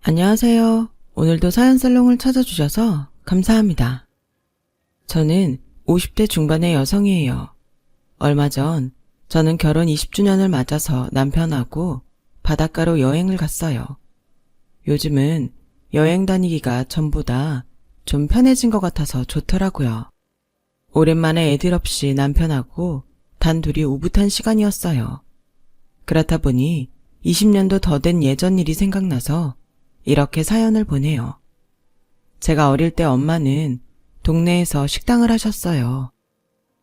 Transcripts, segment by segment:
안녕하세요. 오늘도 사연살롱을 찾아주셔서 감사합니다. 저는 50대 중반의 여성이에요. 얼마 전 저는 결혼 20주년을 맞아서 남편하고 바닷가로 여행을 갔어요. 요즘은 여행 다니기가 전보다 좀 편해진 것 같아서 좋더라고요. 오랜만에 애들 없이 남편하고 단둘이 오붓한 시간이었어요. 그렇다 보니 20년도 더 된 예전 일이 생각나서 이렇게 사연을 보내요. 제가 어릴 때 엄마는 동네에서 식당을 하셨어요.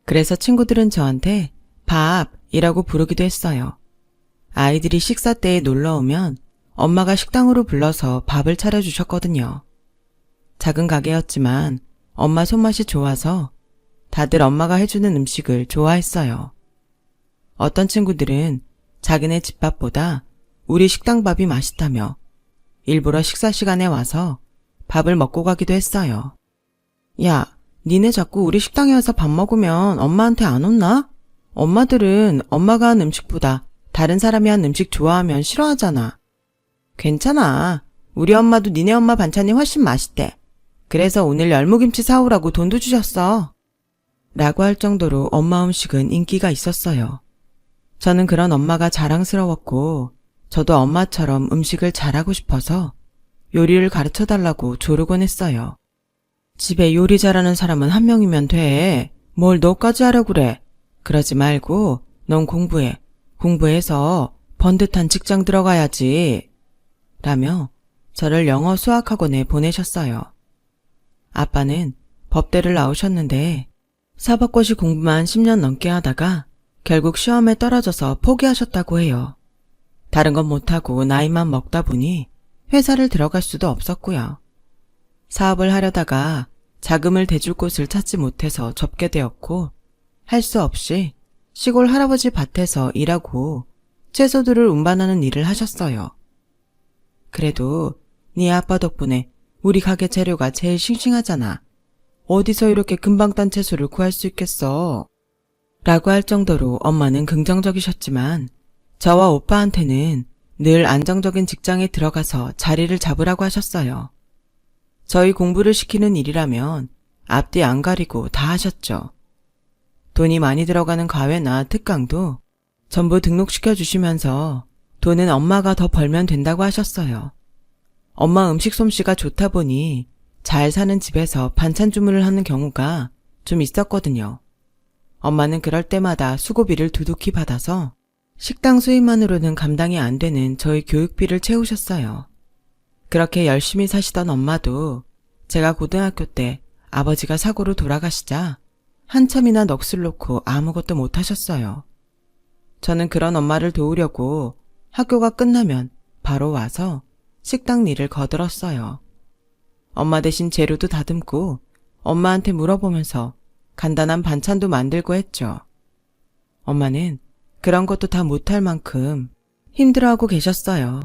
그래서 친구들은 저한테 밥이라고 부르기도 했어요. 아이들이 식사 때에 놀러 오면 엄마가 식당으로 불러서 밥을 차려주셨거든요. 작은 가게였지만 엄마 손맛이 좋아서 다들 엄마가 해주는 음식을 좋아했어요. 어떤 친구들은 자기네 집밥보다 우리 식당 밥이 맛있다며 일부러 식사 시간에 와서 밥을 먹고 가기도 했어요. 야, 니네 자꾸 우리 식당에 와서 밥 먹으면 엄마한테 안 혼나? 엄마들은 엄마가 한 음식보다 다른 사람이 한 음식 좋아하면 싫어하잖아. 괜찮아. 우리 엄마도 니네 엄마 반찬이 훨씬 맛있대. 그래서 오늘 열무김치 사오라고 돈도 주셨어. 라고 할 정도로 엄마 음식은 인기가 있었어요. 저는 그런 엄마가 자랑스러웠고 저도 엄마처럼 음식을 잘하고 싶어서 요리를 가르쳐달라고 조르곤 했어요. 집에 요리 잘하는 사람은 한 명이면 돼. 뭘 너까지 하려고 그래. 그러지 말고 넌 공부해. 공부해서 번듯한 직장 들어가야지. 라며 저를 영어 수학학원에 보내셨어요. 아빠는 법대를 나오셨는데 사법고시 공부만 10년 넘게 하다가 결국 시험에 떨어져서 포기하셨다고 해요. 다른 건 못하고 나이만 먹다 보니 회사를 들어갈 수도 없었고요. 사업을 하려다가 자금을 대줄 곳을 찾지 못해서 접게 되었고 할 수 없이 시골 할아버지 밭에서 일하고 채소들을 운반하는 일을 하셨어요. 그래도 네 아빠 덕분에 우리 가게 재료가 제일 싱싱하잖아. 어디서 이렇게 금방 딴 채소를 구할 수 있겠어? 라고 할 정도로 엄마는 긍정적이셨지만 저와 오빠한테는 늘 안정적인 직장에 들어가서 자리를 잡으라고 하셨어요. 저희 공부를 시키는 일이라면 앞뒤 안 가리고 다 하셨죠. 돈이 많이 들어가는 과외나 특강도 전부 등록시켜 주시면서 돈은 엄마가 더 벌면 된다고 하셨어요. 엄마 음식 솜씨가 좋다 보니 잘 사는 집에서 반찬 주문을 하는 경우가 좀 있었거든요. 엄마는 그럴 때마다 수고비를 두둑히 받아서 식당 수입만으로는 감당이 안 되는 저희 교육비를 채우셨어요. 그렇게 열심히 사시던 엄마도 제가 고등학교 때 아버지가 사고로 돌아가시자 한참이나 넋을 놓고 아무것도 못 하셨어요. 저는 그런 엄마를 도우려고 학교가 끝나면 바로 와서 식당 일을 거들었어요. 엄마 대신 재료도 다듬고 엄마한테 물어보면서 간단한 반찬도 만들고 했죠. 엄마는 그런 것도 다 못할 만큼 힘들어하고 계셨어요.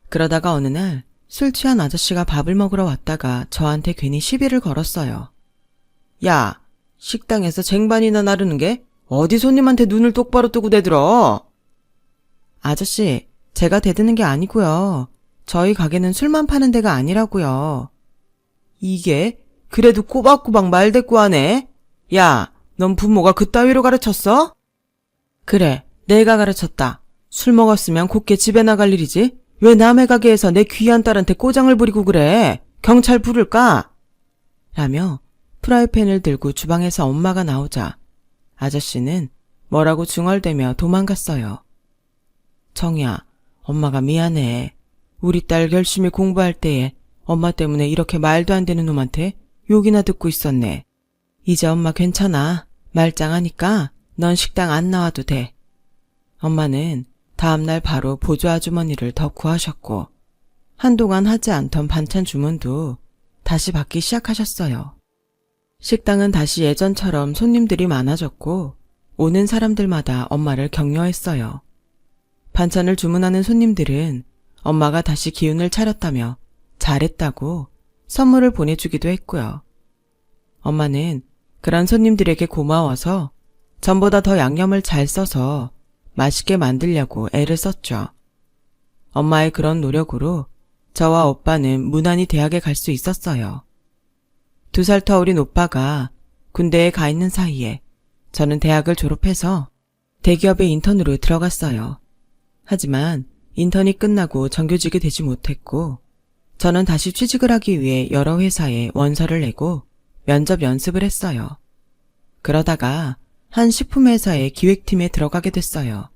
그러다가 어느 날 술 취한 아저씨가 밥을 먹으러 왔다가 저한테 괜히 시비를 걸었어요. 야, 식당에서 쟁반이나 나르는 게 어디 손님한테 눈을 똑바로 뜨고 대들어? 아저씨, 제가 대드는 게 아니고요. 저희 가게는 술만 파는 데가 아니라고요. 이게 그래도 꼬박꼬박 말대꾸하네. 야, 넌 부모가 그따위로 가르쳤어? 그래, 내가 가르쳤다. 술 먹었으면 곱게 집에 나갈 일이지. 왜 남의 가게에서 내 귀한 딸한테 꼬장을 부리고 그래? 경찰 부를까? 라며 프라이팬을 들고 주방에서 엄마가 나오자 아저씨는 뭐라고 중얼대며 도망갔어요. 정이야, 엄마가 미안해. 우리 딸 열심히 공부할 때에 엄마 때문에 이렇게 말도 안 되는 놈한테 욕이나 듣고 있었네. 이제 엄마 괜찮아. 말짱하니까 넌 식당 안 나와도 돼. 엄마는 다음날 바로 보조 아주머니를 더 구하셨고 한동안 하지 않던 반찬 주문도 다시 받기 시작하셨어요. 식당은 다시 예전처럼 손님들이 많아졌고 오는 사람들마다 엄마를 격려했어요. 반찬을 주문하는 손님들은 엄마가 다시 기운을 차렸다며 잘했다고 선물을 보내주기도 했고요. 엄마는 그런 손님들에게 고마워서 전보다 더 양념을 잘 써서 맛있게 만들려고 애를 썼죠. 엄마의 그런 노력으로 저와 오빠는 무난히 대학에 갈 수 있었어요. 2살 더 어린 오빠가 군대에 가 있는 사이에 저는 대학을 졸업해서 대기업의 인턴으로 들어갔어요. 하지만 인턴이 끝나고 정규직이 되지 못했고 저는 다시 취직을 하기 위해 여러 회사에 원서를 내고 면접 연습을 했어요. 그러다가 한 식품회사의 기획팀에 들어가게 됐어요.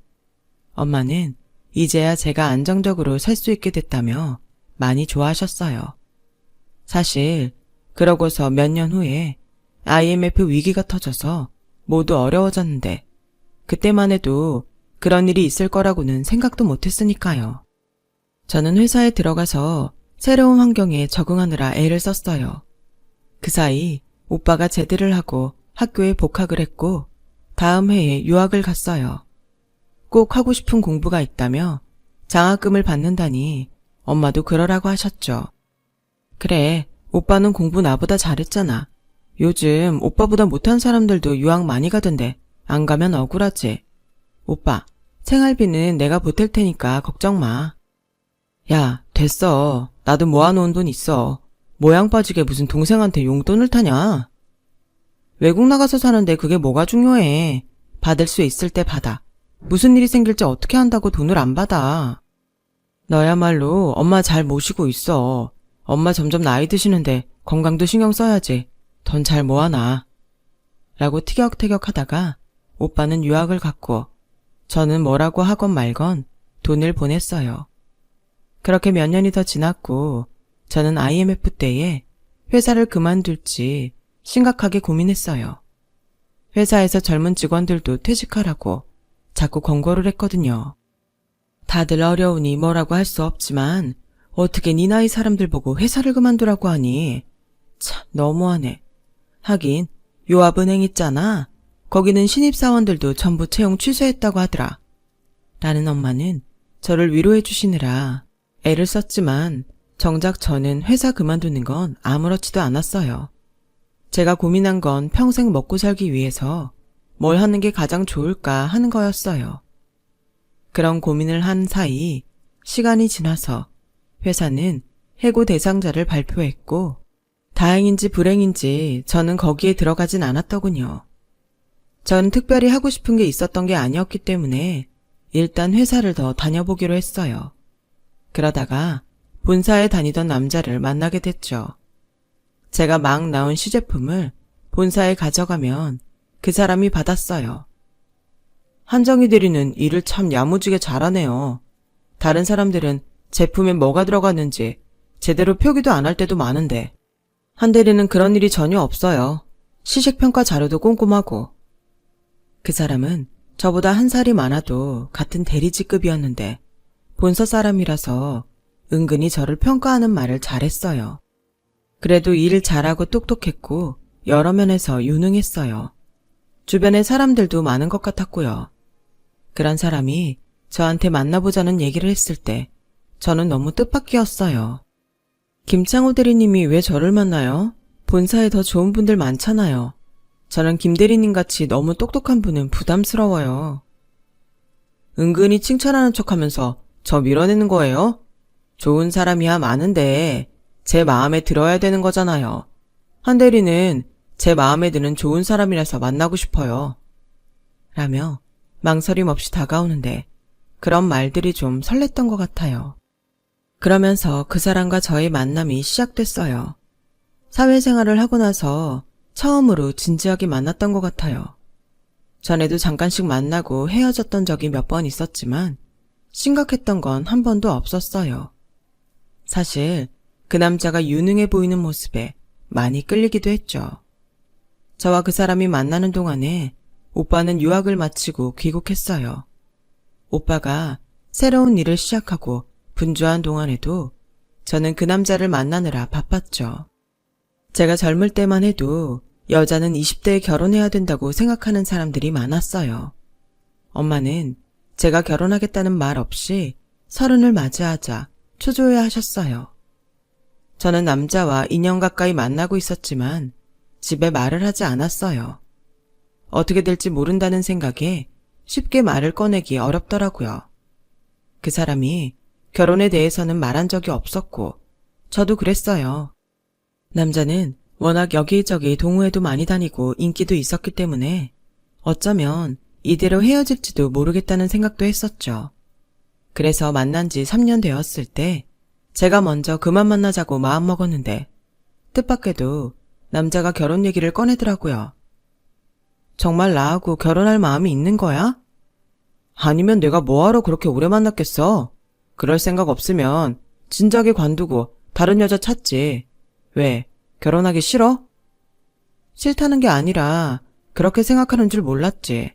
엄마는 이제야 제가 안정적으로 살 수 있게 됐다며 많이 좋아하셨어요. 사실 그러고서 몇 년 후에 IMF 위기가 터져서 모두 어려워졌는데 그때만 해도 그런 일이 있을 거라고는 생각도 못했으니까요. 저는 회사에 들어가서 새로운 환경에 적응하느라 애를 썼어요. 그 사이 오빠가 제대를 하고 학교에 복학을 했고 다음 해에 유학을 갔어요. 꼭 하고 싶은 공부가 있다며 장학금을 받는다니 엄마도 그러라고 하셨죠. 그래, 오빠는 공부 나보다 잘했잖아. 요즘 오빠보다 못한 사람들도 유학 많이 가던데 안 가면 억울하지. 오빠, 생활비는 내가 보탤 테니까 걱정 마. 야, 됐어. 나도 모아놓은 돈 있어. 모양 빠지게 무슨 동생한테 용돈을 타냐? 외국 나가서 사는데 그게 뭐가 중요해. 받을 수 있을 때 받아. 무슨 일이 생길지 어떻게 한다고 돈을 안 받아. 너야말로 엄마 잘 모시고 있어. 엄마 점점 나이 드시는데 건강도 신경 써야지. 돈 잘 모아놔. 라고 티격태격 하다가 오빠는 유학을 갔고 저는 뭐라고 하건 말건 돈을 보냈어요. 그렇게 몇 년이 더 지났고 저는 IMF 때에 회사를 그만둘지 심각하게 고민했어요. 회사에서 젊은 직원들도 퇴직하라고 자꾸 권고를 했거든요. 다들 어려우니 뭐라고 할 수 없지만 어떻게 네 나이 사람들 보고 회사를 그만두라고 하니? 참 너무하네. 하긴 요합은행 있잖아. 거기는 신입사원들도 전부 채용 취소했다고 하더라. 라는 엄마는 저를 위로해 주시느라 애를 썼지만 정작 저는 회사 그만두는 건 아무렇지도 않았어요. 제가 고민한 건 평생 먹고 살기 위해서 뭘 하는 게 가장 좋을까 하는 거였어요. 그런 고민을 한 사이 시간이 지나서 회사는 해고 대상자를 발표했고 다행인지 불행인지 저는 거기에 들어가진 않았더군요. 전 특별히 하고 싶은 게 있었던 게 아니었기 때문에 일단 회사를 더 다녀보기로 했어요. 그러다가 본사에 다니던 남자를 만나게 됐죠. 제가 막 나온 시제품을 본사에 가져가면 그 사람이 받았어요. 한정희 대리는 일을 참 야무지게 잘하네요. 다른 사람들은 제품에 뭐가 들어갔는지 제대로 표기도 안 할 때도 많은데 한 대리는 그런 일이 전혀 없어요. 시식평가 자료도 꼼꼼하고. 그 사람은 저보다 한 살이 많아도 같은 대리직급이었는데 본사 사람이라서 은근히 저를 평가하는 말을 잘했어요. 그래도 일 잘하고 똑똑했고 여러 면에서 유능했어요. 주변에 사람들도 많은 것 같았고요. 그런 사람이 저한테 만나보자는 얘기를 했을 때 저는 너무 뜻밖이었어요. 김창호 대리님이 왜 저를 만나요? 본사에 더 좋은 분들 많잖아요. 저는 김 대리님 같이 너무 똑똑한 분은 부담스러워요. 은근히 칭찬하는 척하면서 저 밀어내는 거예요? 좋은 사람이야 많은데 제 마음에 들어야 되는 거잖아요. 한 대리는 제 마음에 드는 좋은 사람이라서 만나고 싶어요. 라며 망설임 없이 다가오는데 그런 말들이 좀 설렜던 것 같아요. 그러면서 그 사람과 저의 만남이 시작됐어요. 사회생활을 하고 나서 처음으로 진지하게 만났던 것 같아요. 전에도 잠깐씩 만나고 헤어졌던 적이 몇 번 있었지만 심각했던 건 한 번도 없었어요. 사실 그 남자가 유능해 보이는 모습에 많이 끌리기도 했죠. 저와 그 사람이 만나는 동안에 오빠는 유학을 마치고 귀국했어요. 오빠가 새로운 일을 시작하고 분주한 동안에도 저는 그 남자를 만나느라 바빴죠. 제가 젊을 때만 해도 여자는 20대에 결혼해야 된다고 생각하는 사람들이 많았어요. 엄마는 제가 결혼하겠다는 말 없이 30을 맞이하자 초조해 하셨어요. 저는 남자와 2년 가까이 만나고 있었지만 집에 말을 하지 않았어요. 어떻게 될지 모른다는 생각에 쉽게 말을 꺼내기 어렵더라고요. 그 사람이 결혼에 대해서는 말한 적이 없었고, 저도 그랬어요. 남자는 워낙 여기저기 동호회도 많이 다니고 인기도 있었기 때문에 어쩌면 이대로 헤어질지도 모르겠다는 생각도 했었죠. 그래서 만난 지 3년 되었을 때 제가 먼저 그만 만나자고 마음먹었는데 뜻밖에도 남자가 결혼 얘기를 꺼내더라고요. 정말 나하고 결혼할 마음이 있는 거야? 아니면 내가 뭐하러 그렇게 오래 만났겠어? 그럴 생각 없으면 진작에 관두고 다른 여자 찾지. 왜? 결혼하기 싫어? 싫다는 게 아니라 그렇게 생각하는 줄 몰랐지.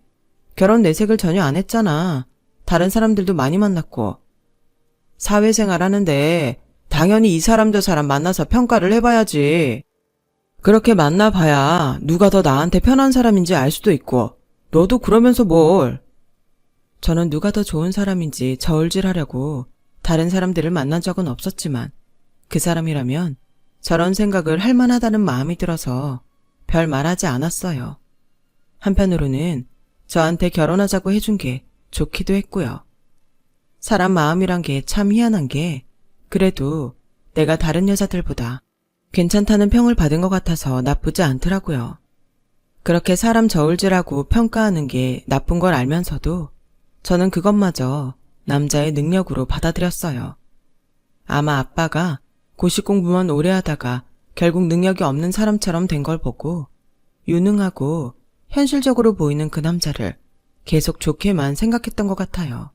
결혼 내색을 전혀 안 했잖아. 다른 사람들도 많이 만났고. 사회생활 하는데 당연히 이 사람 저 사람 만나서 평가를 해봐야지. 그렇게 만나봐야 누가 더 나한테 편한 사람인지 알 수도 있고. 너도 그러면서 뭘. 저는 누가 더 좋은 사람인지 저울질하려고 다른 사람들을 만난 적은 없었지만 그 사람이라면 저런 생각을 할 만하다는 마음이 들어서 별 말하지 않았어요. 한편으로는 저한테 결혼하자고 해준 게 좋기도 했고요. 사람 마음이란 게 참 희한한 게 그래도 내가 다른 여자들보다 괜찮다는 평을 받은 것 같아서 나쁘지 않더라고요. 그렇게 사람 저울질하고 평가하는 게 나쁜 걸 알면서도 저는 그것마저 남자의 능력으로 받아들였어요. 아마 아빠가 고시 공부만 오래 하다가 결국 능력이 없는 사람처럼 된 걸 보고 유능하고 현실적으로 보이는 그 남자를 계속 좋게만 생각했던 것 같아요.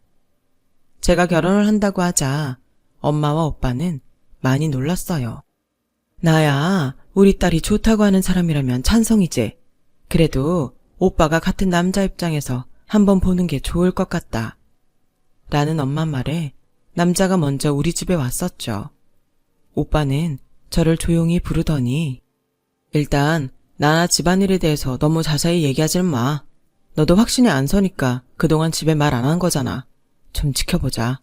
제가 결혼을 한다고 하자 엄마와 오빠는 많이 놀랐어요. 나야 우리 딸이 좋다고 하는 사람이라면 찬성이지. 그래도 오빠가 같은 남자 입장에서 한번 보는 게 좋을 것 같다. 라는 엄마 말에 남자가 먼저 우리 집에 왔었죠. 오빠는 저를 조용히 부르더니 일단 나나 집안일에 대해서 너무 자세히 얘기하지 마. 너도 확신이 안 서니까 그동안 집에 말 안 한 거잖아. 좀 지켜보자.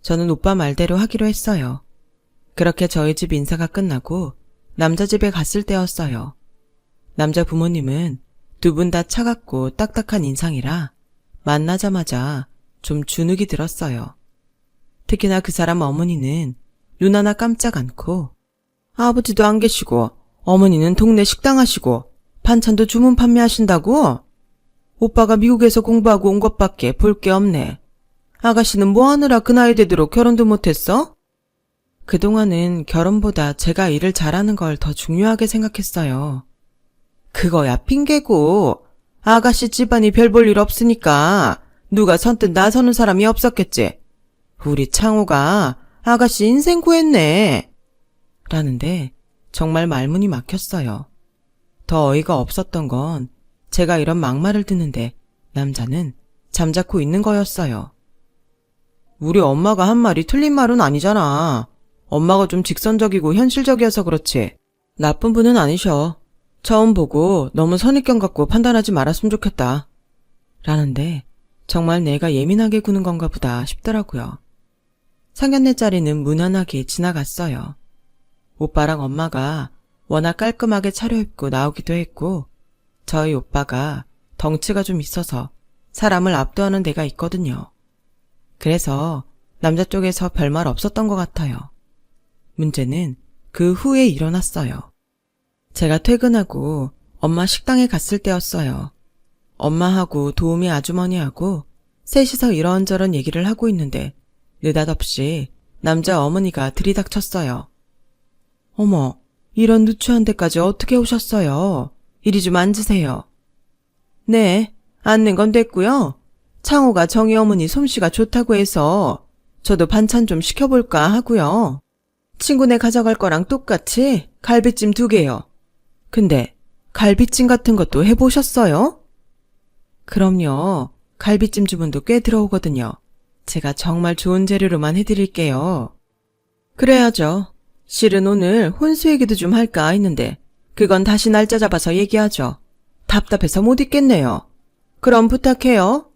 저는 오빠 말대로 하기로 했어요. 그렇게 저희 집 인사가 끝나고 남자 집에 갔을 때였어요. 남자 부모님은 두 분 다 차갑고 딱딱한 인상이라 만나자마자 좀 주눅이 들었어요. 특히나 그 사람 어머니는 눈 하나 깜짝 않고 아버지도 안 계시고 어머니는 동네 식당 하시고 반찬도 주문 판매하신다고? 오빠가 미국에서 공부하고 온 것밖에 볼 게 없네. 아가씨는 뭐 하느라 그 나이 되도록 결혼도 못했어? 그동안은 결혼보다 제가 일을 잘하는 걸 더 중요하게 생각했어요. 그거야 핑계고 아가씨 집안이 별 볼 일 없으니까 누가 선뜻 나서는 사람이 없었겠지. 우리 창호가 아가씨 인생 구했네. 라는데 정말 말문이 막혔어요. 더 어이가 없었던 건 제가 이런 막말을 듣는데 남자는 잠자코 있는 거였어요. 우리 엄마가 한 말이 틀린 말은 아니잖아. 엄마가 좀 직선적이고 현실적이어서 그렇지. 나쁜 분은 아니셔. 처음 보고 너무 선입견 갖고 판단하지 말았으면 좋겠다. 라는데 정말 내가 예민하게 구는 건가 보다 싶더라고요. 상견례 자리는 무난하게 지나갔어요. 오빠랑 엄마가 워낙 깔끔하게 차려입고 나오기도 했고 저희 오빠가 덩치가 좀 있어서 사람을 압도하는 데가 있거든요. 그래서 남자 쪽에서 별말 없었던 것 같아요. 문제는 그 후에 일어났어요. 제가 퇴근하고 엄마 식당에 갔을 때였어요. 엄마하고 도우미 아주머니하고 셋이서 이런저런 얘기를 하고 있는데 느닷없이 남자 어머니가 들이닥쳤어요. 어머, 이런 누추한 데까지 어떻게 오셨어요? 이리 좀 앉으세요. 네, 앉는 건 됐고요. 창호가 정희 어머니 솜씨가 좋다고 해서 저도 반찬 좀 시켜볼까 하고요. 친구네 가져갈 거랑 똑같이 갈비찜 2개요. 근데 갈비찜 같은 것도 해보셨어요? 그럼요. 갈비찜 주문도 꽤 들어오거든요. 제가 정말 좋은 재료로만 해드릴게요. 그래야죠. 실은 오늘 혼수 얘기도 좀 할까 했는데 그건 다시 날짜 잡아서 얘기하죠. 답답해서 못 있겠네요. 그럼 부탁해요.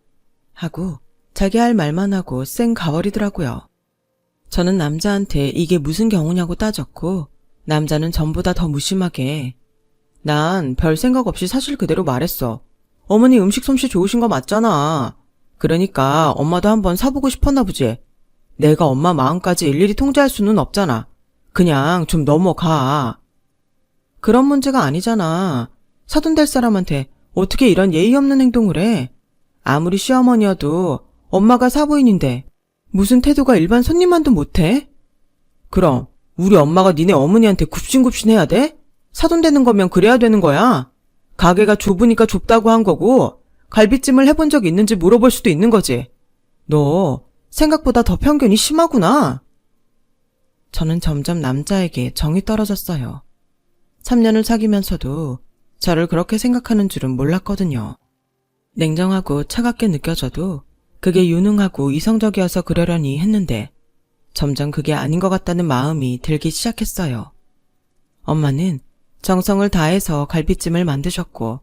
하고 자기 할 말만 하고 쌩 가버리더라고요. 저는 남자한테 이게 무슨 경우냐고 따졌고 남자는 전보다 더 무심하게 난 별 생각 없이 사실 그대로 말했어. 어머니 음식 솜씨 좋으신 거 맞잖아. 그러니까 엄마도 한번 사보고 싶었나 보지. 내가 엄마 마음까지 일일이 통제할 수는 없잖아. 그냥 좀 넘어가. 그런 문제가 아니잖아. 사돈 될 사람한테 어떻게 이런 예의 없는 행동을 해? 아무리 시어머니여도 엄마가 사부인인데 무슨 태도가 일반 손님만도 못해? 그럼 우리 엄마가 니네 어머니한테 굽신굽신해야 돼? 사돈 되는 거면 그래야 되는 거야. 가게가 좁으니까 좁다고 한 거고 갈비찜을 해본 적 있는지 물어볼 수도 있는 거지. 너 생각보다 더 편견이 심하구나. 저는 점점 남자에게 정이 떨어졌어요. 3년을 사귀면서도 저를 그렇게 생각하는 줄은 몰랐거든요. 냉정하고 차갑게 느껴져도 그게 유능하고 이성적이어서 그러려니 했는데 점점 그게 아닌 것 같다는 마음이 들기 시작했어요. 엄마는 정성을 다해서 갈비찜을 만드셨고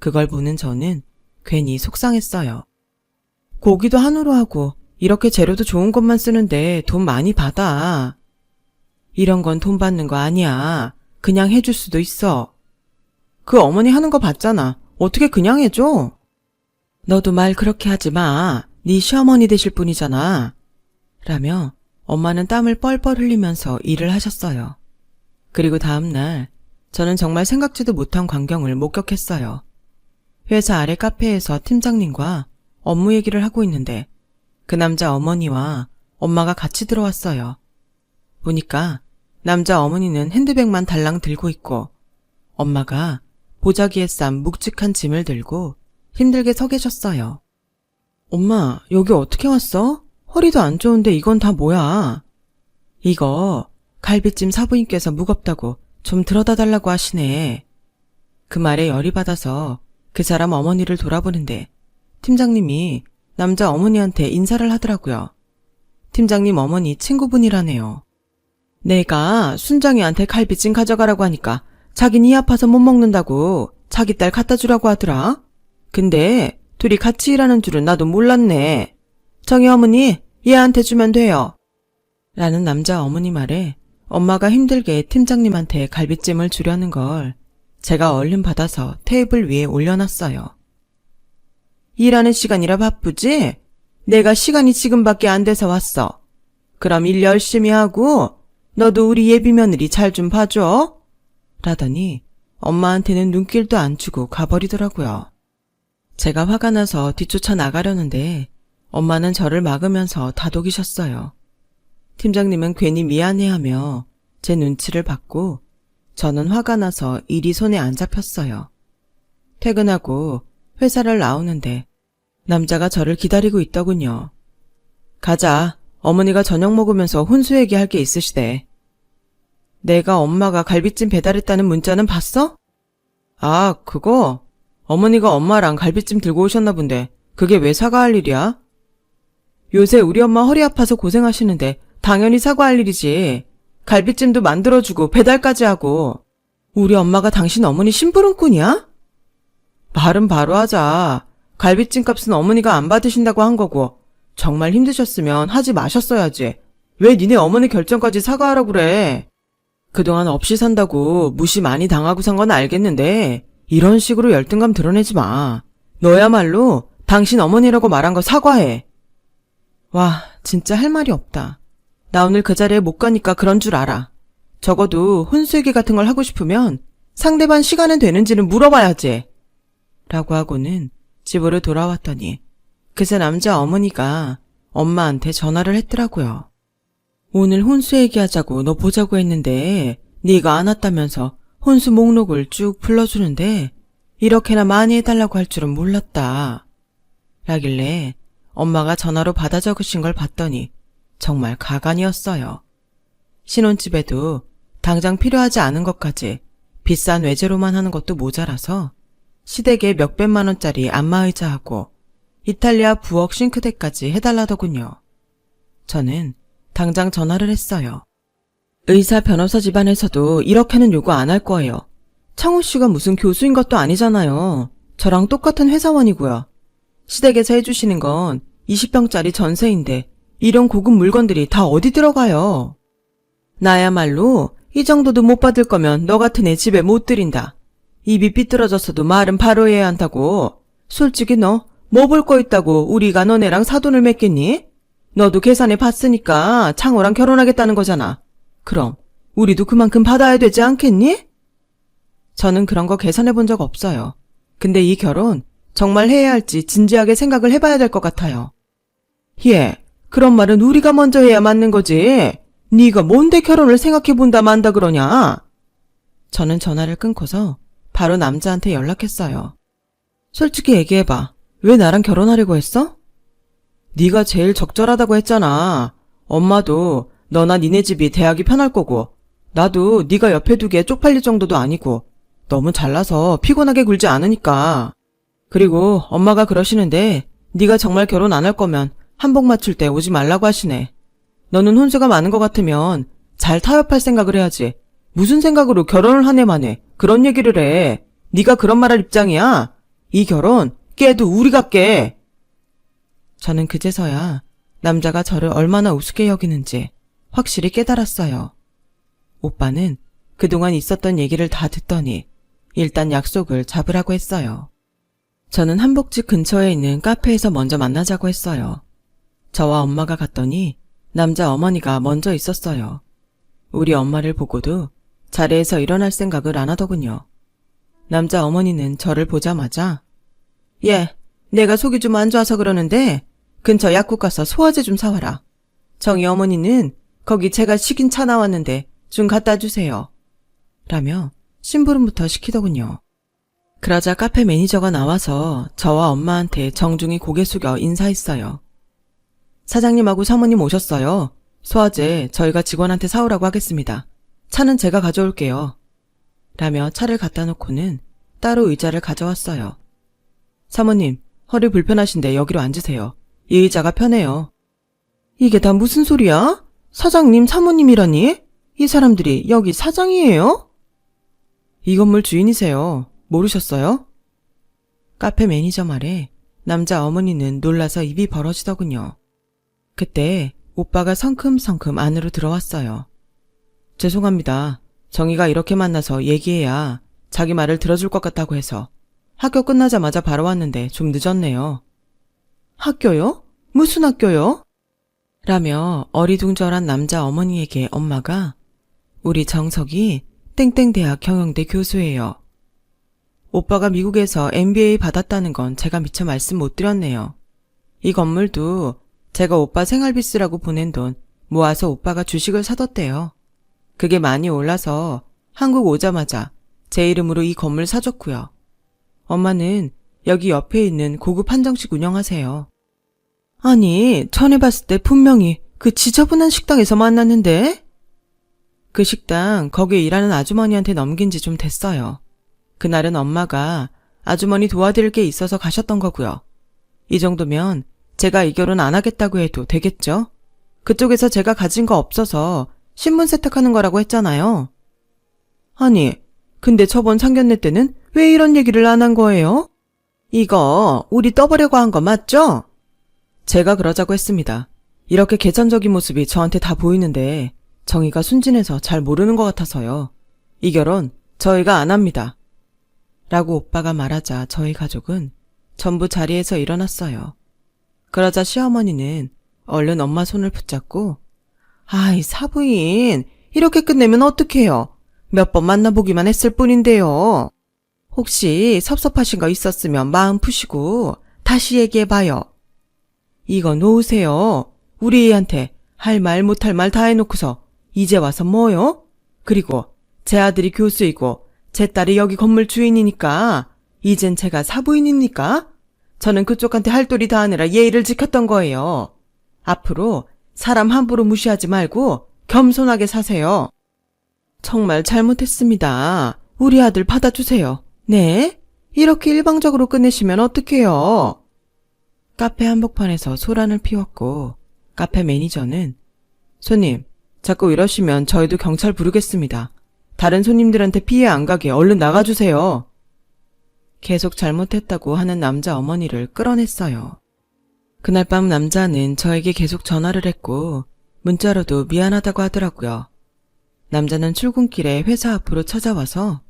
그걸 보는 저는 괜히 속상했어요. 고기도 한우로 하고 이렇게 재료도 좋은 것만 쓰는데 돈 많이 받아. 이런 건 돈 받는 거 아니야. 그냥 해줄 수도 있어. 그 어머니 하는 거 봤잖아. 어떻게 그냥 해줘? 너도 말 그렇게 하지 마. 네 시어머니 되실 분이잖아. 라며 엄마는 땀을 뻘뻘 흘리면서 일을 하셨어요. 그리고 다음날 저는 정말 생각지도 못한 광경을 목격했어요. 회사 아래 카페에서 팀장님과 업무 얘기를 하고 있는데 그 남자 어머니와 엄마가 같이 들어왔어요. 보니까 남자 어머니는 핸드백만 달랑 들고 있고 엄마가 보자기에 싼 묵직한 짐을 들고 힘들게 서 계셨어요. 엄마, 여기 어떻게 왔어? 허리도 안 좋은데 이건 다 뭐야? 이거 갈비찜 사부인께서 무겁다고 좀 들어다 달라고 하시네. 그 말에 열이 받아서 그 사람 어머니를 돌아보는데 팀장님이 남자 어머니한테 인사를 하더라고요. 팀장님 어머니 친구분이라네요. 내가 순정이한테 갈비찜 가져가라고 하니까 자긴 이 아파서 못 먹는다고 자기 딸 갖다 주라고 하더라. 근데 둘이 같이 일하는 줄은 나도 몰랐네. 정희 어머니, 얘한테 주면 돼요. 라는 남자 어머니 말에 엄마가 힘들게 팀장님한테 갈비찜을 주려는 걸 제가 얼른 받아서 테이블 위에 올려놨어요. 일하는 시간이라 바쁘지? 내가 시간이 지금밖에 안 돼서 왔어. 그럼 일 열심히 하고 너도 우리 예비 며느리 잘 좀 봐줘. 라더니 엄마한테는 눈길도 안 주고 가버리더라고요. 제가 화가 나서 뒤쫓아 나가려는데 엄마는 저를 막으면서 다독이셨어요. 팀장님은 괜히 미안해하며 제 눈치를 받고 저는 화가 나서 일이 손에 안 잡혔어요. 퇴근하고 회사를 나오는데 남자가 저를 기다리고 있더군요. 가자. 어머니가 저녁 먹으면서 혼수 얘기할 게 있으시대. 내가 엄마가 갈비찜 배달했다는 문자는 봤어? 아, 그거? 어머니가 엄마랑 갈비찜 들고 오셨나 본데 그게 왜 사과할 일이야? 요새 우리 엄마 허리 아파서 고생하시는데 당연히 사과할 일이지. 갈비찜도 만들어주고 배달까지 하고. 우리 엄마가 당신 어머니 심부름꾼이야? 말은 바로 하자. 갈비찜 값은 어머니가 안 받으신다고 한 거고 정말 힘드셨으면 하지 마셨어야지. 왜 니네 어머니 결정까지 사과하라고 그래. 그동안 없이 산다고 무시 많이 당하고 산 건 알겠는데 이런 식으로 열등감 드러내지 마. 너야말로 당신 어머니라고 말한 거 사과해. 와, 진짜 할 말이 없다. 나 오늘 그 자리에 못 가니까 그런 줄 알아. 적어도 혼수얘기 같은 걸 하고 싶으면 상대방 시간은 되는지는 물어봐야지. 라고 하고는 집으로 돌아왔더니 그새 남자 어머니가 엄마한테 전화를 했더라고요. 오늘 혼수 얘기하자고 너 보자고 했는데 네가 안 왔다면서 혼수 목록을 쭉 불러주는데 이렇게나 많이 해달라고 할 줄은 몰랐다. 라길래 엄마가 전화로 받아 적으신 걸 봤더니 정말 가관이었어요. 신혼집에도 당장 필요하지 않은 것까지 비싼 외제로만 하는 것도 모자라서 시댁에 몇백만 원짜리 안마의자하고 이탈리아 부엌 싱크대까지 해달라더군요. 저는 당장 전화를 했어요. 의사 변호사 집안에서도 이렇게는 요구 안 할 거예요. 창우 씨가 무슨 교수인 것도 아니잖아요. 저랑 똑같은 회사원이고요. 시댁에서 해주시는 건 20평짜리 전세인데 이런 고급 물건들이 다 어디 들어가요. 나야말로 이 정도도 못 받을 거면 너 같은 애 집에 못 들인다. 입이 삐뚤어졌어도 말은 바로 해야 한다고. 솔직히 너 뭐 볼 거 있다고 우리가 너네랑 사돈을 맺겠니? 너도 계산해 봤으니까 창호랑 결혼하겠다는 거잖아. 그럼 우리도 그만큼 받아야 되지 않겠니? 저는 그런 거 계산해 본 적 없어요. 근데 이 결혼 정말 해야 할지 진지하게 생각을 해봐야 될 것 같아요. 예, 그런 말은 우리가 먼저 해야 맞는 거지. 네가 뭔데 결혼을 생각해 본다 만다 그러냐? 저는 전화를 끊고서 바로 남자한테 연락했어요. 솔직히 얘기해봐. 왜 나랑 결혼하려고 했어? 네가 제일 적절하다고 했잖아. 엄마도 너나 니네 집이 대학이 편할 거고 나도 네가 옆에 두기에 쪽팔릴 정도도 아니고 너무 잘나서 피곤하게 굴지 않으니까. 그리고 엄마가 그러시는데 네가 정말 결혼 안 할 거면 한복 맞출 때 오지 말라고 하시네. 너는 혼수가 많은 것 같으면 잘 타협할 생각을 해야지. 무슨 생각으로 결혼을 한 해 만에 그런 얘기를 해. 네가 그런 말 할 입장이야? 이 결혼 깨도 우리가 깨. 저는 그제서야 남자가 저를 얼마나 우습게 여기는지 확실히 깨달았어요. 오빠는 그동안 있었던 얘기를 다 듣더니 일단 약속을 잡으라고 했어요. 저는 한복집 근처에 있는 카페에서 먼저 만나자고 했어요. 저와 엄마가 갔더니 남자 어머니가 먼저 있었어요. 우리 엄마를 보고도 자리에서 일어날 생각을 안 하더군요. 남자 어머니는 저를 보자마자 예, 내가 속이 좀 안 좋아서 그러는데 근처 약국 가서 소화제 좀 사와라. 정희 어머니는 거기 제가 시킨 차 나왔는데 좀 갖다 주세요. 라며 심부름부터 시키더군요. 그러자 카페 매니저가 나와서 저와 엄마한테 정중히 고개 숙여 인사했어요. 사장님하고 사모님 오셨어요. 소화제 저희가 직원한테 사오라고 하겠습니다. 차는 제가 가져올게요. 라며 차를 갖다 놓고는 따로 의자를 가져왔어요. 사모님, 허리 불편하신데 여기로 앉으세요. 이 의자가 편해요. 이게 다 무슨 소리야? 사장님, 사모님이라니? 이 사람들이 여기 사장이에요? 이 건물 주인이세요. 모르셨어요? 카페 매니저 말에 남자 어머니는 놀라서 입이 벌어지더군요. 그때 오빠가 성큼성큼 안으로 들어왔어요. 죄송합니다. 정희가 이렇게 만나서 얘기해야 자기 말을 들어줄 것 같다고 해서 학교 끝나자마자 바로 왔는데 좀 늦었네요. 학교요? 무슨 학교요? 라며 어리둥절한 남자 어머니에게 엄마가 우리 정석이 땡땡대학 경영대 교수예요. 오빠가 미국에서 MBA 받았다는 건 제가 미처 말씀 못 드렸네요. 이 건물도 제가 오빠 생활비 쓰라고 보낸 돈 모아서 오빠가 주식을 사뒀대요. 그게 많이 올라서 한국 오자마자 제 이름으로 이 건물 사줬고요. 엄마는 여기 옆에 있는 고급 한정식 운영하세요. 아니, 전에 봤을 때 분명히 그 지저분한 식당에서 만났는데? 그 식당 거기에 일하는 아주머니한테 넘긴 지 좀 됐어요. 그날은 엄마가 아주머니 도와드릴 게 있어서 가셨던 거고요. 이 정도면 제가 이 결혼 안 하겠다고 해도 되겠죠? 그쪽에서 제가 가진 거 없어서 신분 세탁하는 거라고 했잖아요. 아니, 근데 저번 상견례 때는 왜 이런 얘기를 안 한 거예요? 이거 우리 떠보려고 한 거 맞죠? 제가 그러자고 했습니다. 이렇게 계산적인 모습이 저한테 다 보이는데 정의가 순진해서 잘 모르는 것 같아서요. 이 결혼 저희가 안 합니다. 라고 오빠가 말하자 저희 가족은 전부 자리에서 일어났어요. 그러자 시어머니는 얼른 엄마 손을 붙잡고 아이 사부인 이렇게 끝내면 어떡해요. 몇 번 만나보기만 했을 뿐인데요. 혹시 섭섭하신 거 있었으면 마음 푸시고 다시 얘기해봐요. 이거 놓으세요. 우리 애한테 할 말 못할 말 다 해놓고서 이제 와서 뭐요? 그리고 제 아들이 교수이고 제 딸이 여기 건물 주인이니까 이젠 제가 사부인입니까? 저는 그쪽한테 할 도리 다 하느라 예의를 지켰던 거예요. 앞으로 사람 함부로 무시하지 말고 겸손하게 사세요. 정말 잘못했습니다. 우리 아들 받아주세요. 네? 이렇게 일방적으로 끝내시면 어떡해요? 카페 한복판에서 소란을 피웠고 카페 매니저는 손님, 자꾸 이러시면 저희도 경찰 부르겠습니다. 다른 손님들한테 피해 안 가게 얼른 나가주세요. 계속 잘못했다고 하는 남자 어머니를 끌어냈어요. 그날 밤 남자는 저에게 계속 전화를 했고 문자로도 미안하다고 하더라고요. 남자는 출근길에 회사 앞으로 찾아와서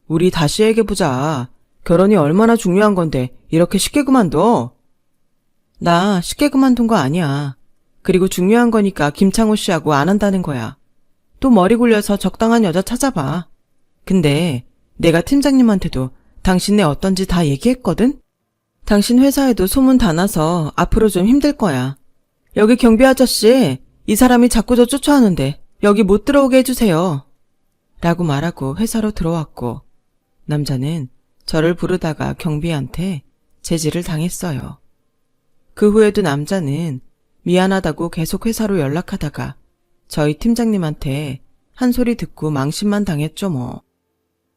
우리 다시 얘기해보자. 결혼이 얼마나 중요한 건데 이렇게 쉽게 그만둬? 나 쉽게 그만둔 거 아니야. 그리고 중요한 거니까 김창호 씨하고 안 한다는 거야. 또 머리 굴려서 적당한 여자 찾아봐. 근데 내가 팀장님한테도 당신네 어떤지 다 얘기했거든? 당신 회사에도 소문 다 나서 앞으로 좀 힘들 거야. 여기 경비 아저씨, 이 사람이 자꾸 저 쫓아오는데 여기 못 들어오게 해주세요. 라고 말하고 회사로 들어왔고, 남자는 저를 부르다가 경비한테 제지를 당했어요. 그 후에도 남자는 미안하다고 계속 회사로 연락하다가 저희 팀장님한테 한 소리 듣고 망신만 당했죠 뭐.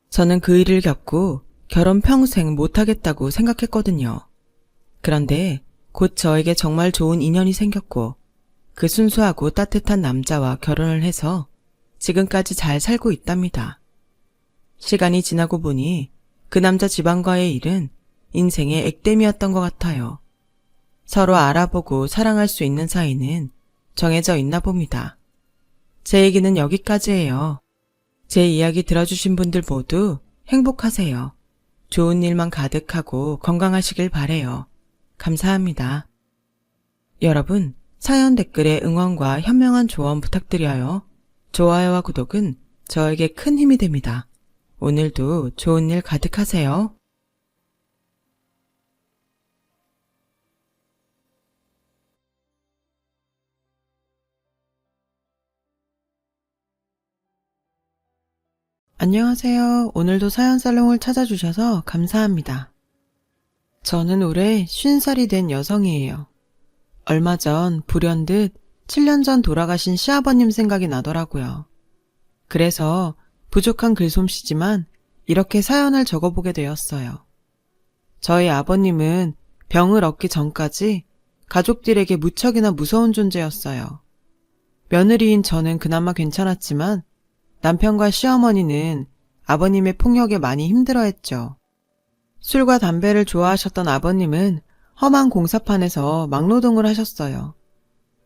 저는 그 일을 겪고 결혼 평생 못하겠다고 생각했거든요. 그런데 곧 저에게 정말 좋은 인연이 생겼고 그 순수하고 따뜻한 남자와 결혼을 해서 지금까지 잘 살고 있답니다. 시간이 지나고 보니 그 남자 집안과의 일은 인생의 액땜이었던 것 같아요. 서로 알아보고 사랑할 수 있는 사이는 정해져 있나 봅니다. 제 얘기는 여기까지예요. 제 이야기 들어주신 분들 모두 행복하세요. 좋은 일만 가득하고 건강하시길 바래요. 감사합니다. 여러분, 사연 댓글에 응원과 현명한 조언 부탁드려요. 좋아요와 구독은 저에게 큰 힘이 됩니다. 오늘도 좋은 일 가득하세요. 안녕하세요. 오늘도 사연살롱을 찾아주셔서 감사합니다. 저는 올해 50살이 된 여성이에요. 얼마 전 불현듯 7년 전 돌아가신 시아버님 생각이 나더라고요. 그래서 부족한 글솜씨지만 이렇게 사연을 적어보게 되었어요. 저희 아버님은 병을 얻기 전까지 가족들에게 무척이나 무서운 존재였어요. 며느리인 저는 그나마 괜찮았지만 남편과 시어머니는 아버님의 폭력에 많이 힘들어했죠. 술과 담배를 좋아하셨던 아버님은 험한 공사판에서 막노동을 하셨어요.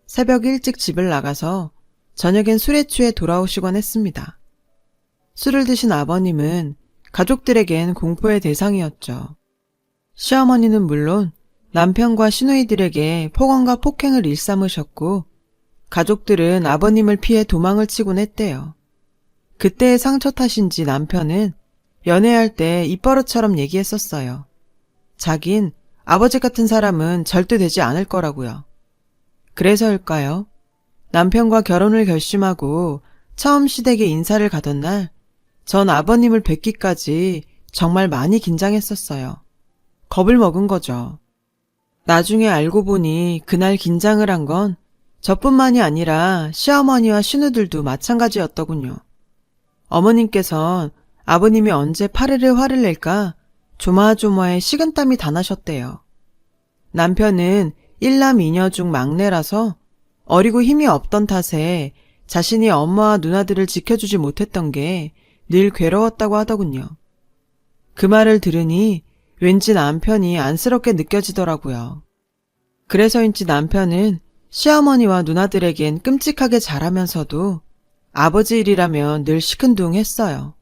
새벽 일찍 집을 나가서 저녁엔 술에 취해 돌아오시곤 했습니다. 술을 드신 아버님은 가족들에겐 공포의 대상이었죠. 시어머니는 물론 남편과 시누이들에게 폭언과 폭행을 일삼으셨고 가족들은 아버님을 피해 도망을 치곤 했대요. 그때의 상처 탓인지 남편은 연애할 때 입버릇처럼 얘기했었어요. 자긴 아버지 같은 사람은 절대 되지 않을 거라고요. 그래서일까요? 남편과 결혼을 결심하고 처음 시댁에 인사를 가던 날, 전 아버님을 뵙기까지 정말 많이 긴장했었어요. 겁을 먹은 거죠. 나중에 알고 보니 그날 긴장을 한 건 저뿐만이 아니라 시어머니와 시누들도 마찬가지였더군요. 어머님께선 아버님이 언제 파르르 화를 낼까 조마조마해 식은땀이 다 나셨대요. 남편은 1남 2녀 중 막내라서 어리고 힘이 없던 탓에 자신이 엄마와 누나들을 지켜주지 못했던 게 늘 괴로웠다고 하더군요. 그 말을 들으니 왠지 남편이 안쓰럽게 느껴지더라고요. 그래서인지 남편은 시어머니와 누나들에겐 끔찍하게 잘하면서도 아버지 일이라면 늘 시큰둥했어요.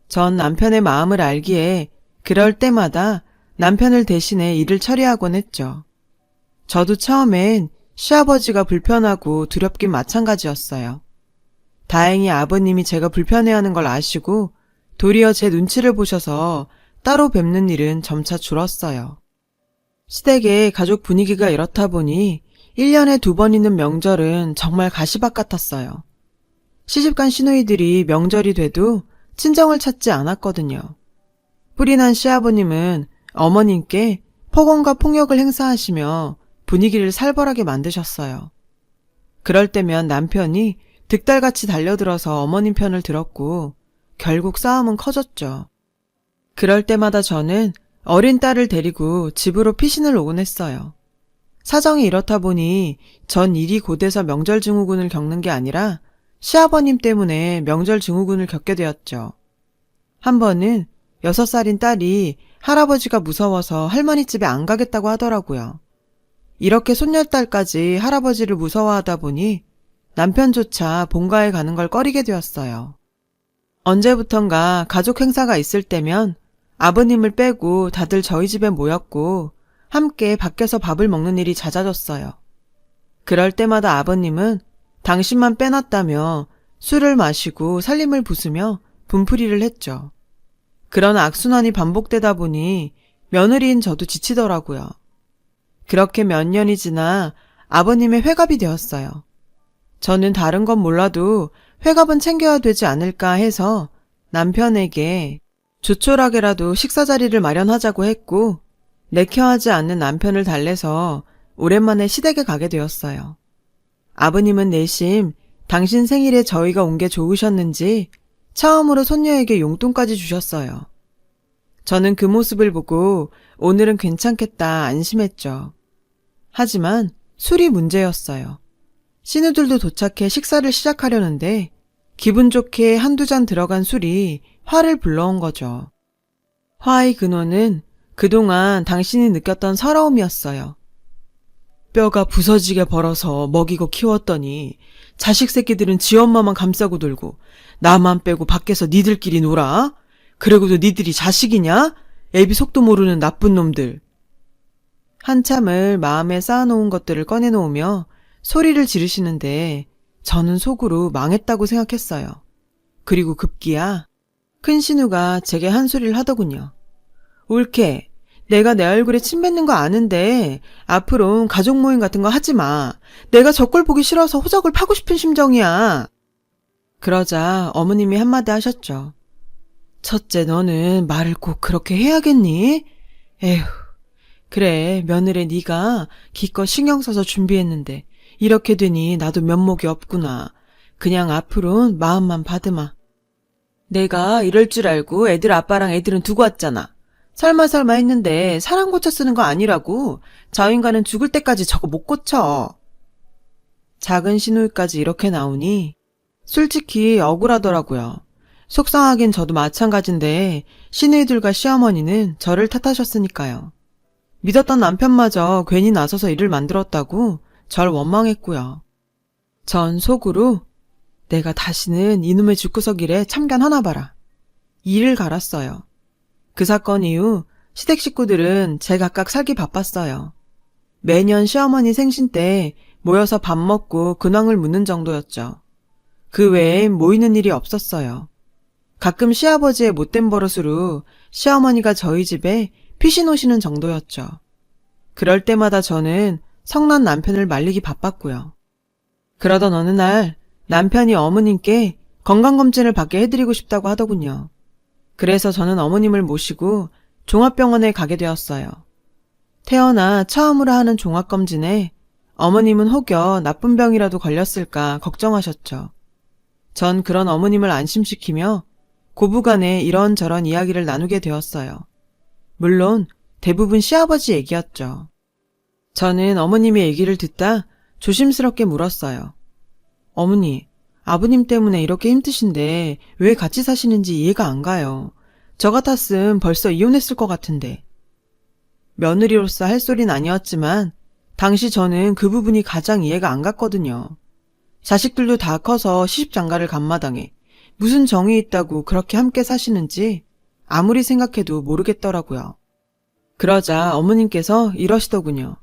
전 남편의 마음을 알기에 그럴 때마다 남편을 대신해 일을 처리하곤 했죠. 저도 처음엔 시아버지가 불편하고 두렵긴 마찬가지였어요. 다행히 아버님이 제가 불편해하는 걸 아시고 도리어 제 눈치를 보셔서 따로 뵙는 일은 점차 줄었어요. 시댁의 가족 분위기가 이렇다 보니 1년에 2번 있는 명절은 정말 가시밭 같았어요. 시집간 시누이들이 명절이 돼도 친정을 찾지 않았거든요. 뿌리난 시아버님은 어머님께 폭언과 폭력을 행사하시며 분위기를 살벌하게 만드셨어요. 그럴 때면 남편이 득달같이 달려들어서 어머님 편을 들었고 결국 싸움은 커졌죠. 그럴 때마다 저는 어린 딸을 데리고 집으로 피신을 오곤 했어요. 사정이 이렇다 보니 전 일이 곧해서 명절 증후군을 겪는 게 아니라 시아버님 때문에 명절 증후군을 겪게 되었죠. 한 번은 6살인 딸이 할아버지가 무서워서 할머니 집에 안 가겠다고 하더라고요. 이렇게 손녀딸까지 할아버지를 무서워하다 보니 남편조차 본가에 가는 걸 꺼리게 되었어요. 언제부턴가 가족 행사가 있을 때면 아버님을 빼고 다들 저희 집에 모였고 함께 밖에서 밥을 먹는 일이 잦아졌어요. 그럴 때마다 아버님은 당신만 빼놨다며 술을 마시고 살림을 부수며 분풀이를 했죠. 그런 악순환이 반복되다 보니 며느리인 저도 지치더라고요. 그렇게 몇 년이 지나 아버님의 회갑이 되었어요. 저는 다른 건 몰라도 회갑은 챙겨야 되지 않을까 해서 남편에게 조촐하게라도 식사 자리를 마련하자고 했고, 내켜하지 않는 남편을 달래서 오랜만에 시댁에 가게 되었어요. 아버님은 내심 당신 생일에 저희가 온 게 좋으셨는지 처음으로 손녀에게 용돈까지 주셨어요. 저는 그 모습을 보고 오늘은 괜찮겠다 안심했죠. 하지만 술이 문제였어요. 신우들도 도착해 식사를 시작하려는데 기분 좋게 한두 잔 들어간 술이 화를 불러온 거죠. 화의 근원은 그동안 당신이 느꼈던 서러움이었어요. 뼈가 부서지게 벌어서 먹이고 키웠더니 자식 새끼들은 지 엄마만 감싸고 놀고 나만 빼고 밖에서 니들끼리 놀아? 그러고도 니들이 자식이냐? 애비 속도 모르는 나쁜 놈들. 한참을 마음에 쌓아놓은 것들을 꺼내놓으며 소리를 지르시는데 저는 속으로 망했다고 생각했어요. 그리고 급기야 큰 신우가 제게 한 소리를 하더군요. 옳게, 내가 내 얼굴에 침 뱉는 거 아는데 앞으로는 가족 모임 같은 거 하지 마. 내가 저 꼴 보기 싫어서 호적을 파고 싶은 심정이야. 그러자 어머님이 한마디 하셨죠. 첫째, 너는 말을 꼭 그렇게 해야겠니? 에휴, 그래, 며느리 네가 기껏 신경 써서 준비했는데 이렇게 되니 나도 면목이 없구나. 그냥 앞으로는 마음만 받으마. 내가 이럴 줄 알고 애들 아빠랑 애들은 두고 왔잖아. 설마 했는데 사람 고쳐 쓰는 거 아니라고. 저 인간은 죽을 때까지 저거 못 고쳐. 작은 신우이까지 이렇게 나오니 솔직히 억울하더라고요. 속상하긴 저도 마찬가지인데 신우이들과 시어머니는 저를 탓하셨으니까요. 믿었던 남편마저 괜히 나서서 일을 만들었다고 절 원망했고요. 전 속으로 내가 다시는 이놈의 집구석 일에 참견하나 봐라. 이를 갈았어요. 그 사건 이후 시댁 식구들은 제각각 살기 바빴어요. 매년 시어머니 생신 때 모여서 밥 먹고 근황을 묻는 정도였죠. 그 외엔 모이는 일이 없었어요. 가끔 시아버지의 못된 버릇으로 시어머니가 저희 집에 피신 오시는 정도였죠. 그럴 때마다 저는 성난 남편을 말리기 바빴고요. 그러던 어느 날 남편이 어머님께 건강검진을 받게 해드리고 싶다고 하더군요. 그래서 저는 어머님을 모시고 종합병원에 가게 되었어요. 태어나 처음으로 하는 종합검진에 어머님은 혹여 나쁜 병이라도 걸렸을까 걱정하셨죠. 전 그런 어머님을 안심시키며 고부간에 이런저런 이야기를 나누게 되었어요. 물론 대부분 시아버지 얘기였죠. 저는 어머님의 얘기를 듣다 조심스럽게 물었어요. 어머니, 아버님 때문에 이렇게 힘드신데 왜 같이 사시는지 이해가 안 가요. 저 같았음 벌써 이혼했을 것 같은데. 며느리로서 할 소린 아니었지만 당시 저는 그 부분이 가장 이해가 안 갔거든요. 자식들도 다 커서 시집장가를 간 마당에 무슨 정이 있다고 그렇게 함께 사시는지 아무리 생각해도 모르겠더라고요. 그러자 어머님께서 이러시더군요.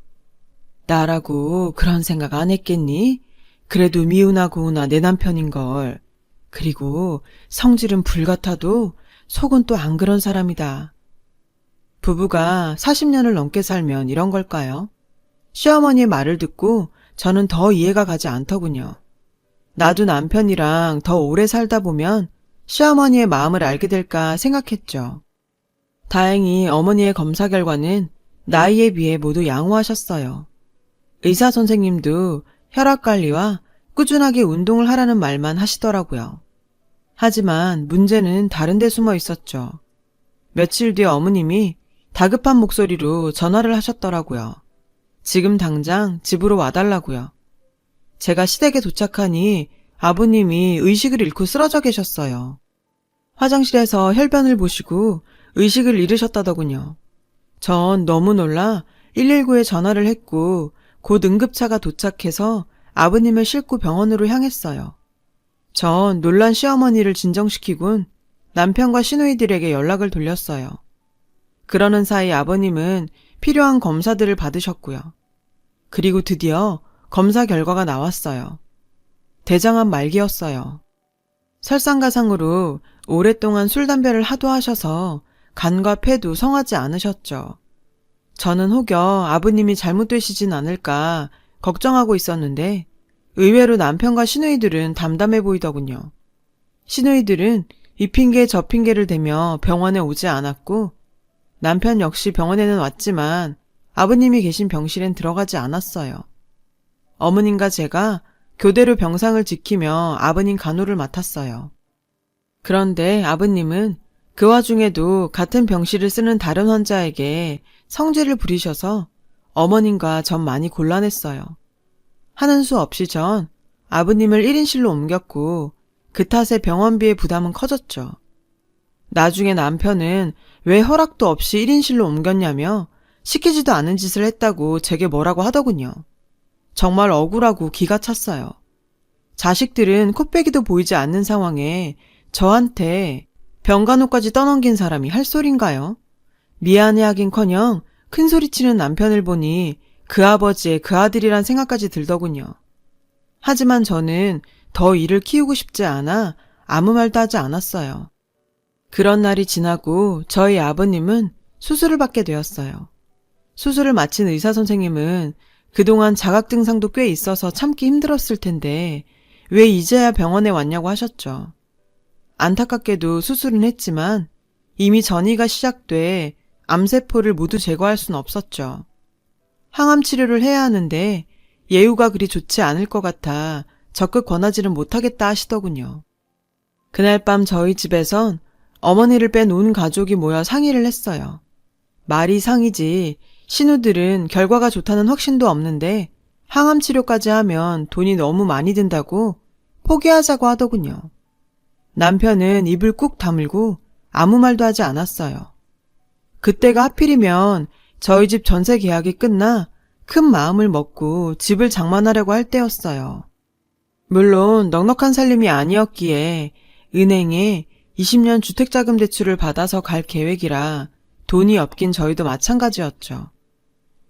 나라고 그런 생각 안 했겠니? 그래도 미운하고나 내 남편인걸. 그리고 성질은 불같아도 속은 또 안 그런 사람이다. 부부가 40년을 넘게 살면 이런 걸까요? 시어머니의 말을 듣고 저는 더 이해가 가지 않더군요. 나도 남편이랑 더 오래 살다 보면 시어머니의 마음을 알게 될까 생각했죠. 다행히 어머니의 검사 결과는 나이에 비해 모두 양호하셨어요. 의사 선생님도 혈압관리와 꾸준하게 운동을 하라는 말만 하시더라고요. 하지만 문제는 다른 데 숨어 있었죠. 며칠 뒤에 어머님이 다급한 목소리로 전화를 하셨더라고요. 지금 당장 집으로 와달라고요. 제가 시댁에 도착하니 아버님이 의식을 잃고 쓰러져 계셨어요. 화장실에서 혈변을 보시고 의식을 잃으셨다더군요. 전 너무 놀라 119에 전화를 했고 곧 응급차가 도착해서 아버님을 싣고 병원으로 향했어요. 전 놀란 시어머니를 진정시키곤 남편과 시누이들에게 연락을 돌렸어요. 그러는 사이 아버님은 필요한 검사들을 받으셨고요. 그리고 드디어 검사 결과가 나왔어요. 대장암 말기였어요. 설상가상으로 오랫동안 술, 담배를 하도 하셔서 간과 폐도 성하지 않으셨죠. 저는 혹여 아버님이 잘못되시진 않을까 걱정하고 있었는데 의외로 남편과 시누이들은 담담해 보이더군요. 시누이들은 이 핑계 저 핑계를 대며 병원에 오지 않았고 남편 역시 병원에는 왔지만 아버님이 계신 병실엔 들어가지 않았어요. 어머님과 제가 교대로 병상을 지키며 아버님 간호를 맡았어요. 그런데 아버님은 그 와중에도 같은 병실을 쓰는 다른 환자에게 성질을 부리셔서 어머님과 전 많이 곤란했어요. 하는 수 없이 전 아버님을 1인실로 옮겼고 그 탓에 병원비의 부담은 커졌죠. 나중에 남편은 왜 허락도 없이 1인실로 옮겼냐며 시키지도 않은 짓을 했다고 제게 뭐라고 하더군요. 정말 억울하고 기가 찼어요. 자식들은 코빼기도 보이지 않는 상황에 저한테 병간호까지 떠넘긴 사람이 할 소린가요? 미안해하긴커녕 큰소리치는 남편을 보니 그 아버지의 그 아들이란 생각까지 들더군요. 하지만 저는 더 일을 키우고 싶지 않아 아무 말도 하지 않았어요. 그런 날이 지나고 저희 아버님은 수술을 받게 되었어요. 수술을 마친 의사 선생님은 그동안 자각 증상도 꽤 있어서 참기 힘들었을 텐데 왜 이제야 병원에 왔냐고 하셨죠. 안타깝게도 수술은 했지만 이미 전이가 시작돼 암세포를 모두 제거할 순 없었죠. 항암 치료를 해야 하는데 예후가 그리 좋지 않을 것 같아 적극 권하지는 못하겠다 하시더군요. 그날 밤 저희 집에선 어머니를 뺀 온 가족이 모여 상의를 했어요. 말이 상이지 신우들은 결과가 좋다는 확신도 없는데 항암 치료까지 하면 돈이 너무 많이 든다고 포기하자고 하더군요. 남편은 입을 꾹 다물고 아무 말도 하지 않았어요. 그때가 하필이면 저희 집 전세 계약이 끝나 큰 마음을 먹고 집을 장만하려고 할 때였어요. 물론 넉넉한 살림이 아니었기에 은행에 20년 주택자금 대출을 받아서 갈 계획이라 돈이 없긴 저희도 마찬가지였죠.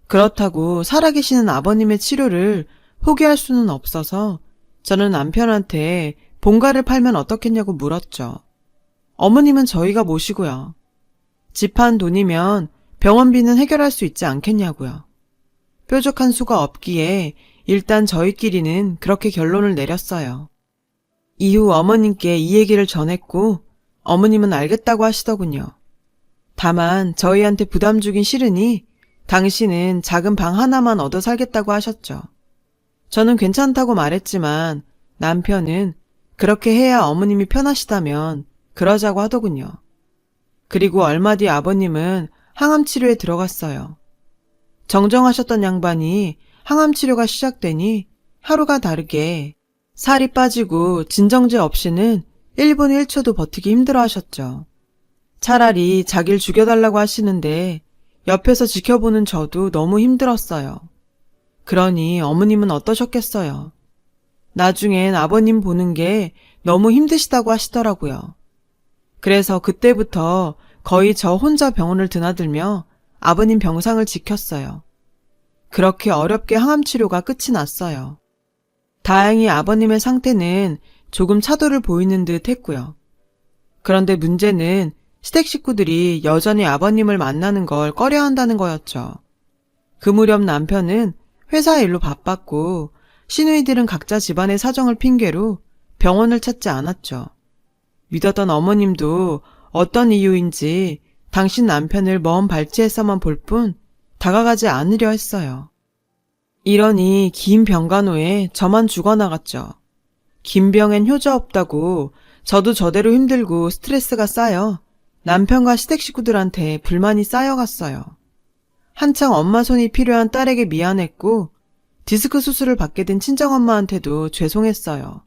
그렇다고 살아계시는 아버님의 치료를 포기할 수는 없어서 저는 남편한테 본가를 팔면 어떻겠냐고 물었죠. 어머님은 저희가 모시고요. 집 한 돈이면 병원비는 해결할 수 있지 않겠냐고요. 뾰족한 수가 없기에 일단 저희끼리는 그렇게 결론을 내렸어요. 이후 어머님께 이 얘기를 전했고 어머님은 알겠다고 하시더군요. 다만 저희한테 부담 주긴 싫으니 당신은 작은 방 하나만 얻어 살겠다고 하셨죠. 저는 괜찮다고 말했지만 남편은 그렇게 해야 어머님이 편하시다면 그러자고 하더군요. 그리고 얼마 뒤 아버님은 항암 치료에 들어갔어요. 정정하셨던 양반이 항암 치료가 시작되니 하루가 다르게 살이 빠지고 진정제 없이는 1분 1초도 버티기 힘들어 하셨죠. 차라리 자기를 죽여달라고 하시는데 옆에서 지켜보는 저도 너무 힘들었어요. 그러니 어머님은 어떠셨겠어요. 나중엔 아버님 보는 게 너무 힘드시다고 하시더라고요. 그래서 그때부터 거의 저 혼자 병원을 드나들며 아버님 병상을 지켰어요. 그렇게 어렵게 항암 치료가 끝이 났어요. 다행히 아버님의 상태는 조금 차도를 보이는 듯 했고요. 그런데 문제는 시댁 식구들이 여전히 아버님을 만나는 걸 꺼려한다는 거였죠. 그 무렵 남편은 회사 일로 바빴고 시누이들은 각자 집안의 사정을 핑계로 병원을 찾지 않았죠. 믿었던 어머님도 어떤 이유인지 당신 남편을 먼 발치에서만 볼 뿐 다가가지 않으려 했어요. 이러니 긴 병간호에 저만 죽어나갔죠. 긴 병엔 효자 없다고 저도 저대로 힘들고 스트레스가 쌓여 남편과 시댁 식구들한테 불만이 쌓여갔어요. 한창 엄마 손이 필요한 딸에게 미안했고 디스크 수술을 받게 된 친정엄마한테도 죄송했어요.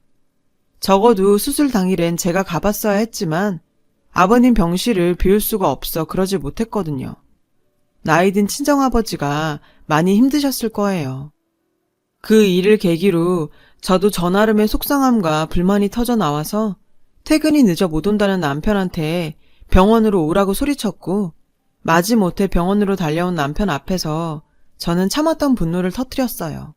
적어도 수술 당일엔 제가 가봤어야 했지만 아버님 병실을 비울 수가 없어 그러지 못했거든요. 나이든 친정아버지가 많이 힘드셨을 거예요. 그 일을 계기로 저도 저 나름의 속상함과 불만이 터져 나와서 퇴근이 늦어 못 온다는 남편한테 병원으로 오라고 소리쳤고 마지못해 병원으로 달려온 남편 앞에서 저는 참았던 분노를 터뜨렸어요.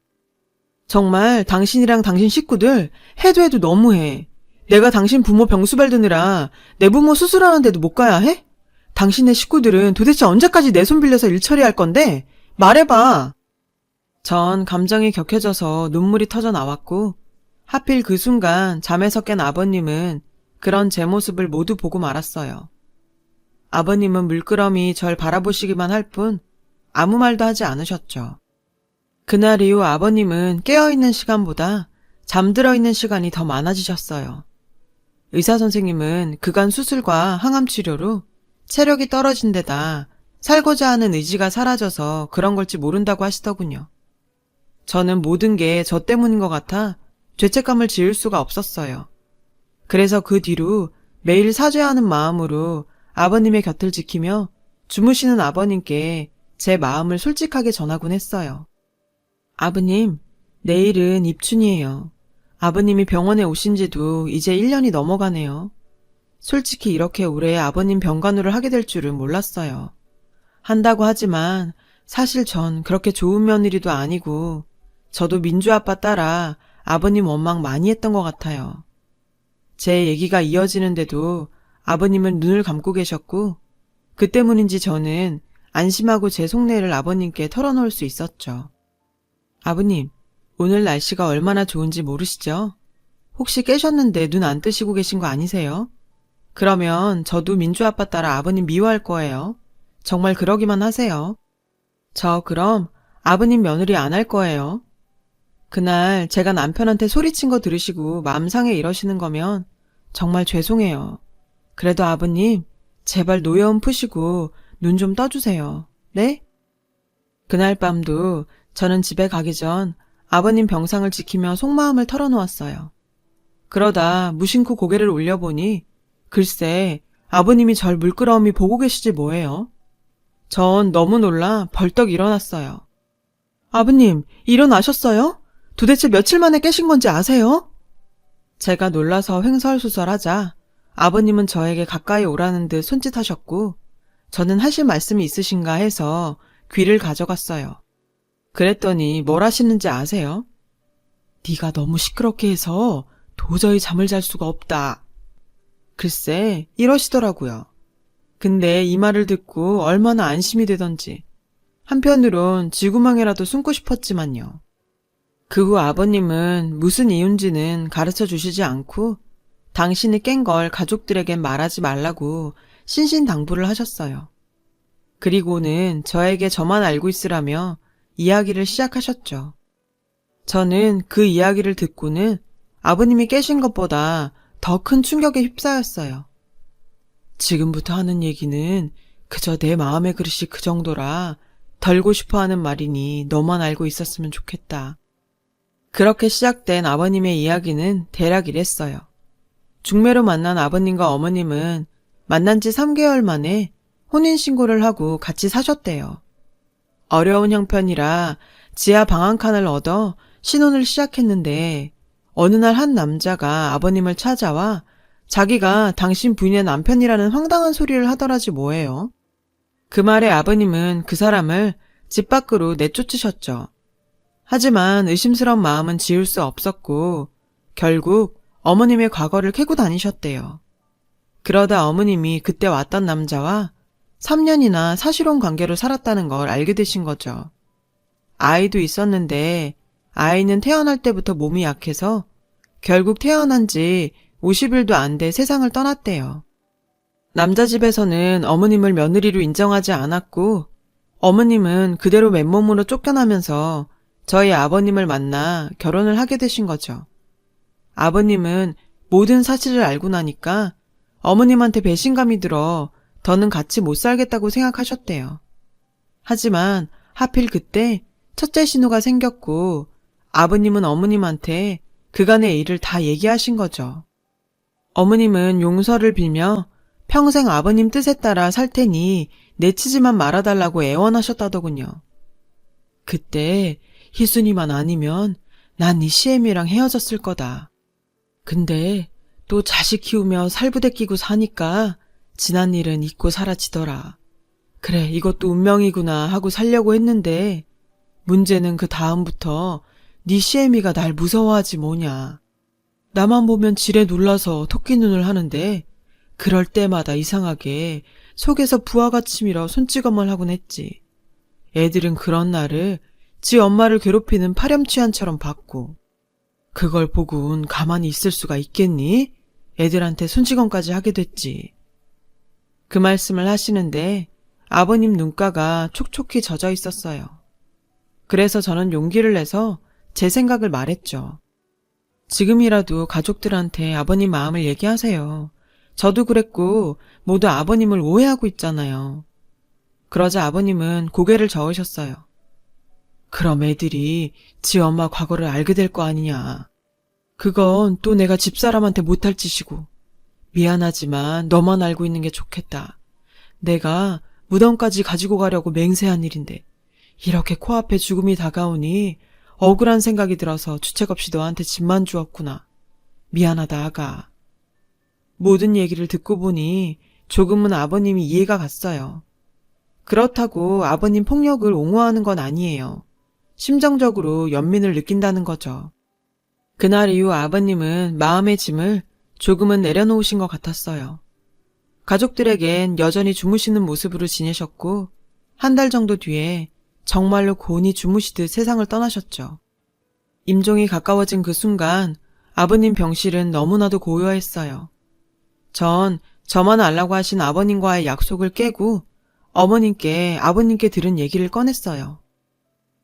정말 당신이랑 당신 식구들 해도 너무해. 내가 당신 부모 병수발 드느라 내 부모 수술하는데도 못 가야 해? 당신네 식구들은 도대체 언제까지 내 손 빌려서 일 처리할 건데? 말해봐. 전 감정이 격해져서 눈물이 터져 나왔고 하필 그 순간 잠에서 깬 아버님은 그런 제 모습을 모두 보고 말았어요. 아버님은 물끄러미 절 바라보시기만 할 뿐 아무 말도 하지 않으셨죠. 그날 이후 아버님은 깨어있는 시간보다 잠들어 있는 시간이 더 많아지셨어요. 의사 선생님은 그간 수술과 항암 치료로 체력이 떨어진 데다 살고자 하는 의지가 사라져서 그런 걸지 모른다고 하시더군요. 저는 모든 게 저 때문인 것 같아 죄책감을 지을 수가 없었어요. 그래서 그 뒤로 매일 사죄하는 마음으로 아버님의 곁을 지키며 주무시는 아버님께 제 마음을 솔직하게 전하곤 했어요. 아버님, 내일은 입춘이에요. 아버님이 병원에 오신 지도 이제 1년이 넘어가네요. 솔직히 이렇게 오래 아버님 병간호를 하게 될 줄은 몰랐어요. 한다고 하지만 사실 전 그렇게 좋은 며느리도 아니고 저도 민주 아빠 따라 아버님 원망 많이 했던 것 같아요. 제 얘기가 이어지는데도 아버님은 눈을 감고 계셨고 그 때문인지 저는 안심하고 제 속내를 아버님께 털어놓을 수 있었죠. 아버님, 오늘 날씨가 얼마나 좋은지 모르시죠? 혹시 깨셨는데 눈 안 뜨시고 계신 거 아니세요? 그러면 저도 민주 아빠 따라 아버님 미워할 거예요. 정말 그러기만 하세요. 저 그럼 아버님 며느리 안 할 거예요. 그날 제가 남편한테 소리친 거 들으시고 마음 상해 이러시는 거면 정말 죄송해요. 그래도 아버님, 제발 노여움 푸시고 눈 좀 떠주세요. 네? 그날 밤도 저는 집에 가기 전 아버님 병상을 지키며 속마음을 털어놓았어요. 그러다 무심코 고개를 올려보니 글쎄 아버님이 절 물끄러미 보고 계시지 뭐예요. 전 너무 놀라 벌떡 일어났어요. 아버님, 일어나셨어요? 도대체 며칠 만에 깨신 건지 아세요? 제가 놀라서 횡설수설하자 아버님은 저에게 가까이 오라는 듯 손짓하셨고 저는 하실 말씀이 있으신가 해서 귀를 가져갔어요. 그랬더니 뭘 하시는지 아세요? 네가 너무 시끄럽게 해서 도저히 잠을 잘 수가 없다. 글쎄 이러시더라고요. 근데 이 말을 듣고 얼마나 안심이 되던지 한편으론 쥐구멍이라도 숨고 싶었지만요. 그 후 아버님은 무슨 이유인지는 가르쳐 주시지 않고 당신이 깬 걸 가족들에겐 말하지 말라고 신신당부를 하셨어요. 그리고는 저에게 저만 알고 있으라며 이야기를 시작하셨죠. 저는 그 이야기를 듣고는 아버님이 깨신 것보다 더 큰 충격에 휩싸였어요. 지금부터 하는 얘기는 그저 내 마음의 그릇이 그 정도라 덜고 싶어 하는 말이니 너만 알고 있었으면 좋겠다. 그렇게 시작된 아버님의 이야기는 대략 이랬어요. 중매로 만난 아버님과 어머님은 만난 지 3개월 만에 혼인신고를 하고 같이 사셨대요. 어려운 형편이라 지하 방 한 칸을 얻어 신혼을 시작했는데 어느 날 한 남자가 아버님을 찾아와 자기가 당신 부인의 남편이라는 황당한 소리를 하더라지 뭐예요. 그 말에 아버님은 그 사람을 집 밖으로 내쫓으셨죠. 하지만 의심스러운 마음은 지울 수 없었고 결국 어머님의 과거를 캐고 다니셨대요. 그러다 어머님이 그때 왔던 남자와 3년이나 사실혼 관계로 살았다는 걸 알게 되신 거죠. 아이도 있었는데 아이는 태어날 때부터 몸이 약해서 결국 태어난 지 50일도 안 돼 세상을 떠났대요. 남자 집에서는 어머님을 며느리로 인정하지 않았고 어머님은 그대로 맨몸으로 쫓겨나면서 저희 아버님을 만나 결혼을 하게 되신 거죠. 아버님은 모든 사실을 알고 나니까 어머님한테 배신감이 들어 더는 같이 못 살겠다고 생각하셨대요. 하지만 하필 그때 첫째 신우가 생겼고 아버님은 어머님한테 그간의 일을 다 얘기하신 거죠. 어머님은 용서를 빌며 평생 아버님 뜻에 따라 살 테니 내치지만 말아달라고 애원하셨다더군요. 그때 희순이만 아니면 난 이 시애미랑 헤어졌을 거다. 근데 또 자식 키우며 살부대 끼고 사니까 지난 일은 잊고 사라지더라. 그래, 이것도 운명이구나 하고 살려고 했는데 문제는 그 다음부터 네 시애미가 날 무서워하지 뭐냐. 나만 보면 지레 놀라서 토끼 눈을 하는데 그럴 때마다 이상하게 속에서 부하가 치밀어 손찌검을 하곤 했지. 애들은 그런 나를 지 엄마를 괴롭히는 파렴치한처럼 봤고 그걸 보고는 가만히 있을 수가 있겠니? 애들한테 손찌검까지 하게 됐지. 그 말씀을 하시는데 아버님 눈가가 촉촉히 젖어 있었어요. 그래서 저는 용기를 내서 제 생각을 말했죠. 지금이라도 가족들한테 아버님 마음을 얘기하세요. 저도 그랬고 모두 아버님을 오해하고 있잖아요. 그러자 아버님은 고개를 저으셨어요. 그럼 애들이 지 엄마 과거를 알게 될 거 아니냐. 그건 또 내가 집사람한테 못할 짓이고 미안하지만 너만 알고 있는 게 좋겠다. 내가 무덤까지 가지고 가려고 맹세한 일인데 이렇게 코앞에 죽음이 다가오니 억울한 생각이 들어서 주책 없이 너한테 집만 주었구나. 미안하다 아가. 모든 얘기를 듣고 보니 조금은 아버님이 이해가 갔어요. 그렇다고 아버님 폭력을 옹호하는 건 아니에요. 심정적으로 연민을 느낀다는 거죠. 그날 이후 아버님은 마음의 짐을 조금은 내려놓으신 것 같았어요. 가족들에겐 여전히 주무시는 모습으로 지내셨고 한 달 정도 뒤에 정말로 곤히 주무시듯 세상을 떠나셨죠. 임종이 가까워진 그 순간 아버님 병실은 너무나도 고요했어요. 전 저만 알라고 하신 아버님과의 약속을 깨고 어머님께 아버님께 들은 얘기를 꺼냈어요.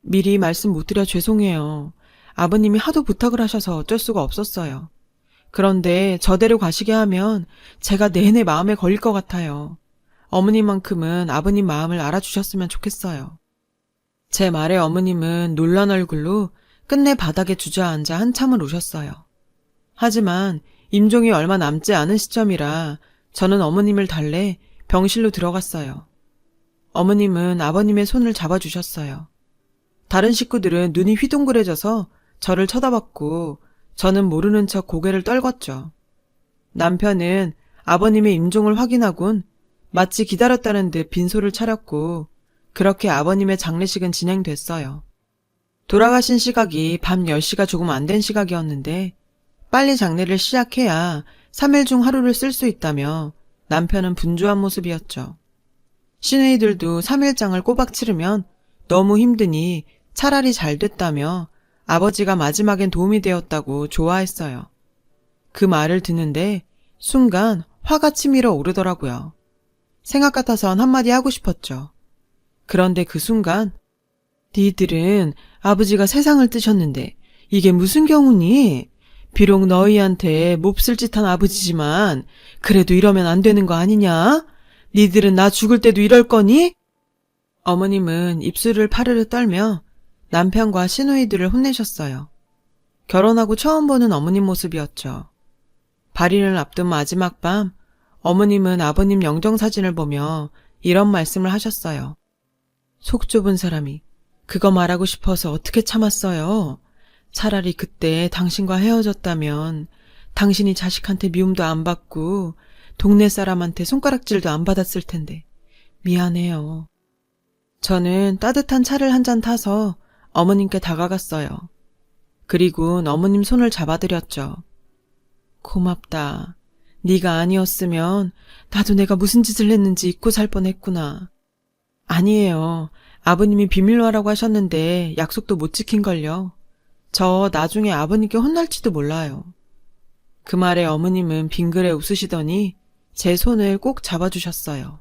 미리 말씀 못 드려 죄송해요. 아버님이 하도 부탁을 하셔서 어쩔 수가 없었어요. 그런데 저대로 가시게 하면 제가 내내 마음에 걸릴 것 같아요. 어머님만큼은 아버님 마음을 알아주셨으면 좋겠어요. 제 말에 어머님은 놀란 얼굴로 끝내 바닥에 주저앉아 한참을 우셨어요. 하지만 임종이 얼마 남지 않은 시점이라 저는 어머님을 달래 병실로 들어갔어요. 어머님은 아버님의 손을 잡아주셨어요. 다른 식구들은 눈이 휘둥그레져서 저를 쳐다봤고 저는 모르는 척 고개를 떨궜죠. 남편은 아버님의 임종을 확인하곤 마치 기다렸다는 듯 빈소를 차렸고 그렇게 아버님의 장례식은 진행됐어요. 돌아가신 시각이 밤 10시가 조금 안 된 시각이었는데 빨리 장례를 시작해야 3일 중 하루를 쓸 수 있다며 남편은 분주한 모습이었죠. 시누이들도 3일장을 꼬박 치르면 너무 힘드니 차라리 잘 됐다며 아버지가 마지막엔 도움이 되었다고 좋아했어요. 그 말을 듣는데 순간 화가 치밀어 오르더라고요. 생각 같아선 한마디 하고 싶었죠. 그런데 그 순간 니들은 아버지가 세상을 뜨셨는데 이게 무슨 경우니? 비록 너희한테 몹쓸 짓한 아버지지만 그래도 이러면 안 되는 거 아니냐? 니들은 나 죽을 때도 이럴 거니? 어머님은 입술을 파르르 떨며 남편과 시누이들을 혼내셨어요. 결혼하고 처음 보는 어머님 모습이었죠. 발인을 앞둔 마지막 밤 어머님은 아버님 영정사진을 보며 이런 말씀을 하셨어요. 속 좁은 사람이 그거 말하고 싶어서 어떻게 참았어요? 차라리 그때 당신과 헤어졌다면 당신이 자식한테 미움도 안 받고 동네 사람한테 손가락질도 안 받았을 텐데 미안해요. 저는 따뜻한 차를 한 잔 타서 어머님께 다가갔어요. 그리고 어머님 손을 잡아드렸죠. 고맙다. 네가 아니었으면 나도 내가 무슨 짓을 했는지 잊고 살 뻔했구나. 아니에요. 아버님이 비밀로 하라고 하셨는데 약속도 못 지킨걸요. 저 나중에 아버님께 혼날지도 몰라요. 그 말에 어머님은 빙그레 웃으시더니 제 손을 꼭 잡아주셨어요.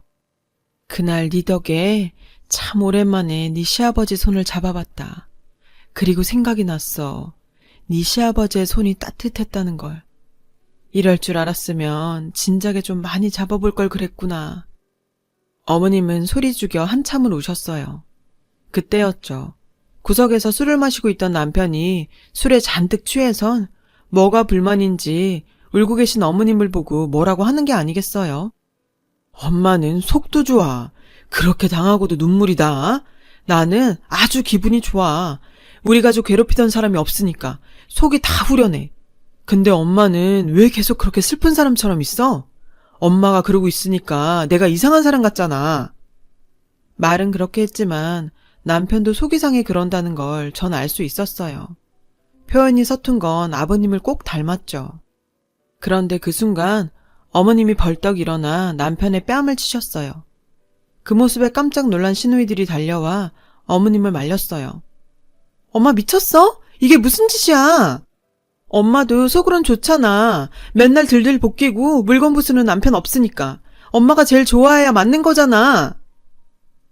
그날 네 덕에 참 오랜만에 네 시아버지 손을 잡아봤다. 그리고 생각이 났어. 네 시아버지의 손이 따뜻했다는 걸. 이럴 줄 알았으면 진작에 좀 많이 잡아볼 걸 그랬구나. 어머님은 소리 죽여 한참을 우셨어요. 그때였죠. 구석에서 술을 마시고 있던 남편이 술에 잔뜩 취해선 뭐가 불만인지 울고 계신 어머님을 보고 뭐라고 하는 게 아니겠어요? 엄마는 속도 좋아. 그렇게 당하고도 눈물이 나? 나는 아주 기분이 좋아. 우리 가족 괴롭히던 사람이 없으니까 속이 다 후련해. 근데 엄마는 왜 계속 그렇게 슬픈 사람처럼 있어? 엄마가 그러고 있으니까 내가 이상한 사람 같잖아. 말은 그렇게 했지만 남편도 속이 상해 그런다는 걸 전 알 수 있었어요. 표현이 서툰 건 아버님을 꼭 닮았죠. 그런데 그 순간 어머님이 벌떡 일어나 남편의 뺨을 치셨어요. 그 모습에 깜짝 놀란 시누이들이 달려와 어머님을 말렸어요. 엄마 미쳤어? 이게 무슨 짓이야? 엄마도 속으론 좋잖아. 맨날 들들 볶이고 물건 부수는 남편 없으니까. 엄마가 제일 좋아해야 맞는 거잖아.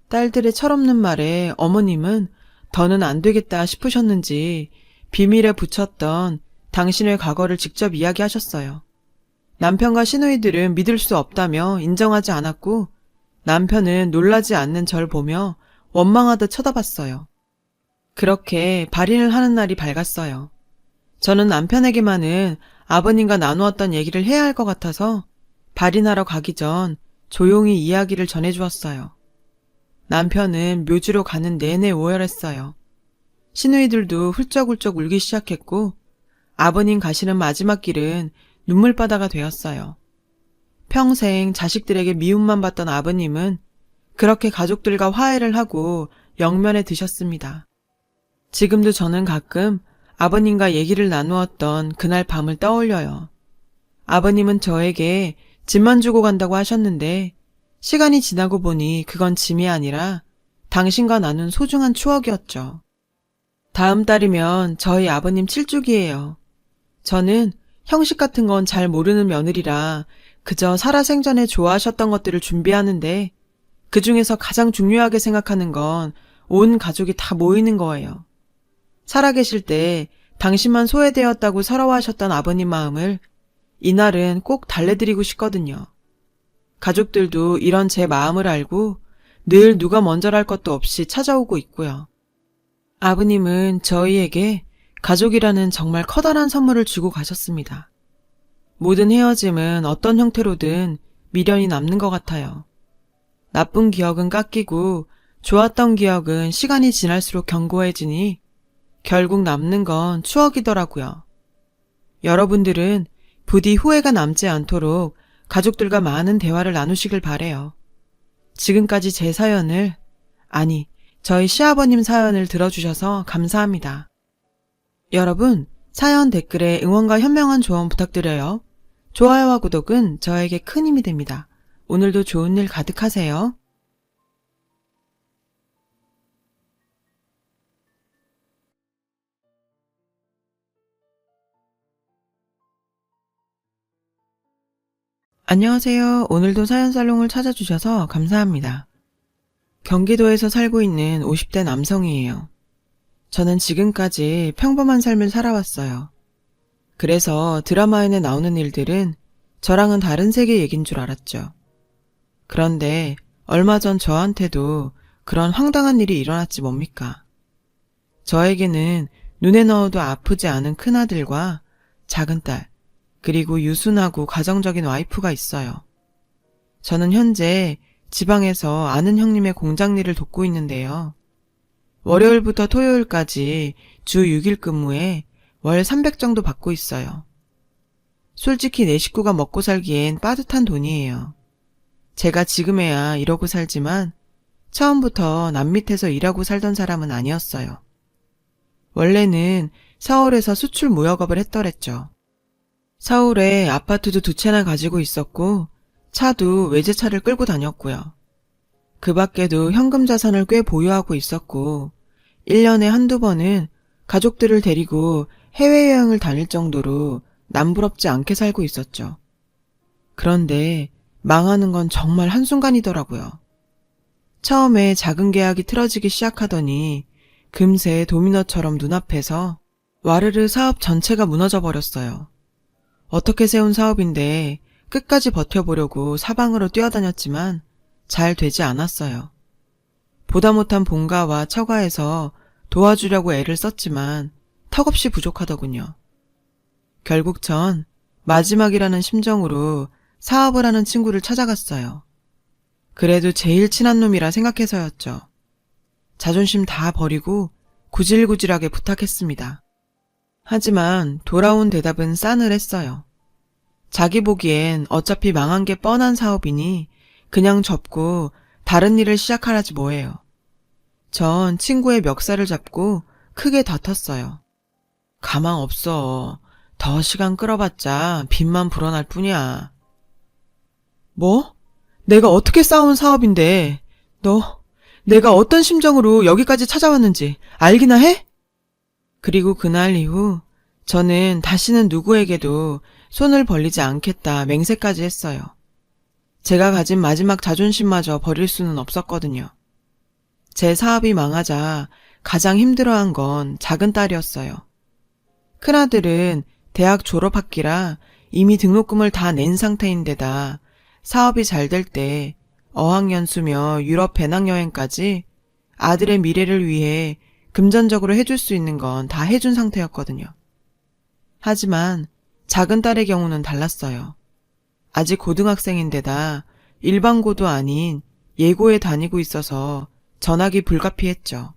딸들의 철없는 말에 어머님은 더는 안 되겠다 싶으셨는지 비밀에 붙였던 당신의 과거를 직접 이야기하셨어요. 남편과 시누이들은 믿을 수 없다며 인정하지 않았고 남편은 놀라지 않는 절 보며 원망하듯 쳐다봤어요. 그렇게 발인을 하는 날이 밝았어요. 저는 남편에게만은 아버님과 나누었던 얘기를 해야 할 것 같아서 발인하러 가기 전 조용히 이야기를 전해주었어요. 남편은 묘지로 가는 내내 오열했어요. 시누이들도 훌쩍훌쩍 울기 시작했고 아버님 가시는 마지막 길은 눈물바다가 되었어요. 평생 자식들에게 미움만 받던 아버님은 그렇게 가족들과 화해를 하고 영면에 드셨습니다. 지금도 저는 가끔 아버님과 얘기를 나누었던 그날 밤을 떠올려요. 아버님은 저에게 짐만 주고 간다고 하셨는데 시간이 지나고 보니 그건 짐이 아니라 당신과 나눈 소중한 추억이었죠. 다음 달이면 저희 아버님 7주기예요. 저는 형식 같은 건 잘 모르는 며느리라 그저 살아생전에 좋아하셨던 것들을 준비하는데 그 중에서 가장 중요하게 생각하는 건 온 가족이 다 모이는 거예요. 살아계실 때 당신만 소외되었다고 서러워하셨던 아버님 마음을 이날은 꼭 달래드리고 싶거든요. 가족들도 이런 제 마음을 알고 늘 누가 먼저랄 것도 없이 찾아오고 있고요. 아버님은 저희에게 가족이라는 정말 커다란 선물을 주고 가셨습니다. 모든 헤어짐은 어떤 형태로든 미련이 남는 것 같아요. 나쁜 기억은 깎이고 좋았던 기억은 시간이 지날수록 견고해지니 결국 남는 건 추억이더라고요. 여러분들은 부디 후회가 남지 않도록 가족들과 많은 대화를 나누시길 바래요. 지금까지 제 사연을, 아니, 저희 시아버님 사연을 들어주셔서 감사합니다. 여러분, 사연 댓글에 응원과 현명한 조언 부탁드려요. 좋아요와 구독은 저에게 큰 힘이 됩니다. 오늘도 좋은 일 가득하세요. 안녕하세요. 오늘도 사연살롱을 찾아주셔서 감사합니다. 경기도에서 살고 있는 50대 남성이에요. 저는 지금까지 평범한 삶을 살아왔어요. 그래서 드라마에는 나오는 일들은 저랑은 다른 세계 얘긴 줄 알았죠. 그런데 얼마 전 저한테도 그런 황당한 일이 일어났지 뭡니까? 저에게는 눈에 넣어도 아프지 않은 큰아들과 작은 딸, 그리고 유순하고 가정적인 와이프가 있어요. 저는 현재 지방에서 아는 형님의 공장 일을 돕고 있는데요. 월요일부터 토요일까지 주 6일 근무에 월 300 정도 받고 있어요. 솔직히 내 식구가 먹고 살기엔 빠듯한 돈이에요. 제가 지금에야 이러고 살지만 처음부터 남 밑에서 일하고 살던 사람은 아니었어요. 원래는 서울에서 수출 무역업을 했더랬죠. 서울에 아파트도 2채나 가지고 있었고 차도 외제차를 끌고 다녔고요. 그 밖에도 현금 자산을 꽤 보유하고 있었고 1년에 한두 번은 가족들을 데리고 해외여행을 다닐 정도로 남부럽지 않게 살고 있었죠. 그런데 망하는 건 정말 한순간이더라고요. 처음에 작은 계약이 틀어지기 시작하더니 금세 도미노처럼 눈앞에서 와르르 사업 전체가 무너져 버렸어요. 어떻게 세운 사업인데 끝까지 버텨보려고 사방으로 뛰어다녔지만 잘 되지 않았어요. 보다 못한 본가와 처가에서 도와주려고 애를 썼지만 턱없이 부족하더군요. 결국 전 마지막이라는 심정으로 사업을 하는 친구를 찾아갔어요. 그래도 제일 친한 놈이라 생각해서였죠. 자존심 다 버리고 구질구질하게 부탁했습니다. 하지만 돌아온 대답은 싸늘했어요. 자기 보기엔 어차피 망한 게 뻔한 사업이니 그냥 접고 다른 일을 시작하라지 뭐예요. 전 친구의 멱살을 잡고 크게 다퉜어요. 가망 없어. 더 시간 끌어봤자 빚만 불어날 뿐이야. 뭐? 내가 어떻게 쌓아온 사업인데 내가 어떤 심정으로 여기까지 찾아왔는지 알기나 해? 그리고 그날 이후 저는 다시는 누구에게도 손을 벌리지 않겠다 맹세까지 했어요. 제가 가진 마지막 자존심마저 버릴 수는 없었거든요. 제 사업이 망하자 가장 힘들어한 건 작은 딸이었어요. 큰아들은 대학 졸업학기라 이미 등록금을 다 낸 상태인데다 사업이 잘 될 때 어학연수며 유럽 배낭여행까지 아들의 미래를 위해 금전적으로 해줄 수 있는 건 다 해준 상태였거든요. 하지만 작은 딸의 경우는 달랐어요. 아직 고등학생인데다 일반고도 아닌 예고에 다니고 있어서 전학이 불가피했죠.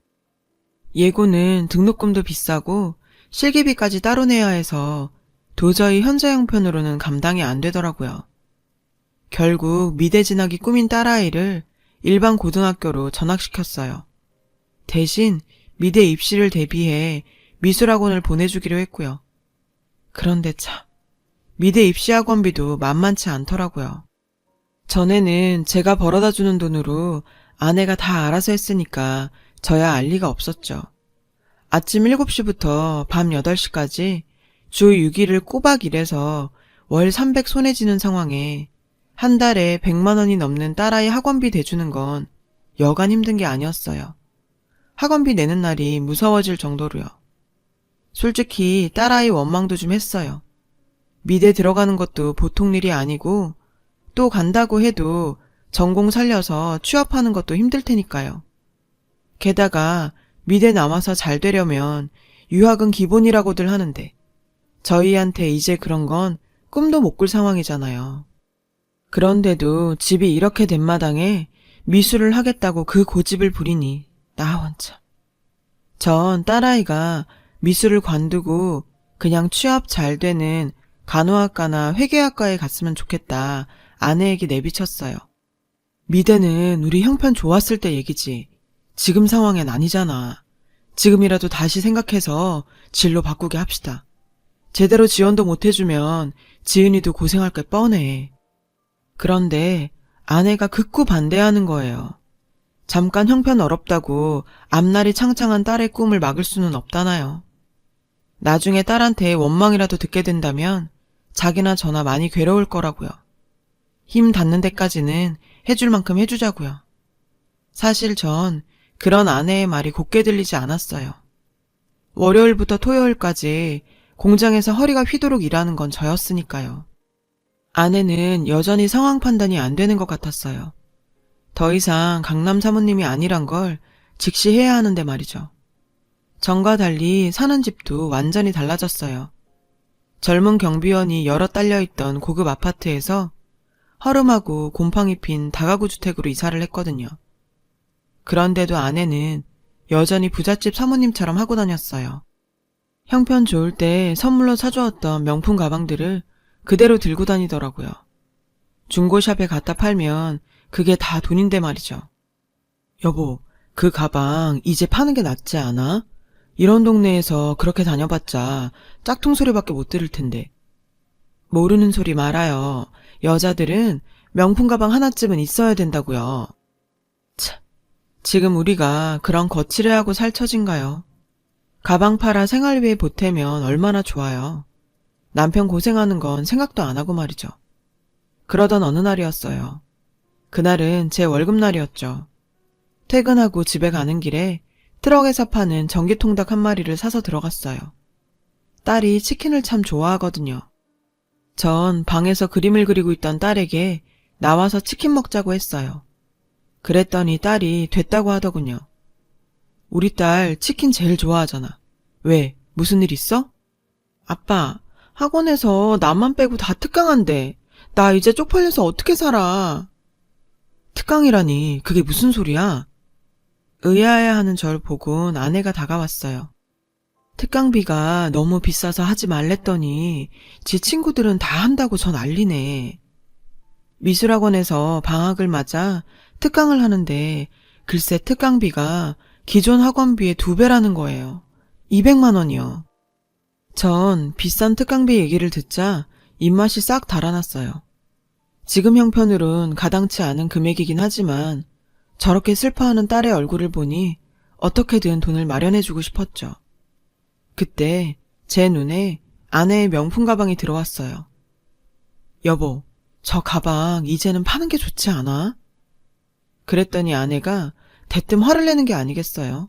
예고는 등록금도 비싸고 실기비까지 따로 내야 해서 도저히 현재 형편으로는 감당이 안 되더라고요. 결국 미대 진학이 꿈인 딸아이를 일반 고등학교로 전학시켰어요. 대신 미대 입시를 대비해 미술학원을 보내주기로 했고요. 그런데 참, 미대 입시학원비도 만만치 않더라고요. 전에는 제가 벌어다주는 돈으로 아내가 다 알아서 했으니까 저야 알 리가 없었죠. 아침 7시부터 밤 8시까지 주 6일을 꼬박 일해서 월 300 손해 지는 상황에 한 달에 100만 원이 넘는 딸아이 학원비 대주는 건 여간 힘든 게 아니었어요. 학원비 내는 날이 무서워질 정도로요. 솔직히 딸아이 원망도 좀 했어요. 미대 들어가는 것도 보통 일이 아니고 또 간다고 해도 전공 살려서 취업하는 것도 힘들 테니까요. 게다가 미대 남아서 잘 되려면 유학은 기본이라고들 하는데 저희한테 이제 그런 건 꿈도 못 꿀 상황이잖아요. 그런데도 집이 이렇게 된 마당에 미술을 하겠다고 그 고집을 부리니 나 원참. 전 딸아이가 미술을 관두고 그냥 취업 잘 되는 간호학과나 회계학과에 갔으면 좋겠다 아내에게 내비쳤어요. 미대는 우리 형편 좋았을 때 얘기지. 지금 상황엔 아니잖아. 지금이라도 다시 생각해서 진로 바꾸게 합시다. 제대로 지원도 못 해주면 지은이도 고생할 게 뻔해. 그런데 아내가 극구 반대하는 거예요. 잠깐 형편 어렵다고 앞날이 창창한 딸의 꿈을 막을 수는 없다나요. 나중에 딸한테 원망이라도 듣게 된다면 자기나 저나 많이 괴로울 거라고요. 힘 닿는 데까지는 해줄 만큼 해주자고요. 사실 전 그런 아내의 말이 곱게 들리지 않았어요. 월요일부터 토요일까지 공장에서 허리가 휘도록 일하는 건 저였으니까요. 아내는 여전히 상황 판단이 안 되는 것 같았어요. 더 이상 강남 사모님이 아니란 걸 직시해야 하는데 말이죠. 전과 달리 사는 집도 완전히 달라졌어요. 젊은 경비원이 여러 딸려있던 고급 아파트에서 허름하고 곰팡이 핀 다가구 주택으로 이사를 했거든요. 그런데도 아내는 여전히 부잣집 사모님처럼 하고 다녔어요. 형편 좋을 때 선물로 사주었던 명품 가방들을 그대로 들고 다니더라고요. 중고샵에 갖다 팔면 그게 다 돈인데 말이죠. 여보, 그 가방 이제 파는 게 낫지 않아? 이런 동네에서 그렇게 다녀봤자 짝퉁 소리밖에 못 들을 텐데. 모르는 소리 말아요. 여자들은 명품 가방 하나쯤은 있어야 된다고요. 참, 지금 우리가 그런 거칠애하고 살 처진가요? 가방 팔아 생활비에 보태면 얼마나 좋아요. 남편 고생하는 건 생각도 안 하고 말이죠. 그러던 어느 날이었어요. 그날은 제 월급날이었죠. 퇴근하고 집에 가는 길에 트럭에서 파는 전기통닭 한 마리를 사서 들어갔어요. 딸이 치킨을 참 좋아하거든요. 전 방에서 그림을 그리고 있던 딸에게 나와서 치킨 먹자고 했어요. 그랬더니 딸이 됐다고 하더군요. 우리 딸 치킨 제일 좋아하잖아. 왜? 무슨 일 있어? 아빠, 학원에서 나만 빼고 다 특강한대. 나 이제 쪽팔려서 어떻게 살아? 특강이라니 그게 무슨 소리야? 의아해하는 절 보곤 아내가 다가왔어요. 특강비가 너무 비싸서 하지 말랬더니 지 친구들은 다 한다고 전 난리네. 미술학원에서 방학을 맞아 특강을 하는데 글쎄 특강비가 기존 학원비의 2배라는 거예요. 200만 원이요. 전 비싼 특강비 얘기를 듣자 입맛이 싹 달아났어요. 지금 형편으론 가당치 않은 금액이긴 하지만 저렇게 슬퍼하는 딸의 얼굴을 보니 어떻게든 돈을 마련해주고 싶었죠. 그때 제 눈에 아내의 명품 가방이 들어왔어요. 여보, 저 가방 이제는 파는 게 좋지 않아? 그랬더니 아내가 대뜸 화를 내는 게 아니겠어요.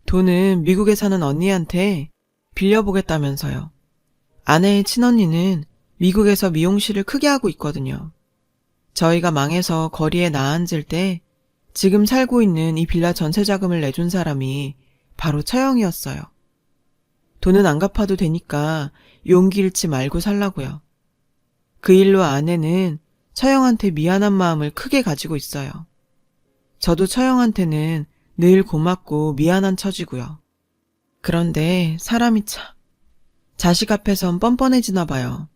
돈은 미국에 사는 언니한테 빌려보겠다면서요. 아내의 친언니는 미국에서 미용실을 크게 하고 있거든요. 저희가 망해서 거리에 나앉을 때 지금 살고 있는 이 빌라 전세 자금을 내준 사람이 바로 처형이었어요. 돈은 안 갚아도 되니까 용기 잃지 말고 살라고요. 그 일로 아내는 처형한테 미안한 마음을 크게 가지고 있어요. 저도 처형한테는 늘 고맙고 미안한 처지고요. 그런데 사람이 참 자식 앞에선 뻔뻔해지나 봐요.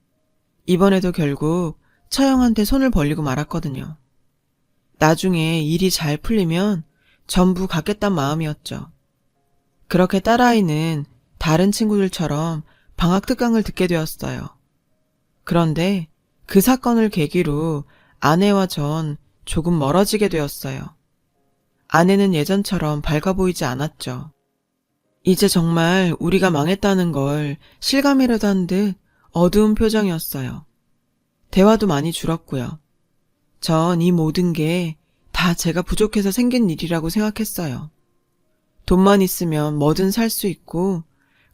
이번에도 결국 처형한테 손을 벌리고 말았거든요. 나중에 일이 잘 풀리면 전부 갖겠단 마음이었죠. 그렇게 딸아이는 다른 친구들처럼 방학 특강을 듣게 되었어요. 그런데 그 사건을 계기로 아내와 전 조금 멀어지게 되었어요. 아내는 예전처럼 밝아 보이지 않았죠. 이제 정말 우리가 망했다는 걸 실감이라도 한 듯 어두운 표정이었어요. 대화도 많이 줄었고요. 전 이 모든 게 다 제가 부족해서 생긴 일이라고 생각했어요. 돈만 있으면 뭐든 살 수 있고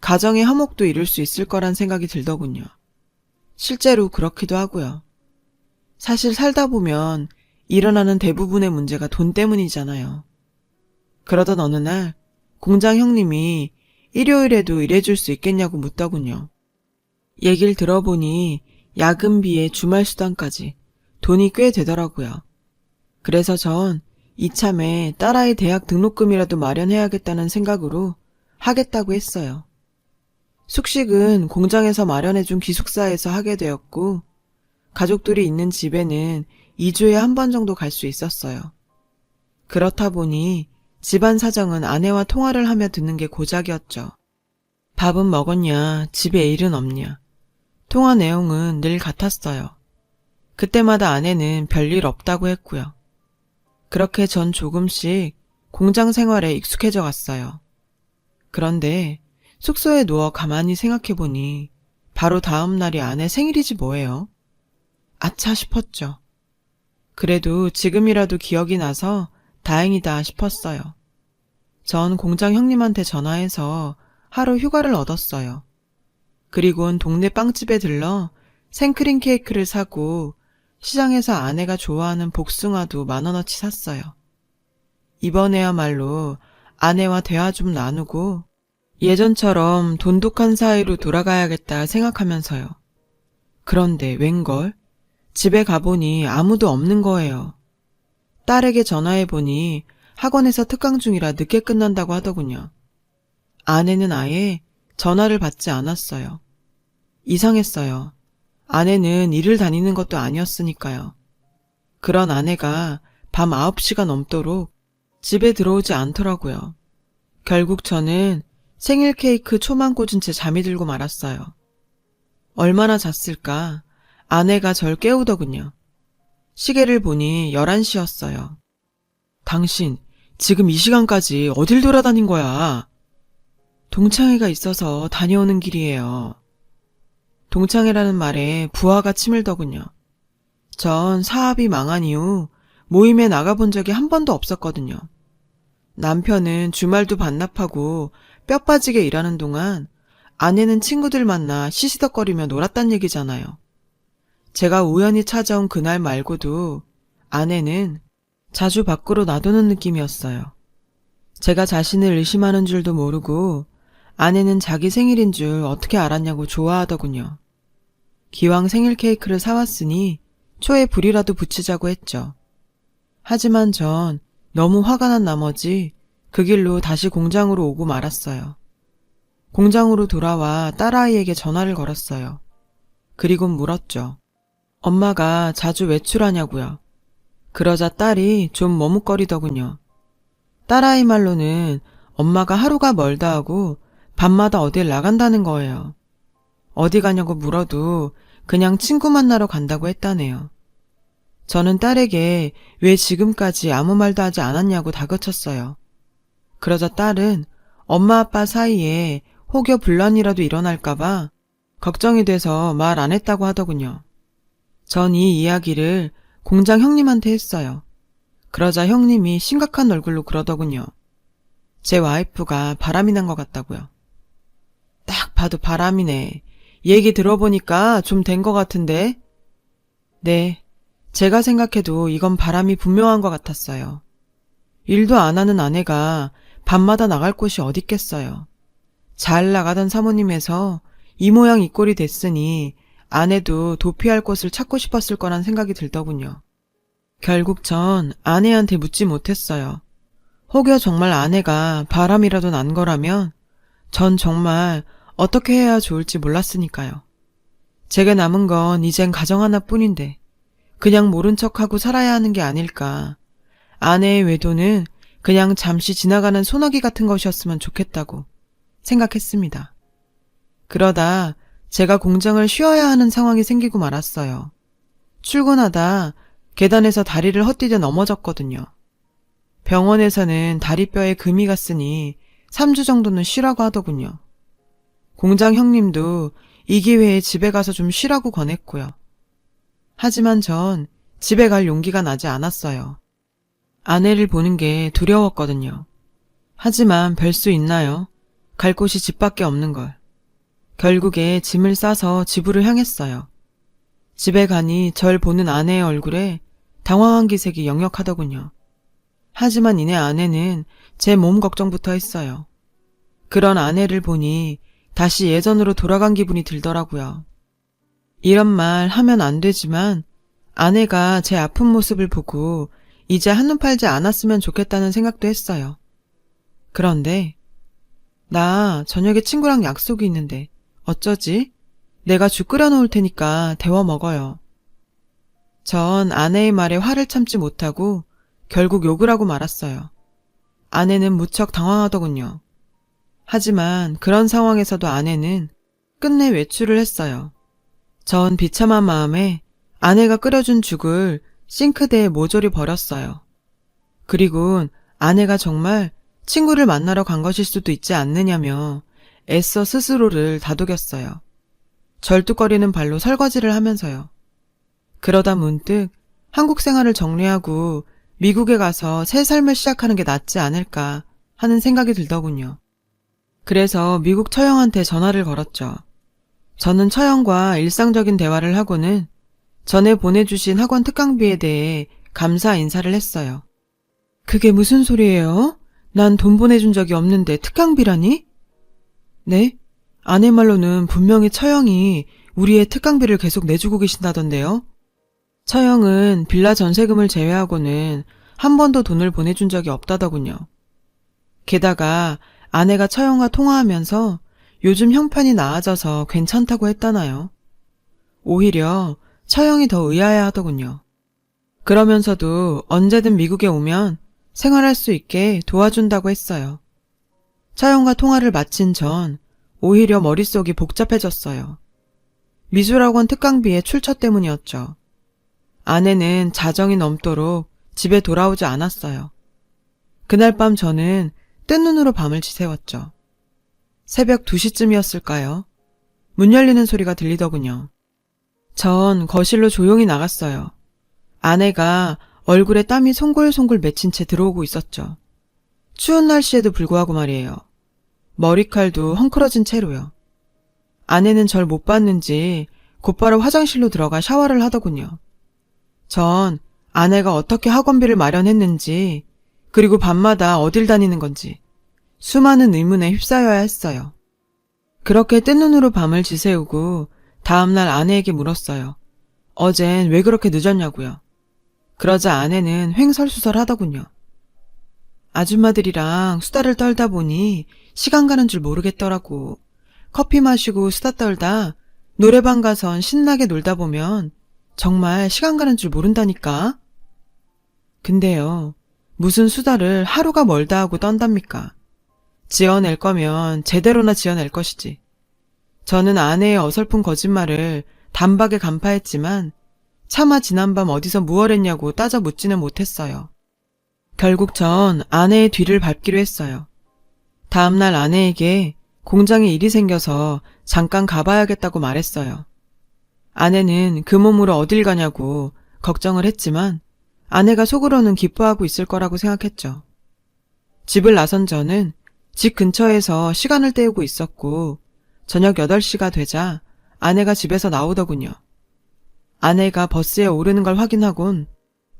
가정의 화목도 이룰 수 있을 거란 생각이 들더군요. 실제로 그렇기도 하고요. 사실 살다 보면 일어나는 대부분의 문제가 돈 때문이잖아요. 그러던 어느 날 공장 형님이 일요일에도 일해줄 수 있겠냐고 묻더군요. 얘기를 들어보니 야근비에 주말 수당까지 돈이 꽤 되더라고요. 그래서 전 이참에 딸아이 대학 등록금이라도 마련해야겠다는 생각으로 하겠다고 했어요. 숙식은 공장에서 마련해준 기숙사에서 하게 되었고 가족들이 있는 집에는 2주에 한 번 정도 갈 수 있었어요. 그렇다 보니 집안 사정은 아내와 통화를 하며 듣는 게 고작이었죠. 밥은 먹었냐, 집에 일은 없냐. 통화 내용은 늘 같았어요. 그때마다 아내는 별일 없다고 했고요. 그렇게 전 조금씩 공장 생활에 익숙해져 갔어요. 그런데 숙소에 누워 가만히 생각해보니 바로 다음 날이 아내 생일이지 뭐예요. 아차 싶었죠. 그래도 지금이라도 기억이 나서 다행이다 싶었어요. 전 공장 형님한테 전화해서 하루 휴가를 얻었어요. 그리고는 동네 빵집에 들러 생크림 케이크를 사고 시장에서 아내가 좋아하는 복숭아도 10,000원어치 샀어요. 이번에야말로 아내와 대화 좀 나누고 예전처럼 돈독한 사이로 돌아가야겠다 생각하면서요. 그런데 웬걸? 집에 가보니 아무도 없는 거예요. 딸에게 전화해보니 학원에서 특강 중이라 늦게 끝난다고 하더군요. 아내는 아예 전화를 받지 않았어요. 이상했어요. 아내는 일을 다니는 것도 아니었으니까요. 그런 아내가 밤 9시가 넘도록 집에 들어오지 않더라고요. 결국 저는 생일 케이크 초만 꽂은 채 잠이 들고 말았어요. 얼마나 잤을까? 아내가 절 깨우더군요. 시계를 보니 11시였어요. 당신, 지금 이 시간까지 어딜 돌아다닌 거야? 동창회가 있어서 다녀오는 길이에요. 동창회라는 말에 부하가 치밀더군요. 전 사업이 망한 이후 모임에 나가본 적이 한 번도 없었거든요. 남편은 주말도 반납하고 뼈 빠지게 일하는 동안 아내는 친구들 만나 시시덕거리며 놀았단 얘기잖아요. 제가 우연히 찾아온 그날 말고도 아내는 자주 밖으로 놔두는 느낌이었어요. 제가 자신을 의심하는 줄도 모르고 아내는 자기 생일인 줄 어떻게 알았냐고 좋아하더군요. 기왕 생일 케이크를 사왔으니 초에 불이라도 붙이자고 했죠. 하지만 전 너무 화가 난 나머지 그 길로 다시 공장으로 오고 말았어요. 공장으로 돌아와 딸아이에게 전화를 걸었어요. 그리고 물었죠. 엄마가 자주 외출하냐고요. 그러자 딸이 좀 머뭇거리더군요. 딸아이 말로는 엄마가 하루가 멀다 하고 밤마다 어딜 나간다는 거예요. 어디 가냐고 물어도 그냥 친구 만나러 간다고 했다네요. 저는 딸에게 왜 지금까지 아무 말도 하지 않았냐고 다그쳤어요. 그러자 딸은 엄마 아빠 사이에 혹여 분란이라도 일어날까봐 걱정이 돼서 말 안 했다고 하더군요. 전 이 이야기를 공장 형님한테 했어요. 그러자 형님이 심각한 얼굴로 그러더군요. 제 와이프가 바람이 난 것 같다고요. 딱 봐도 바람이네. 얘기 들어보니까 좀 된 것 같은데? 네, 제가 생각해도 이건 바람이 분명한 것 같았어요. 일도 안 하는 아내가 밤마다 나갈 곳이 어딨겠어요. 잘 나가던 사모님에서 이 모양 이 꼴이 됐으니 아내도 도피할 곳을 찾고 싶었을 거란 생각이 들더군요. 결국 전 아내한테 묻지 못했어요. 혹여 정말 아내가 바람이라도 난 거라면 전 정말 어떻게 해야 좋을지 몰랐으니까요. 제게 남은 건 이젠 가정 하나뿐인데 그냥 모른 척하고 살아야 하는 게 아닐까. 아내의 외도는 그냥 잠시 지나가는 소나기 같은 것이었으면 좋겠다고 생각했습니다. 그러다 제가 공장을 쉬어야 하는 상황이 생기고 말았어요. 출근하다 계단에서 다리를 헛디뎌 넘어졌거든요. 병원에서는 다리뼈에 금이 갔으니 3주 정도는 쉬라고 하더군요. 공장 형님도 이 기회에 집에 가서 좀 쉬라고 권했고요. 하지만 전 집에 갈 용기가 나지 않았어요. 아내를 보는 게 두려웠거든요. 하지만 별 수 있나요? 갈 곳이 집밖에 없는 걸. 결국에 짐을 싸서 집으로 향했어요. 집에 가니 절 보는 아내의 얼굴에 당황한 기색이 역력하더군요. 하지만 이내 아내는 제 몸 걱정부터 했어요. 그런 아내를 보니 다시 예전으로 돌아간 기분이 들더라고요. 이런 말 하면 안 되지만 아내가 제 아픈 모습을 보고 이제 한눈 팔지 않았으면 좋겠다는 생각도 했어요. 그런데 나 저녁에 친구랑 약속이 있는데 어쩌지? 내가 죽 끓여놓을 테니까 데워 먹어요. 전 아내의 말에 화를 참지 못하고 결국 욕을 하고 말았어요. 아내는 무척 당황하더군요. 하지만 그런 상황에서도 아내는 끝내 외출을 했어요. 전 비참한 마음에 아내가 끓여준 죽을 싱크대에 모조리 버렸어요. 그리고 아내가 정말 친구를 만나러 간 것일 수도 있지 않느냐며 애써 스스로를 다독였어요. 절뚝거리는 발로 설거지를 하면서요. 그러다 문득 한국 생활을 정리하고 미국에 가서 새 삶을 시작하는 게 낫지 않을까 하는 생각이 들더군요. 그래서 미국 처형한테 전화를 걸었죠. 저는 처형과 일상적인 대화를 하고는 전에 보내주신 학원 특강비에 대해 감사 인사를 했어요. 그게 무슨 소리예요? 난 돈 보내준 적이 없는데 특강비라니? 네? 아내 말로는 분명히 처형이 우리의 특강비를 계속 내주고 계신다던데요. 처형은 빌라 전세금을 제외하고는 한 번도 돈을 보내준 적이 없다더군요. 게다가 아내가 처형과 통화하면서 요즘 형편이 나아져서 괜찮다고 했다나요. 오히려 처형이 더 의아해하더군요. 그러면서도 언제든 미국에 오면 생활할 수 있게 도와준다고 했어요. 처형과 통화를 마친 전 오히려 머릿속이 복잡해졌어요. 미술학원 특강비의 출처 때문이었죠. 아내는 자정이 넘도록 집에 돌아오지 않았어요. 그날 밤 저는 뜬 눈으로 밤을 지새웠죠. 새벽 2시쯤이었을까요? 문 열리는 소리가 들리더군요. 전 거실로 조용히 나갔어요. 아내가 얼굴에 땀이 송골송골 맺힌 채 들어오고 있었죠. 추운 날씨에도 불구하고 말이에요. 머리칼도 헝클어진 채로요. 아내는 절 못 봤는지 곧바로 화장실로 들어가 샤워를 하더군요. 전 아내가 어떻게 학원비를 마련했는지 그리고 밤마다 어딜 다니는 건지 수많은 의문에 휩싸여야 했어요. 그렇게 뜬 눈으로 밤을 지새우고 다음날 아내에게 물었어요. 어젠 왜 그렇게 늦었냐고요. 그러자 아내는 횡설수설 하더군요. 아줌마들이랑 수다를 떨다 보니 시간 가는 줄 모르겠더라고. 커피 마시고 수다 떨다 노래방 가선 신나게 놀다 보면 정말 시간 가는 줄 모른다니까. 근데요, 무슨 수다를 하루가 멀다 하고 떤답니까? 지어낼 거면 제대로나 지어낼 것이지. 저는 아내의 어설픈 거짓말을 단박에 간파했지만 차마 지난밤 어디서 무얼 했냐고 따져 묻지는 못했어요. 결국 전 아내의 뒤를 밟기로 했어요. 다음날 아내에게 공장에 일이 생겨서 잠깐 가봐야겠다고 말했어요. 아내는 그 몸으로 어딜 가냐고 걱정을 했지만 아내가 속으로는 기뻐하고 있을 거라고 생각했죠. 집을 나선 저는 집 근처에서 시간을 때우고 있었고 저녁 8시가 되자 아내가 집에서 나오더군요. 아내가 버스에 오르는 걸 확인하곤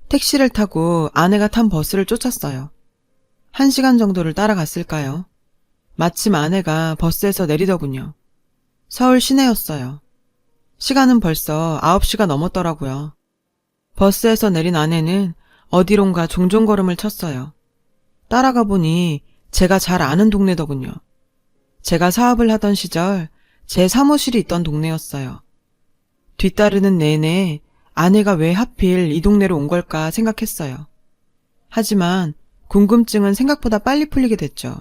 택시를 타고 아내가 탄 버스를 쫓았어요. 1시간 정도를 따라갔을까요? 마침 아내가 버스에서 내리더군요. 서울 시내였어요. 시간은 벌써 9시가 넘었더라고요. 버스에서 내린 아내는 어디론가 종종 걸음을 쳤어요. 따라가 보니 제가 잘 아는 동네더군요. 제가 사업을 하던 시절 제 사무실이 있던 동네였어요. 뒤따르는 내내 아내가 왜 하필 이 동네로 온 걸까 생각했어요. 하지만 궁금증은 생각보다 빨리 풀리게 됐죠.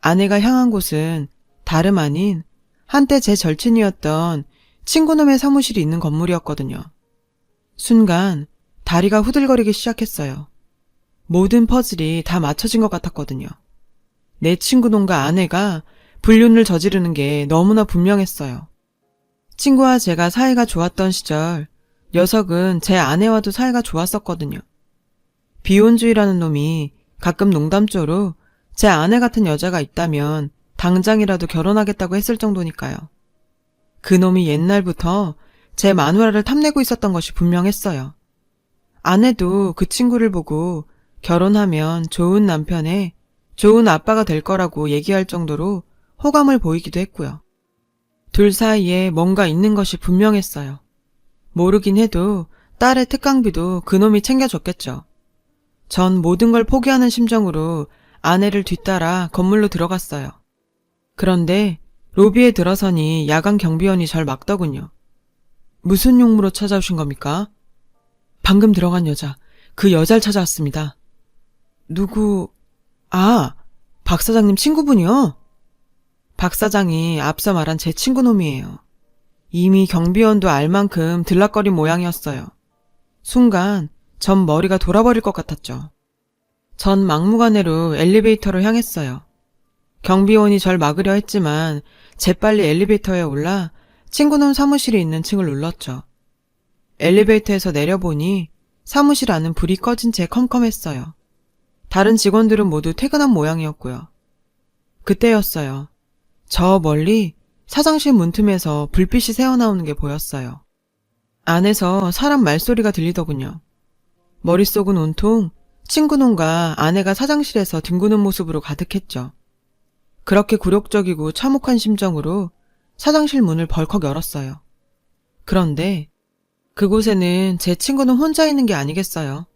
아내가 향한 곳은 다름 아닌 한때 제 절친이었던 친구놈의 사무실이 있는 건물이었거든요. 순간 다리가 후들거리기 시작했어요. 모든 퍼즐이 다 맞춰진 것 같았거든요. 내 친구놈과 아내가 불륜을 저지르는 게 너무나 분명했어요. 친구와 제가 사이가 좋았던 시절 녀석은 제 아내와도 사이가 좋았었거든요. 비혼주의라는 놈이 가끔 농담조로 제 아내 같은 여자가 있다면 당장이라도 결혼하겠다고 했을 정도니까요. 그 놈이 옛날부터 제 마누라를 탐내고 있었던 것이 분명했어요. 아내도 그 친구를 보고 결혼하면 좋은 남편에 좋은 아빠가 될 거라고 얘기할 정도로 호감을 보이기도 했고요. 둘 사이에 뭔가 있는 것이 분명했어요. 모르긴 해도 딸의 특강비도 그놈이 챙겨줬겠죠. 전 모든 걸 포기하는 심정으로 아내를 뒤따라 건물로 들어갔어요. 그런데 로비에 들어서니 야간 경비원이 절 막더군요. 무슨 용무로 찾아오신 겁니까? 방금 들어간 여자, 그 여자를 찾아왔습니다. 누구? 아, 박 사장님 친구분이요? 박 사장이 앞서 말한 제 친구놈이에요. 이미 경비원도 알 만큼 들락거린 모양이었어요. 순간 전 머리가 돌아버릴 것 같았죠. 전 막무가내로 엘리베이터로 향했어요. 경비원이 절 막으려 했지만 재빨리 엘리베이터에 올라 친구놈 사무실이 있는 층을 눌렀죠. 엘리베이터에서 내려보니 사무실 안은 불이 꺼진 채 컴컴했어요. 다른 직원들은 모두 퇴근한 모양이었고요. 그때였어요. 저 멀리 사장실 문틈에서 불빛이 새어나오는 게 보였어요. 안에서 사람 말소리가 들리더군요. 머릿속은 온통 친구놈과 아내가 사장실에서 뒹구는 모습으로 가득했죠. 그렇게 굴욕적이고 참혹한 심정으로 사장실 문을 벌컥 열었어요. 그런데 그곳에는 제 친구는 혼자 있는 게 아니겠어요.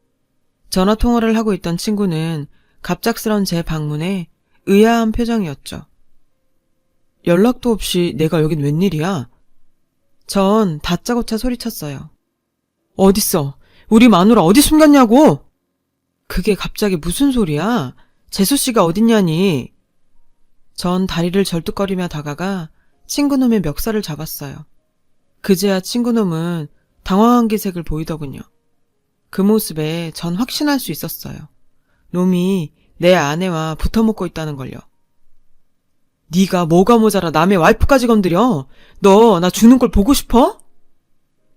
전화통화를 하고 있던 친구는 갑작스런 제 방문에 의아한 표정이었죠. 연락도 없이 내가 여긴 웬일이야? 전 다짜고짜 소리쳤어요. 어딨어? 우리 마누라 어디 숨겼냐고? 그게 갑자기 무슨 소리야? 재수씨가 어딨냐니? 전 다리를 절뚝거리며 다가가 친구놈의 멱살을 잡았어요. 그제야 친구놈은 당황한 기색을 보이더군요. 그 모습에 전 확신할 수 있었어요. 놈이 내 아내와 붙어먹고 있다는 걸요. 네가 뭐가 모자라 남의 와이프까지 건드려? 너 나 죽는 걸 보고 싶어?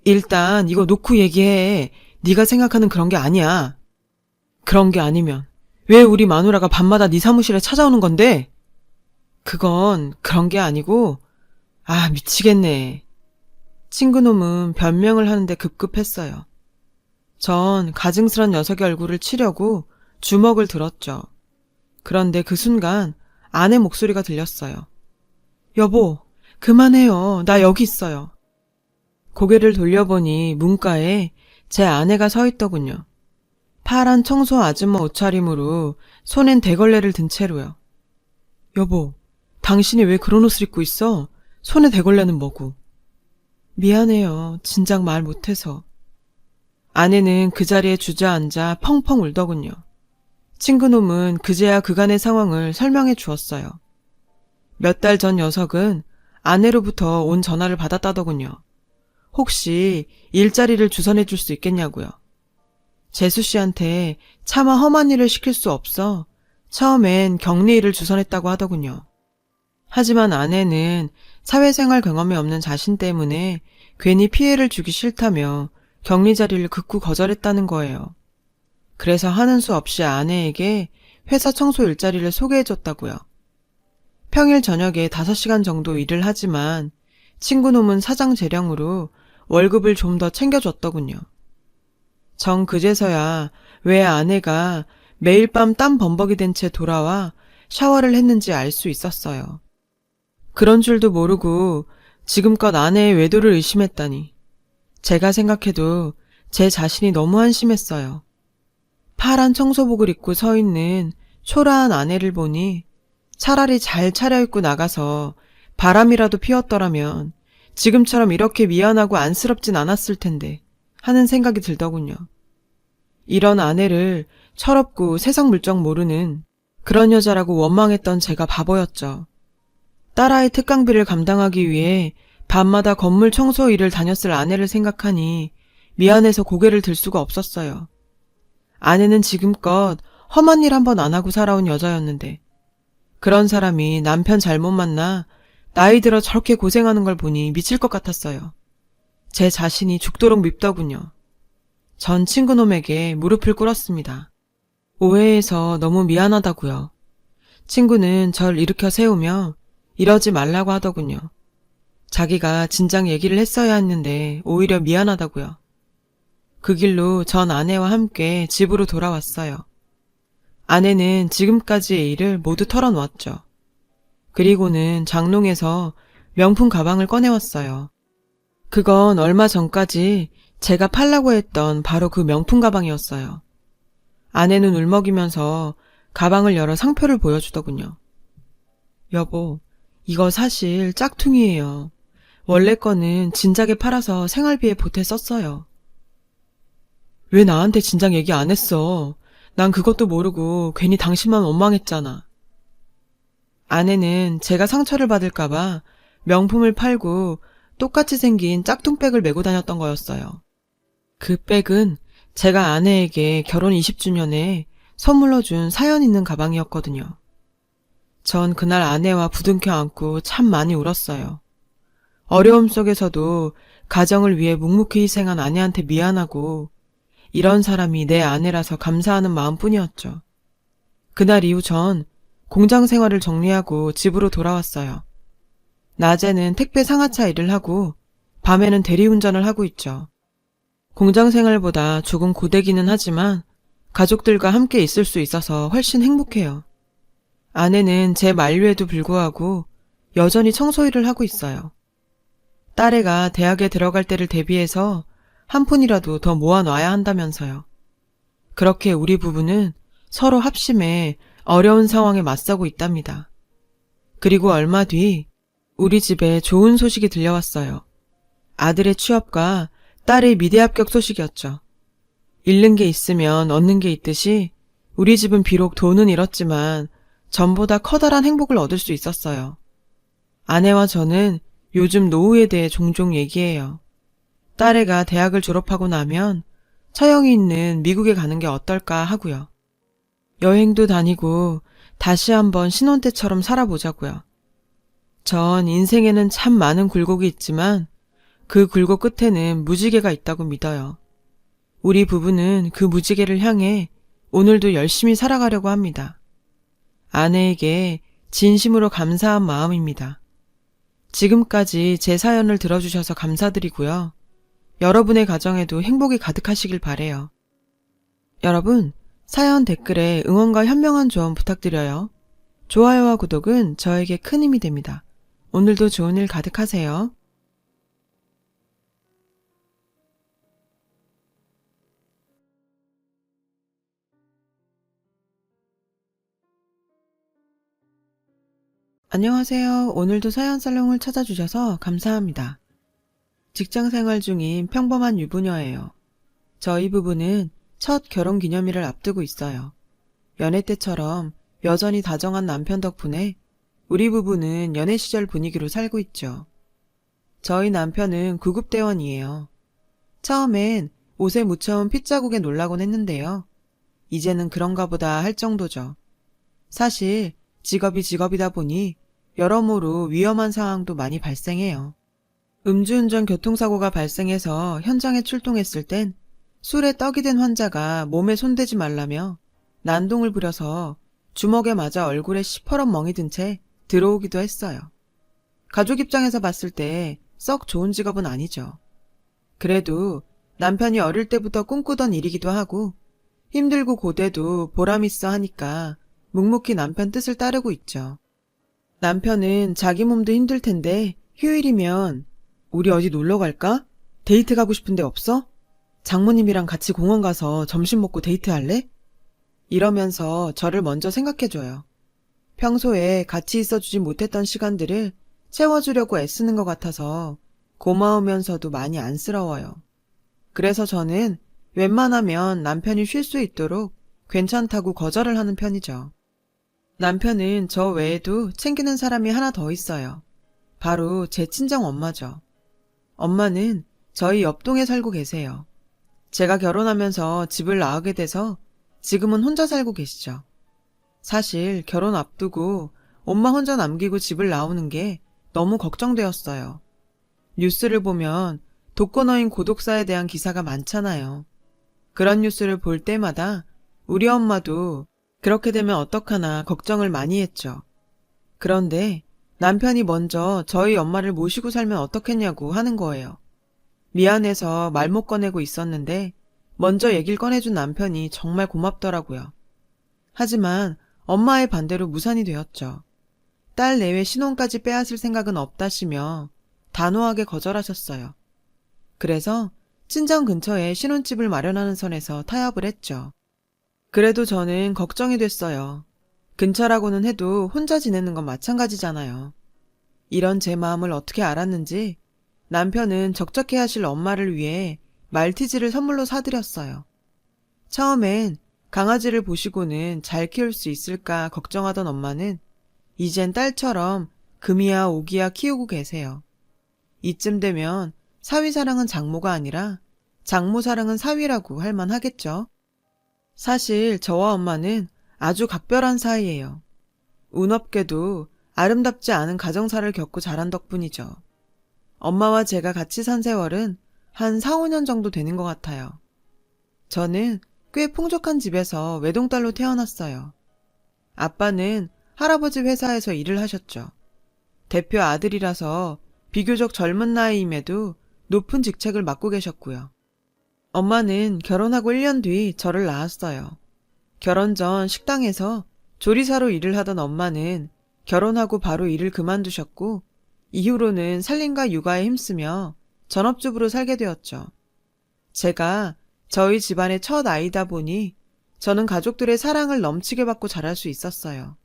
일단 이거 놓고 얘기해. 네가 생각하는 그런 게 아니야. 그런 게 아니면 왜 우리 마누라가 밤마다 네 사무실에 찾아오는 건데? 그건 그런 게 아니고 미치겠네. 친구놈은 변명을 하는데 급급했어요. 전 가증스런 녀석의 얼굴을 치려고 주먹을 들었죠. 그런데 그 순간 아내 목소리가 들렸어요. 여보, 그만해요. 나 여기 있어요. 고개를 돌려보니 문가에 제 아내가 서 있더군요. 파란 청소 아줌마 옷차림으로 손엔 대걸레를 든 채로요. 여보, 당신이 왜 그런 옷을 입고 있어? 손에 대걸레는 뭐고? 미안해요. 진작 말 못해서. 아내는 그 자리에 주저앉아 펑펑 울더군요. 친구놈은 그제야 그간의 상황을 설명해 주었어요. 몇 달 전 녀석은 아내로부터 온 전화를 받았다더군요. 혹시 일자리를 주선해 줄 수 있겠냐고요. 재수 씨한테 차마 험한 일을 시킬 수 없어 처음엔 격리 일을 주선했다고 하더군요. 하지만 아내는 사회생활 경험이 없는 자신 때문에 괜히 피해를 주기 싫다며 격리 자리를 극구 거절했다는 거예요. 그래서 하는 수 없이 아내에게 회사 청소 일자리를 소개해줬다고요. 평일 저녁에 5시간 정도 일을 하지만 친구 놈은 사장 재량으로 월급을 좀 더 챙겨줬더군요. 정 그제서야 왜 아내가 매일 밤 땀 범벅이 된 채 돌아와 샤워를 했는지 알 수 있었어요. 그런 줄도 모르고 지금껏 아내의 외도를 의심했다니. 제가 생각해도 제 자신이 너무 한심했어요. 파란 청소복을 입고 서 있는 초라한 아내를 보니 차라리 잘 차려입고 나가서 바람이라도 피웠더라면 지금처럼 이렇게 미안하고 안쓰럽진 않았을 텐데 하는 생각이 들더군요. 이런 아내를 철없고 세상 물정 모르는 그런 여자라고 원망했던 제가 바보였죠. 딸아이 특강비를 감당하기 위해 밤마다 건물 청소 일을 다녔을 아내를 생각하니 미안해서 고개를 들 수가 없었어요. 아내는 지금껏 험한 일 한 번 안 하고 살아온 여자였는데 그런 사람이 남편 잘못 만나 나이 들어 저렇게 고생하는 걸 보니 미칠 것 같았어요. 제 자신이 죽도록 밉더군요. 전 친구놈에게 무릎을 꿇었습니다. 오해해서 너무 미안하다고요. 친구는 절 일으켜 세우며 이러지 말라고 하더군요. 자기가 진작 얘기를 했어야 했는데 오히려 미안하다고요. 그 길로 전 아내와 함께 집으로 돌아왔어요. 아내는 지금까지의 일을 모두 털어놓았죠. 그리고는 장롱에서 명품 가방을 꺼내왔어요. 그건 얼마 전까지 제가 팔라고 했던 바로 그 명품 가방이었어요. 아내는 울먹이면서 가방을 열어 상표를 보여주더군요. 여보, 이거 사실 짝퉁이에요. 원래 거는 진작에 팔아서 생활비에 보태 썼어요. 왜 나한테 진작 얘기 안 했어? 난 그것도 모르고 괜히 당신만 원망했잖아. 아내는 제가 상처를 받을까봐 명품을 팔고 똑같이 생긴 짝퉁백을 메고 다녔던 거였어요. 그 백은 제가 아내에게 결혼 20주년에 선물로 준 사연 있는 가방이었거든요. 전 그날 아내와 부둥켜 안고 참 많이 울었어요. 어려움 속에서도 가정을 위해 묵묵히 희생한 아내한테 미안하고 이런 사람이 내 아내라서 감사하는 마음뿐이었죠. 그날 이후 전 공장 생활을 정리하고 집으로 돌아왔어요. 낮에는 택배 상하차 일을 하고 밤에는 대리운전을 하고 있죠. 공장 생활보다 조금 고되기는 하지만 가족들과 함께 있을 수 있어서 훨씬 행복해요. 아내는 제 만류에도 불구하고 여전히 청소 일을 하고 있어요. 딸애가 대학에 들어갈 때를 대비해서 한 푼이라도 더 모아놔야 한다면서요. 그렇게 우리 부부는 서로 합심해 어려운 상황에 맞서고 있답니다. 그리고 얼마 뒤 우리 집에 좋은 소식이 들려왔어요. 아들의 취업과 딸의 미대 합격 소식이었죠. 잃는 게 있으면 얻는 게 있듯이 우리 집은 비록 돈은 잃었지만 전보다 커다란 행복을 얻을 수 있었어요. 아내와 저는 요즘 노후에 대해 종종 얘기해요. 딸애가 대학을 졸업하고 나면 처형이 있는 미국에 가는 게 어떨까 하고요. 여행도 다니고 다시 한번 신혼 때처럼 살아보자고요. 전 인생에는 참 많은 굴곡이 있지만 그 굴곡 끝에는 무지개가 있다고 믿어요. 우리 부부는 그 무지개를 향해 오늘도 열심히 살아가려고 합니다. 아내에게 진심으로 감사한 마음입니다. 지금까지 제 사연을 들어주셔서 감사드리고요. 여러분의 가정에도 행복이 가득하시길 바래요. 여러분, 사연 댓글에 응원과 현명한 조언 부탁드려요. 좋아요와 구독은 저에게 큰 힘이 됩니다. 오늘도 좋은 일 가득하세요. 안녕하세요. 오늘도 사연살롱을 찾아주셔서 감사합니다. 직장생활 중인 평범한 유부녀예요. 저희 부부는 첫 결혼기념일을 앞두고 있어요. 연애 때처럼 여전히 다정한 남편 덕분에 우리 부부는 연애 시절 분위기로 살고 있죠. 저희 남편은 구급대원이에요. 처음엔 옷에 묻혀온 핏자국에 놀라곤 했는데요. 이제는 그런가 보다 할 정도죠. 사실 직업이 직업이다 보니 여러모로 위험한 상황도 많이 발생해요. 음주운전 교통사고가 발생해서 현장에 출동했을 땐 술에 떡이 된 환자가 몸에 손대지 말라며 난동을 부려서 주먹에 맞아 얼굴에 시퍼런 멍이 든 채 들어오기도 했어요. 가족 입장에서 봤을 때 썩 좋은 직업은 아니죠. 그래도 남편이 어릴 때부터 꿈꾸던 일이기도 하고 힘들고 고대도 보람있어 하니까 묵묵히 남편 뜻을 따르고 있죠. 남편은 자기 몸도 힘들 텐데 휴일이면 우리 어디 놀러 갈까? 데이트 가고 싶은데 없어? 장모님이랑 같이 공원 가서 점심 먹고 데이트할래? 이러면서 저를 먼저 생각해줘요. 평소에 같이 있어주지 못했던 시간들을 채워주려고 애쓰는 것 같아서 고마우면서도 많이 안쓰러워요. 그래서 저는 웬만하면 남편이 쉴 수 있도록 괜찮다고 거절을 하는 편이죠. 남편은 저 외에도 챙기는 사람이 하나 더 있어요. 바로 제 친정 엄마죠. 엄마는 저희 옆동에 살고 계세요. 제가 결혼하면서 집을 나가게 돼서 지금은 혼자 살고 계시죠. 사실 결혼 앞두고 엄마 혼자 남기고 집을 나오는 게 너무 걱정되었어요. 뉴스를 보면 독거노인 고독사에 대한 기사가 많잖아요. 그런 뉴스를 볼 때마다 우리 엄마도 그렇게 되면 어떡하나 걱정을 많이 했죠. 그런데 남편이 먼저 저희 엄마를 모시고 살면 어떻겠냐고 하는 거예요. 미안해서 말 못 꺼내고 있었는데 먼저 얘기를 꺼내준 남편이 정말 고맙더라고요. 하지만 엄마의 반대로 무산이 되었죠. 딸 내외 신혼까지 빼앗을 생각은 없다시며 단호하게 거절하셨어요. 그래서 친정 근처에 신혼집을 마련하는 선에서 타협을 했죠. 그래도 저는 걱정이 됐어요. 근처라고는 해도 혼자 지내는 건 마찬가지잖아요. 이런 제 마음을 어떻게 알았는지 남편은 적적해 하실 엄마를 위해 말티즈를 선물로 사드렸어요. 처음엔 강아지를 보시고는 잘 키울 수 있을까 걱정하던 엄마는 이젠 딸처럼 금이야 오기야 키우고 계세요. 이쯤 되면 사위 사랑은 장모가 아니라 장모 사랑은 사위라고 할 만하겠죠. 사실 저와 엄마는 아주 각별한 사이예요. 운 없게도 아름답지 않은 가정사를 겪고 자란 덕분이죠. 엄마와 제가 같이 산 세월은 한 4, 5년 정도 되는 것 같아요. 저는 꽤 풍족한 집에서 외동딸로 태어났어요. 아빠는 할아버지 회사에서 일을 하셨죠. 대표 아들이라서 비교적 젊은 나이임에도 높은 직책을 맡고 계셨고요. 엄마는 결혼하고 1년 뒤 저를 낳았어요. 결혼 전 식당에서 조리사로 일을 하던 엄마는 결혼하고 바로 일을 그만두셨고 이후로는 살림과 육아에 힘쓰며 전업주부로 살게 되었죠. 제가 저희 집안의 첫 아이다 보니 저는 가족들의 사랑을 넘치게 받고 자랄 수 있었어요.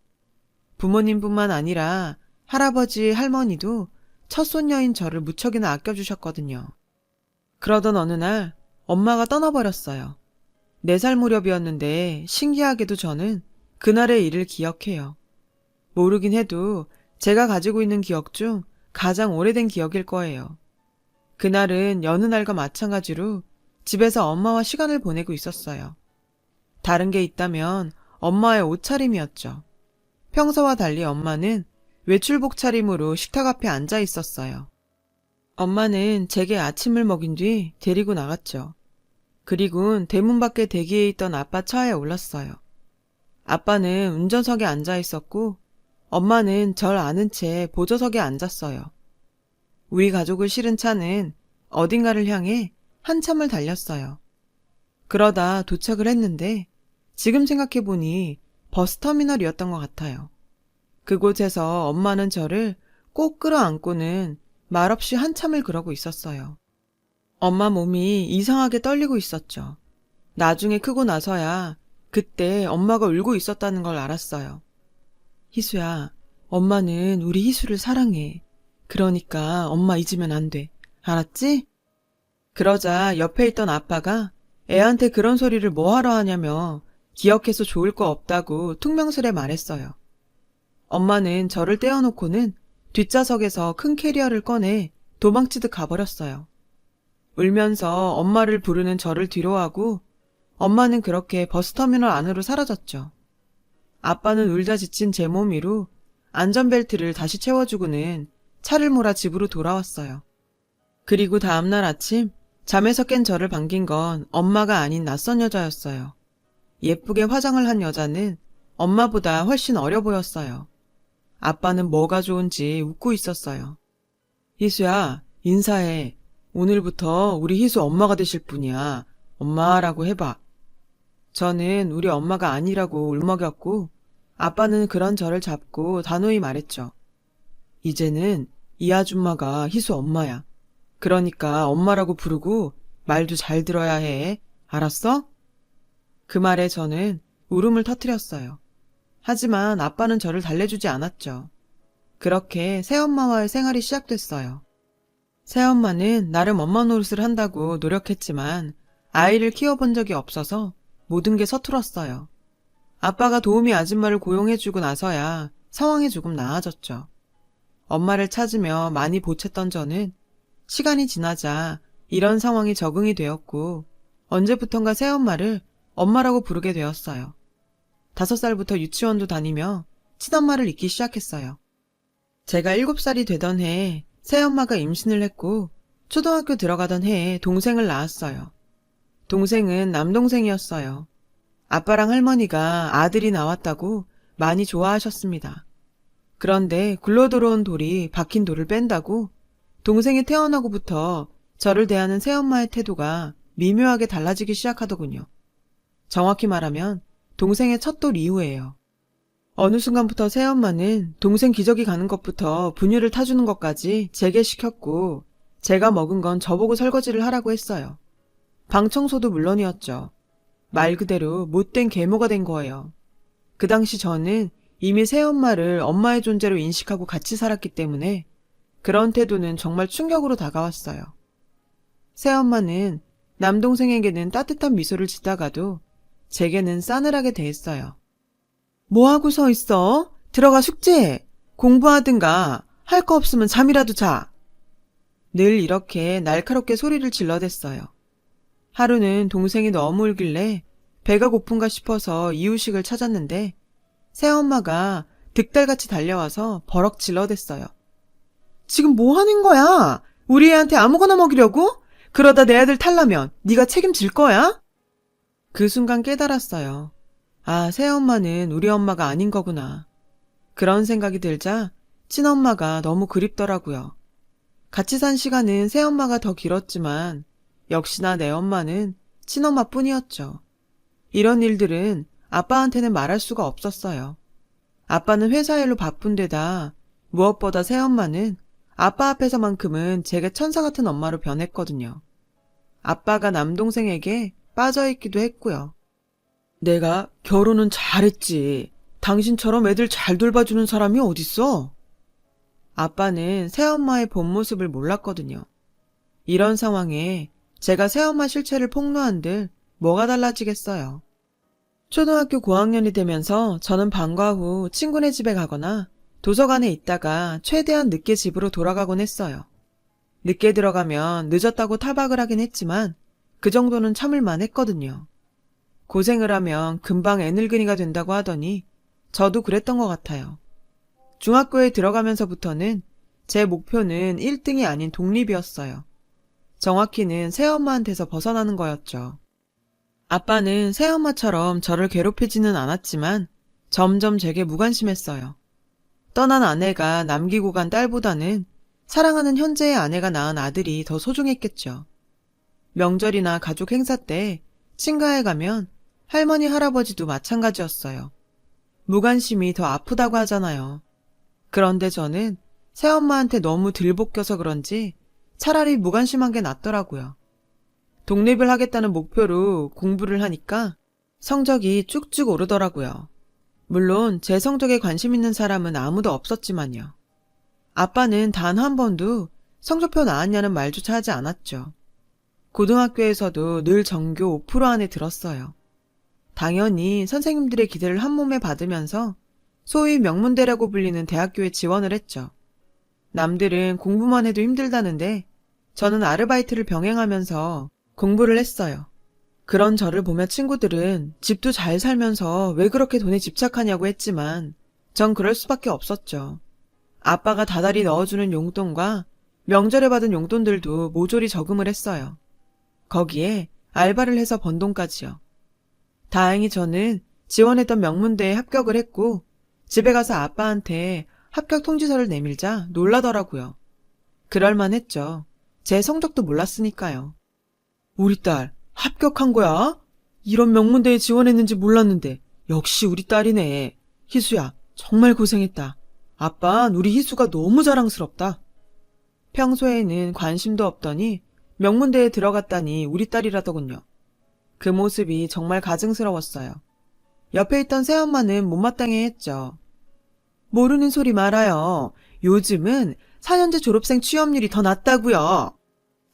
부모님뿐만 아니라 할아버지, 할머니도 첫 손녀인 저를 무척이나 아껴주셨거든요. 그러던 어느 날 엄마가 떠나버렸어요. 4살 무렵이었는데 신기하게도 저는 그날의 일을 기억해요. 모르긴 해도 제가 가지고 있는 기억 중 가장 오래된 기억일 거예요. 그날은 여느 날과 마찬가지로 집에서 엄마와 시간을 보내고 있었어요. 다른 게 있다면 엄마의 옷차림이었죠. 평소와 달리 엄마는 외출복 차림으로 식탁 앞에 앉아 있었어요. 엄마는 제게 아침을 먹인 뒤 데리고 나갔죠. 그리고는 대문 밖에 대기해 있던 아빠 차에 올랐어요. 아빠는 운전석에 앉아 있었고 엄마는 절 아는 채 보조석에 앉았어요. 우리 가족을 실은 차는 어딘가를 향해 한참을 달렸어요. 그러다 도착을 했는데 지금 생각해보니 버스터미널이었던 것 같아요. 그곳에서 엄마는 저를 꼭 끌어안고는 말없이 한참을 그러고 있었어요. 엄마 몸이 이상하게 떨리고 있었죠. 나중에 크고 나서야 그때 엄마가 울고 있었다는 걸 알았어요. 희수야, 엄마는 우리 희수를 사랑해. 그러니까 엄마 잊으면 안 돼. 알았지? 그러자 옆에 있던 아빠가 애한테 그런 소리를 뭐하러 하냐며 기억해서 좋을 거 없다고 퉁명스레 말했어요. 엄마는 저를 떼어놓고는 뒷좌석에서 큰 캐리어를 꺼내 도망치듯 가버렸어요. 울면서 엄마를 부르는 저를 뒤로하고 엄마는 그렇게 버스터미널 안으로 사라졌죠. 아빠는 울다 지친 제 몸 위로 안전벨트를 다시 채워주고는 차를 몰아 집으로 돌아왔어요. 그리고 다음날 아침 잠에서 깬 저를 반긴 건 엄마가 아닌 낯선 여자였어요. 예쁘게 화장을 한 여자는 엄마보다 훨씬 어려 보였어요. 아빠는 뭐가 좋은지 웃고 있었어요. 희수야, 인사해. 오늘부터 우리 희수 엄마가 되실 분이야. 엄마라고 해봐. 저는 우리 엄마가 아니라고 울먹였고 아빠는 그런 저를 잡고 단호히 말했죠. 이제는 이 아줌마가 희수 엄마야. 그러니까 엄마라고 부르고 말도 잘 들어야 해. 알았어? 그 말에 저는 울음을 터뜨렸어요. 하지만 아빠는 저를 달래주지 않았죠. 그렇게 새엄마와의 생활이 시작됐어요. 새엄마는 나름 엄마 노릇을 한다고 노력했지만 아이를 키워본 적이 없어서 모든 게 서툴었어요. 아빠가 도우미 아줌마를 고용해주고 나서야 상황이 조금 나아졌죠. 엄마를 찾으며 많이 보챘던 저는 시간이 지나자 이런 상황이 적응이 되었고 언제부턴가 새엄마를 엄마라고 부르게 되었어요. 5살부터 유치원도 다니며 친엄마를 잊기 시작했어요. 제가 7살이 되던 해에 새엄마가 임신을 했고 초등학교 들어가던 해에 동생을 낳았어요. 동생은 남동생이었어요. 아빠랑 할머니가 아들이 나왔다고 많이 좋아하셨습니다. 그런데 굴러 들어온 돌이 박힌 돌을 뺀다고 동생이 태어나고부터 저를 대하는 새엄마의 태도가 미묘하게 달라지기 시작하더군요. 정확히 말하면 동생의 첫 돌 이후예요. 어느 순간부터 새엄마는 동생 기저귀 가는 것부터 분유를 타주는 것까지 제게 시켰고 제가 먹은 건 저보고 설거지를 하라고 했어요. 방 청소도 물론이었죠. 말 그대로 못된 계모가 된 거예요. 그 당시 저는 이미 새엄마를 엄마의 존재로 인식하고 같이 살았기 때문에 그런 태도는 정말 충격으로 다가왔어요. 새엄마는 남동생에게는 따뜻한 미소를 짓다가도 제게는 싸늘하게 대했어요. 뭐하고 서 있어? 들어가 숙제해. 공부하든가. 할 거 없으면 잠이라도 자. 늘 이렇게 날카롭게 소리를 질러댔어요. 하루는 동생이 너무 울길래 배가 고픈가 싶어서 이유식을 찾았는데 새엄마가 득달같이 달려와서 버럭 질러댔어요. 지금 뭐 하는 거야? 우리 애한테 아무거나 먹이려고? 그러다 내 아들 탈라면 네가 책임질 거야? 그 순간 깨달았어요. 아, 새엄마는 우리 엄마가 아닌 거구나. 그런 생각이 들자 친엄마가 너무 그립더라고요. 같이 산 시간은 새엄마가 더 길었지만 역시나 내 엄마는 친엄마뿐이었죠. 이런 일들은 아빠한테는 말할 수가 없었어요. 아빠는 회사 일로 바쁜 데다 무엇보다 새엄마는 아빠 앞에서만큼은 제게 천사 같은 엄마로 변했거든요. 아빠가 남동생에게 빠져있기도 했고요. 내가 결혼은 잘했지. 당신처럼 애들 잘 돌봐주는 사람이 어딨어? 아빠는 새엄마의 본 모습을 몰랐거든요. 이런 상황에 제가 새엄마 실체를 폭로한들 뭐가 달라지겠어요. 초등학교 고학년이 되면서 저는 방과 후 친구네 집에 가거나 도서관에 있다가 최대한 늦게 집으로 돌아가곤 했어요. 늦게 들어가면 늦었다고 타박을 하긴 했지만 그 정도는 참을만 했거든요. 고생을 하면 금방 애늙은이가 된다고 하더니 저도 그랬던 것 같아요. 중학교에 들어가면서부터는 제 목표는 1등이 아닌 독립이었어요. 정확히는 새엄마한테서 벗어나는 거였죠. 아빠는 새엄마처럼 저를 괴롭히지는 않았지만 점점 제게 무관심했어요. 떠난 아내가 남기고 간 딸보다는 사랑하는 현재의 아내가 낳은 아들이 더 소중했겠죠. 명절이나 가족 행사 때 친가에 가면 할머니 할아버지도 마찬가지였어요. 무관심이 더 아프다고 하잖아요. 그런데 저는 새엄마한테 너무 들볶여서 그런지 차라리 무관심한 게 낫더라고요. 독립을 하겠다는 목표로 공부를 하니까 성적이 쭉쭉 오르더라고요. 물론 제 성적에 관심 있는 사람은 아무도 없었지만요. 아빠는 단 한 번도 성적표 나왔냐는 말조차 하지 않았죠. 고등학교에서도 늘 전교 5% 안에 들었어요. 당연히 선생님들의 기대를 한 몸에 받으면서 소위 명문대라고 불리는 대학교에 지원을 했죠. 남들은 공부만 해도 힘들다는데 저는 아르바이트를 병행하면서 공부를 했어요. 그런 저를 보며 친구들은 집도 잘 살면서 왜 그렇게 돈에 집착하냐고 했지만 전 그럴 수밖에 없었죠. 아빠가 다달이 넣어주는 용돈과 명절에 받은 용돈들도 모조리 저금을 했어요. 거기에 알바를 해서 번 돈까지요. 다행히 저는 지원했던 명문대에 합격을 했고 집에 가서 아빠한테 합격 통지서를 내밀자 놀라더라고요. 그럴만했죠. 제 성적도 몰랐으니까요. 우리 딸 합격한 거야? 이런 명문대에 지원했는지 몰랐는데 역시 우리 딸이네. 희수야 정말 고생했다. 아빤 우리 희수가 너무 자랑스럽다. 평소에는 관심도 없더니 명문대에 들어갔다니 우리 딸이라더군요. 그 모습이 정말 가증스러웠어요. 옆에 있던 새엄마는 못마땅해 했죠. 모르는 소리 말아요. 요즘은 4년제 졸업생 취업률이 더 낮다고요.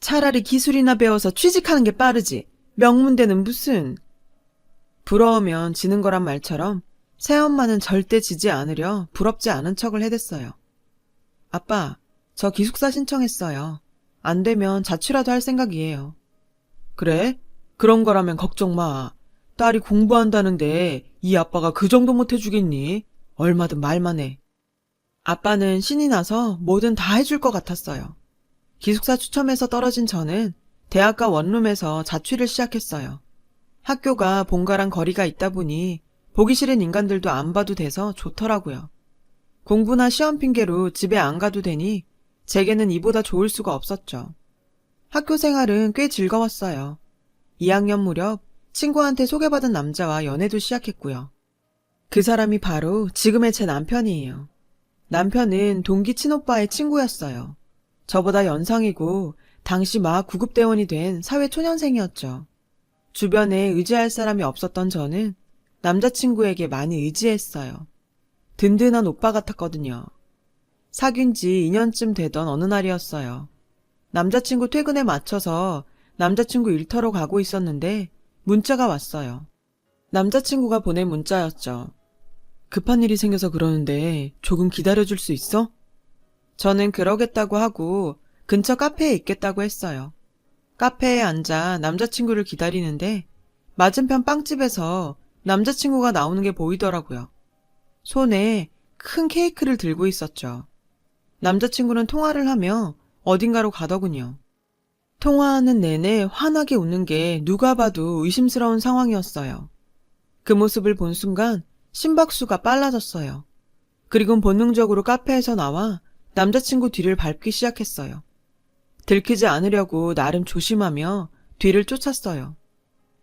차라리 기술이나 배워서 취직하는 게 빠르지. 명문대는 무슨. 부러우면 지는 거란 말처럼 새엄마는 절대 지지 않으려 부럽지 않은 척을 해댔어요. 아빠, 저 기숙사 신청했어요. 안 되면 자취라도 할 생각이에요. 그래? 그런 거라면 걱정 마. 딸이 공부한다는데 이 아빠가 그 정도 못 해주겠니? 얼마든 말만 해. 아빠는 신이 나서 뭐든 다 해줄 것 같았어요. 기숙사 추첨에서 떨어진 저는 대학가 원룸에서 자취를 시작했어요. 학교가 본가랑 거리가 있다 보니 보기 싫은 인간들도 안 봐도 돼서 좋더라고요. 공부나 시험 핑계로 집에 안 가도 되니 제게는 이보다 좋을 수가 없었죠. 학교 생활은 꽤 즐거웠어요. 2학년 무렵 친구한테 소개받은 남자와 연애도 시작했고요. 그 사람이 바로 지금의 제 남편이에요. 남편은 동기 친오빠의 친구였어요. 저보다 연상이고 당시 막 구급대원이 된 사회초년생이었죠. 주변에 의지할 사람이 없었던 저는 남자친구에게 많이 의지했어요. 든든한 오빠 같았거든요. 사귄 지 2년쯤 되던 어느 날이었어요. 남자친구 퇴근에 맞춰서 남자친구 일터로 가고 있었는데 문자가 왔어요. 남자친구가 보낸 문자였죠. 급한 일이 생겨서 그러는데 조금 기다려줄 수 있어? 저는 그러겠다고 하고 근처 카페에 있겠다고 했어요. 카페에 앉아 남자친구를 기다리는데 맞은편 빵집에서 남자친구가 나오는 게 보이더라고요. 손에 큰 케이크를 들고 있었죠. 남자친구는 통화를 하며 어딘가로 가더군요. 통화하는 내내 환하게 웃는 게 누가 봐도 의심스러운 상황이었어요. 그 모습을 본 순간 심박수가 빨라졌어요. 그리고 본능적으로 카페에서 나와 남자친구 뒤를 밟기 시작했어요. 들키지 않으려고 나름 조심하며 뒤를 쫓았어요.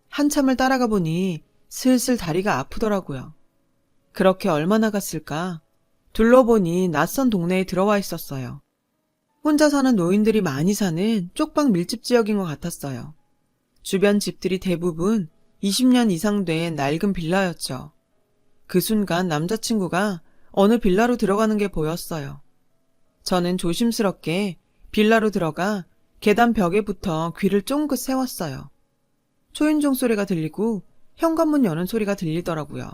한참을 따라가 보니 슬슬 다리가 아프더라고요. 그렇게 얼마나 갔을까? 둘러보니 낯선 동네에 들어와 있었어요. 혼자 사는 노인들이 많이 사는 쪽방 밀집 지역인 것 같았어요. 주변 집들이 대부분 20년 이상 된 낡은 빌라였죠. 그 순간 남자친구가 어느 빌라로 들어가는 게 보였어요. 저는 조심스럽게 빌라로 들어가 계단 벽에 붙어 귀를 쫑긋 세웠어요. 초인종 소리가 들리고 현관문 여는 소리가 들리더라고요.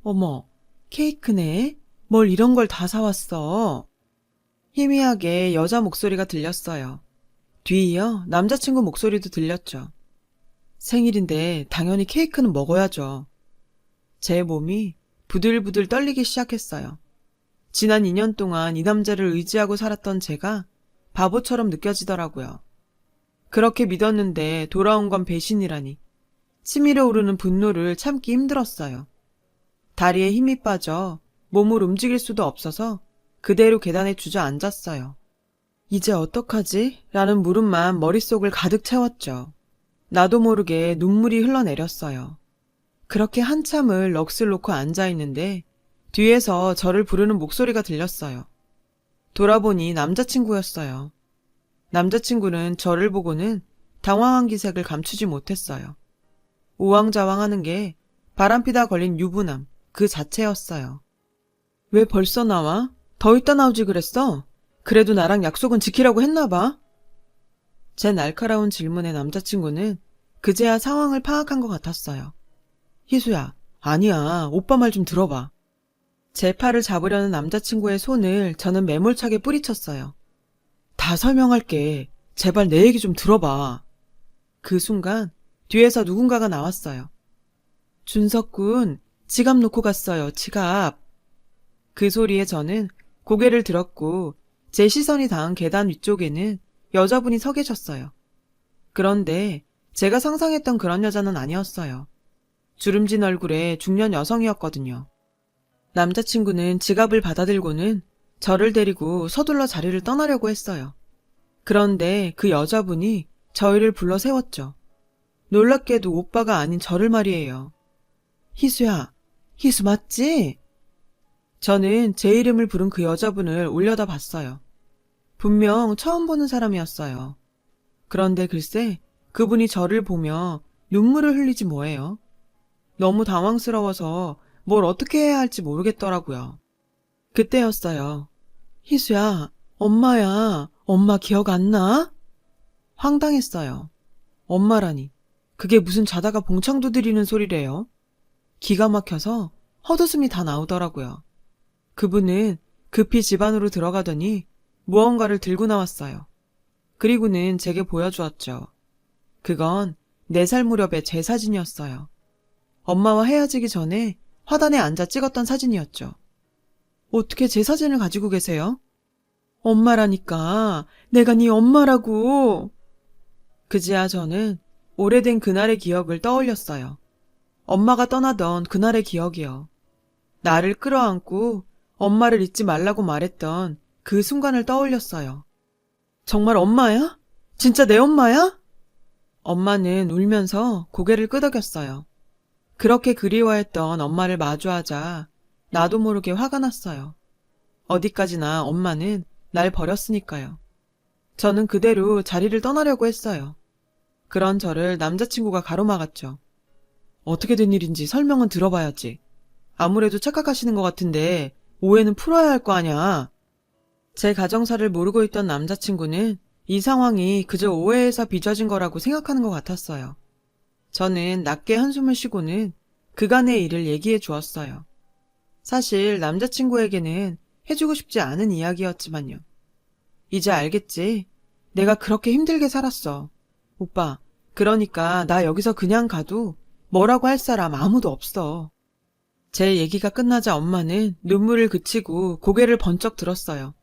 어머, 케이크네? 뭘 이런 걸 다 사왔어? 희미하게 여자 목소리가 들렸어요. 뒤이어 남자친구 목소리도 들렸죠. 생일인데 당연히 케이크는 먹어야죠. 제 몸이 부들부들 떨리기 시작했어요. 지난 2년 동안 이 남자를 의지하고 살았던 제가 바보처럼 느껴지더라고요. 그렇게 믿었는데 돌아온 건 배신이라니. 치밀어 오르는 분노를 참기 힘들었어요. 다리에 힘이 빠져 몸을 움직일 수도 없어서 그대로 계단에 주저앉았어요. 이제 어떡하지? 라는 물음만 머릿속을 가득 채웠죠. 나도 모르게 눈물이 흘러내렸어요. 그렇게 한참을 넋을 놓고 앉아있는데 뒤에서 저를 부르는 목소리가 들렸어요. 돌아보니 남자친구였어요. 남자친구는 저를 보고는 당황한 기색을 감추지 못했어요. 우왕좌왕하는 게 바람피다 걸린 유부남 그 자체였어요. 왜 벌써 나와? 더 있다 나오지 그랬어? 그래도 나랑 약속은 지키라고 했나 봐. 제 날카로운 질문에 남자친구는 그제야 상황을 파악한 것 같았어요. 희수야, 아니야. 오빠 말 좀 들어봐. 제 팔을 잡으려는 남자친구의 손을 저는 매몰차게 뿌리쳤어요. 다 설명할게. 제발 내 얘기 좀 들어봐. 그 순간 뒤에서 누군가가 나왔어요. 준석군, 지갑 놓고 갔어요, 지갑. 그 소리에 저는 고개를 들었고 제 시선이 닿은 계단 위쪽에는 여자분이 서 계셨어요. 그런데 제가 상상했던 그런 여자는 아니었어요. 주름진 얼굴의 중년 여성이었거든요. 남자친구는 지갑을 받아들고는 저를 데리고 서둘러 자리를 떠나려고 했어요. 그런데 그 여자분이 저희를 불러 세웠죠. 놀랍게도 오빠가 아닌 저를 말이에요. 희수야, 희수 맞지? 저는 제 이름을 부른 그 여자분을 올려다 봤어요. 분명 처음 보는 사람이었어요. 그런데 글쎄 그분이 저를 보며 눈물을 흘리지 뭐예요. 너무 당황스러워서 뭘 어떻게 해야 할지 모르겠더라고요. 그때였어요. 희수야, 엄마야, 엄마 기억 안 나? 황당했어요. 엄마라니, 그게 무슨 자다가 봉창 두드리는 소리래요? 기가 막혀서 헛웃음이 다 나오더라고요. 그분은 급히 집 안으로 들어가더니 무언가를 들고 나왔어요. 그리고는 제게 보여주었죠. 그건 4살 무렵의 제 사진이었어요. 엄마와 헤어지기 전에 화단에 앉아 찍었던 사진이었죠. 어떻게 제 사진을 가지고 계세요? 엄마라니까. 내가 네 엄마라고. 그제야 저는 오래된 그날의 기억을 떠올렸어요. 엄마가 떠나던 그날의 기억이요. 나를 끌어안고 엄마를 잊지 말라고 말했던 그 순간을 떠올렸어요. 정말 엄마야? 진짜 내 엄마야? 엄마는 울면서 고개를 끄덕였어요. 그렇게 그리워했던 엄마를 마주하자 나도 모르게 화가 났어요. 어디까지나 엄마는 날 버렸으니까요. 저는 그대로 자리를 떠나려고 했어요. 그런 저를 남자친구가 가로막았죠. 어떻게 된 일인지 설명은 들어봐야지. 아무래도 착각하시는 것 같은데 오해는 풀어야 할 거 아냐. 제 가정사를 모르고 있던 남자친구는 이 상황이 그저 오해에서 빚어진 거라고 생각하는 것 같았어요. 저는 낮게 한숨을 쉬고는 그간의 일을 얘기해 주었어요. 사실 남자친구에게는 해주고 싶지 않은 이야기였지만요. 이제 알겠지? 내가 그렇게 힘들게 살았어. 오빠, 그러니까 나 여기서 그냥 가도 뭐라고 할 사람 아무도 없어. 제 얘기가 끝나자 엄마는 눈물을 그치고 고개를 번쩍 들었어요.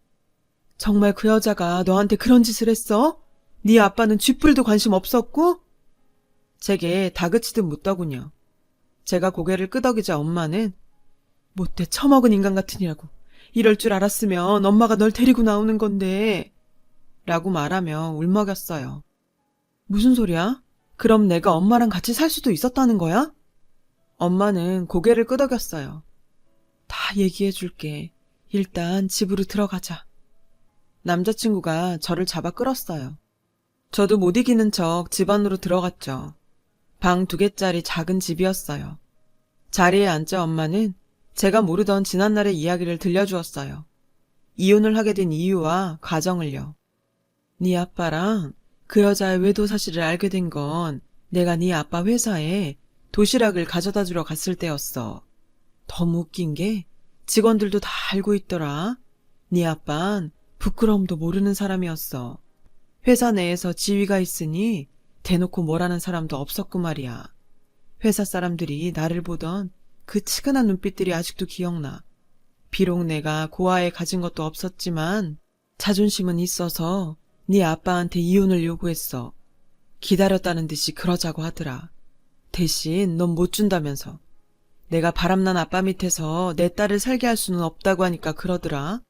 정말 그 여자가 너한테 그런 짓을 했어? 네 아빠는 쥐뿔도 관심 없었고? 제게 다그치듯 묻더군요. 제가 고개를 끄덕이자 엄마는 못돼 처먹은 인간 같으니라고. 이럴 줄 알았으면 엄마가 널 데리고 나오는 건데 라고 말하며 울먹였어요. 무슨 소리야? 그럼 내가 엄마랑 같이 살 수도 있었다는 거야? 엄마는 고개를 끄덕였어요. 다 얘기해 줄게. 일단 집으로 들어가자. 남자친구가 저를 잡아 끌었어요. 저도 못 이기는 척 집 안으로 들어갔죠. 방 2개짜리 작은 집이었어요. 자리에 앉자 엄마는 제가 모르던 지난날의 이야기를 들려주었어요. 이혼을 하게 된 이유와 과정을요. 네 아빠랑 그 여자의 외도 사실을 알게 된 건 내가 네 아빠 회사에 도시락을 가져다 주러 갔을 때였어. 너무 웃긴 게 직원들도 다 알고 있더라. 네 아빤 부끄러움도 모르는 사람이었어. 회사 내에서 지위가 있으니 대놓고 뭐라는 사람도 없었고 말이야. 회사 사람들이 나를 보던 그 치근한 눈빛들이 아직도 기억나. 비록 내가 고아에 가진 것도 없었지만 자존심은 있어서 네 아빠한테 이혼을 요구했어. 기다렸다는 듯이 그러자고 하더라. 대신 넌 못 준다면서. 내가 바람난 아빠 밑에서 내 딸을 살게 할 수는 없다고 하니까 그러더라.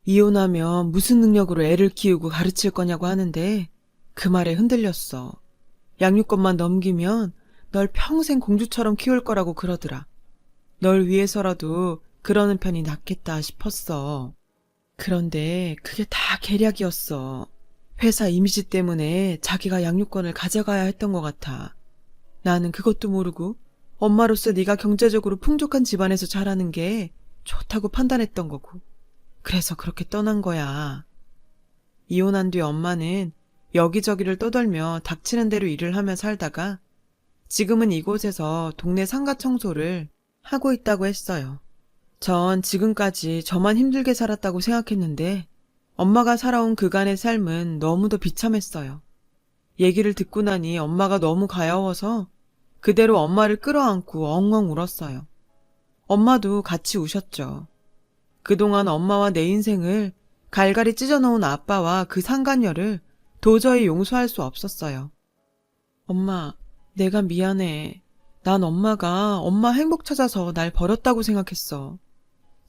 이혼하면 무슨 능력으로 애를 키우고 가르칠 거냐고 하는데 그 말에 흔들렸어. 양육권만 넘기면 널 평생 공주처럼 키울 거라고 그러더라. 널 위해서라도 그러는 편이 낫겠다 싶었어. 그런데 그게 다 계략이었어. 회사 이미지 때문에 자기가 양육권을 가져가야 했던 것 같아. 나는 그것도 모르고 엄마로서 네가 경제적으로 풍족한 집안에서 자라는 게 좋다고 판단했던 거고. 그래서 그렇게 떠난 거야. 이혼한 뒤 엄마는 여기저기를 떠돌며 닥치는 대로 일을 하며 살다가 지금은 이곳에서 동네 상가 청소를 하고 있다고 했어요. 전 지금까지 저만 힘들게 살았다고 생각했는데 엄마가 살아온 그간의 삶은 너무도 비참했어요. 얘기를 듣고 나니 엄마가 너무 가여워서 그대로 엄마를 끌어안고 엉엉 울었어요. 엄마도 같이 우셨죠. 그동안 엄마와 내 인생을 갈갈이 찢어놓은 아빠와 그 상간녀를 도저히 용서할 수 없었어요. 엄마, 내가 미안해. 난 엄마가 엄마 행복 찾아서 날 버렸다고 생각했어.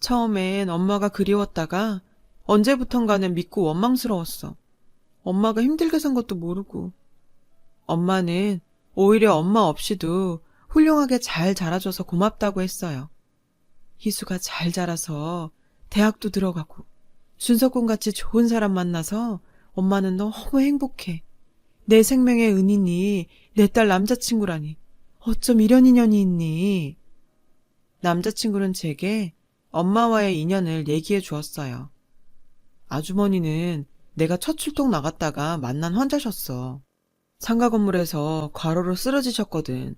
처음엔 엄마가 그리웠다가 언제부턴가는 믿고 원망스러웠어. 엄마가 힘들게 산 것도 모르고. 엄마는 오히려 엄마 없이도 훌륭하게 잘 자라줘서 고맙다고 했어요. 희수가 잘 자라서 대학도 들어가고 준석군같이 좋은 사람 만나서 엄마는 너무 행복해. 내 생명의 은인이 내 딸 남자친구라니. 어쩜 이런 인연이 있니? 남자친구는 제게 엄마와의 인연을 얘기해 주었어요. 아주머니는 내가 첫 출동 나갔다가 만난 환자셨어. 상가 건물에서 과로로 쓰러지셨거든.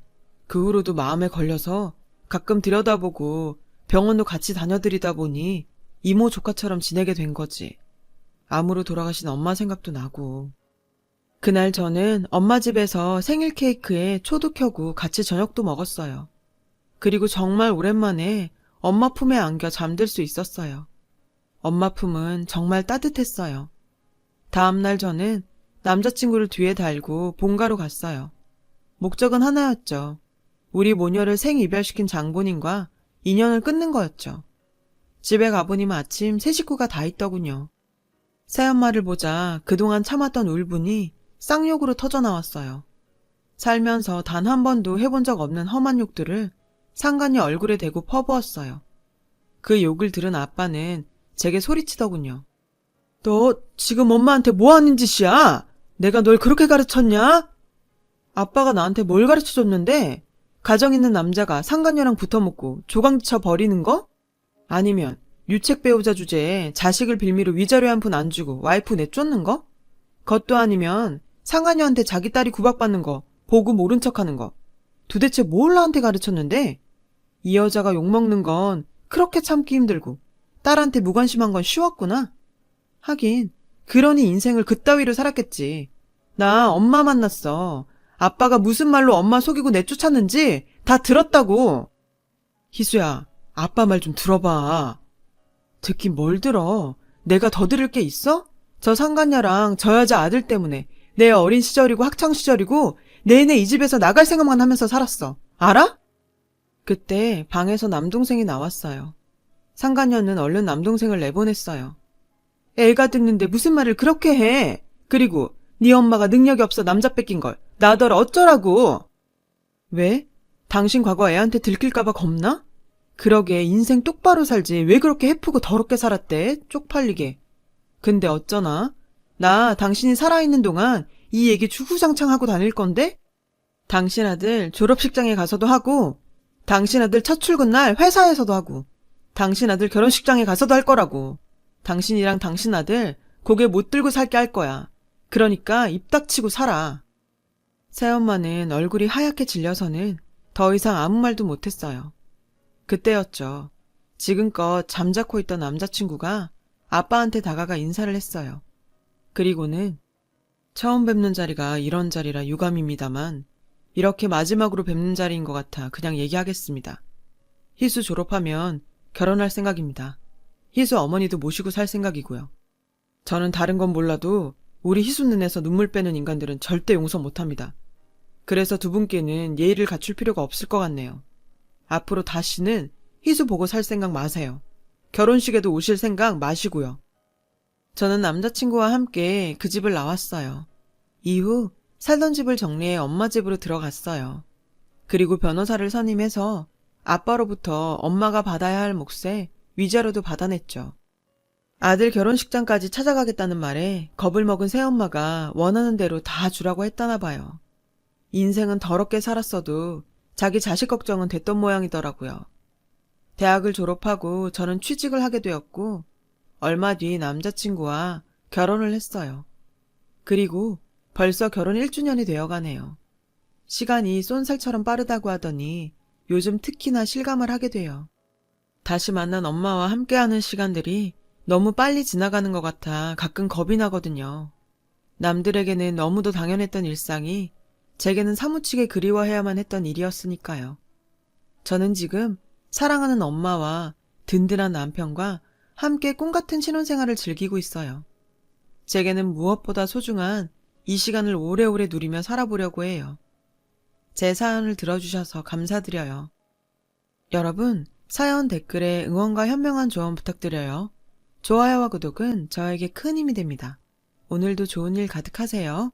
그 후로도 마음에 걸려서 가끔 들여다보고 병원도 같이 다녀드리다 보니 이모 조카처럼 지내게 된 거지. 암으로 돌아가신 엄마 생각도 나고. 그날 저는 엄마 집에서 생일 케이크에 초도 켜고 같이 저녁도 먹었어요. 그리고 정말 오랜만에 엄마 품에 안겨 잠들 수 있었어요. 엄마 품은 정말 따뜻했어요. 다음날 저는 남자친구를 뒤에 달고 본가로 갔어요. 목적은 하나였죠. 우리 모녀를 생이별시킨 장본인과 인연을 끊는 거였죠. 집에 가보니 마침 새 식구가 다 있더군요. 새엄마를 보자 그동안 참았던 울분이 쌍욕으로 터져나왔어요. 살면서 단 한 번도 해본 적 없는 험한 욕들을 상간녀 얼굴에 대고 퍼부었어요. 그 욕을 들은 아빠는 제게 소리치더군요. 너 지금 엄마한테 뭐 하는 짓이야? 내가 널 그렇게 가르쳤냐? 아빠가 나한테 뭘 가르쳐줬는데? 가정 있는 남자가 상간녀랑 붙어먹고 조강지쳐 버리는 거? 아니면 유책 배우자 주제에 자식을 빌미로 위자료 한 푼 안 주고 와이프 내쫓는 거? 그것도 아니면 상간녀한테 자기 딸이 구박받는 거 보고 모른 척하는 거. 도대체 뭘 나한테 가르쳤는데? 이 여자가 욕먹는 건 그렇게 참기 힘들고 딸한테 무관심한 건 쉬웠구나. 하긴 그러니 인생을 그따위로 살았겠지. 나 엄마 만났어. 아빠가 무슨 말로 엄마 속이고 내쫓았는지 다 들었다고. 희수야, 아빠 말 좀 들어봐. 듣긴 뭘 들어. 내가 더 들을 게 있어? 저 상간녀랑 저 여자 아들 때문에 내 어린 시절이고 학창시절이고 내내 이 집에서 나갈 생각만 하면서 살았어. 알아? 그때 방에서 남동생이 나왔어요. 상간녀는 얼른 남동생을 내보냈어요. 애가 듣는데 무슨 말을 그렇게 해. 그리고 네 엄마가 능력이 없어 남자 뺏긴 걸 나더러 어쩌라고. 왜? 당신 과거 애한테 들킬까봐 겁나? 그러게 인생 똑바로 살지 왜 그렇게 해프고 더럽게 살았대? 쪽팔리게. 근데 어쩌나? 나 당신이 살아있는 동안 이 얘기 주구장창 하고 다닐 건데? 당신 아들 졸업식장에 가서도 하고 당신 아들 첫 출근 날 회사에서도 하고 당신 아들 결혼식장에 가서도 할 거라고. 당신이랑 당신 아들 고개 못 들고 살게 할 거야. 그러니까 입 닥치고 살아. 새엄마는 얼굴이 하얗게 질려서는 더 이상 아무 말도 못했어요. 그때였죠. 지금껏 잠자코 있던 남자친구가 아빠한테 다가가 인사를 했어요. 그리고는 처음 뵙는 자리가 이런 자리라 유감입니다만 이렇게 마지막으로 뵙는 자리인 것 같아 그냥 얘기하겠습니다. 희수 졸업하면 결혼할 생각입니다. 희수 어머니도 모시고 살 생각이고요. 저는 다른 건 몰라도 우리 희수 눈에서 눈물 빼는 인간들은 절대 용서 못합니다. 그래서 두 분께는 예의를 갖출 필요가 없을 것 같네요. 앞으로 다시는 희수 보고 살 생각 마세요. 결혼식에도 오실 생각 마시고요. 저는 남자친구와 함께 그 집을 나왔어요. 이후 살던 집을 정리해 엄마 집으로 들어갔어요. 그리고 변호사를 선임해서 아빠로부터 엄마가 받아야 할 몫에 위자료도 받아냈죠. 아들 결혼식장까지 찾아가겠다는 말에 겁을 먹은 새엄마가 원하는 대로 다 주라고 했다나 봐요. 인생은 더럽게 살았어도 자기 자식 걱정은 됐던 모양이더라고요. 대학을 졸업하고 저는 취직을 하게 되었고 얼마 뒤 남자친구와 결혼을 했어요. 그리고 벌써 결혼 1주년이 되어가네요. 시간이 쏜살처럼 빠르다고 하더니 요즘 특히나 실감을 하게 돼요. 다시 만난 엄마와 함께하는 시간들이 너무 빨리 지나가는 것 같아 가끔 겁이 나거든요. 남들에게는 너무도 당연했던 일상이 제게는 사무치게 그리워해야만 했던 일이었으니까요. 저는 지금 사랑하는 엄마와 든든한 남편과 함께 꿈같은 신혼생활을 즐기고 있어요. 제게는 무엇보다 소중한 이 시간을 오래오래 누리며 살아보려고 해요. 제 사연을 들어주셔서 감사드려요. 여러분, 사연 댓글에 응원과 현명한 조언 부탁드려요. 좋아요와 구독은 저에게 큰 힘이 됩니다. 오늘도 좋은 일 가득하세요.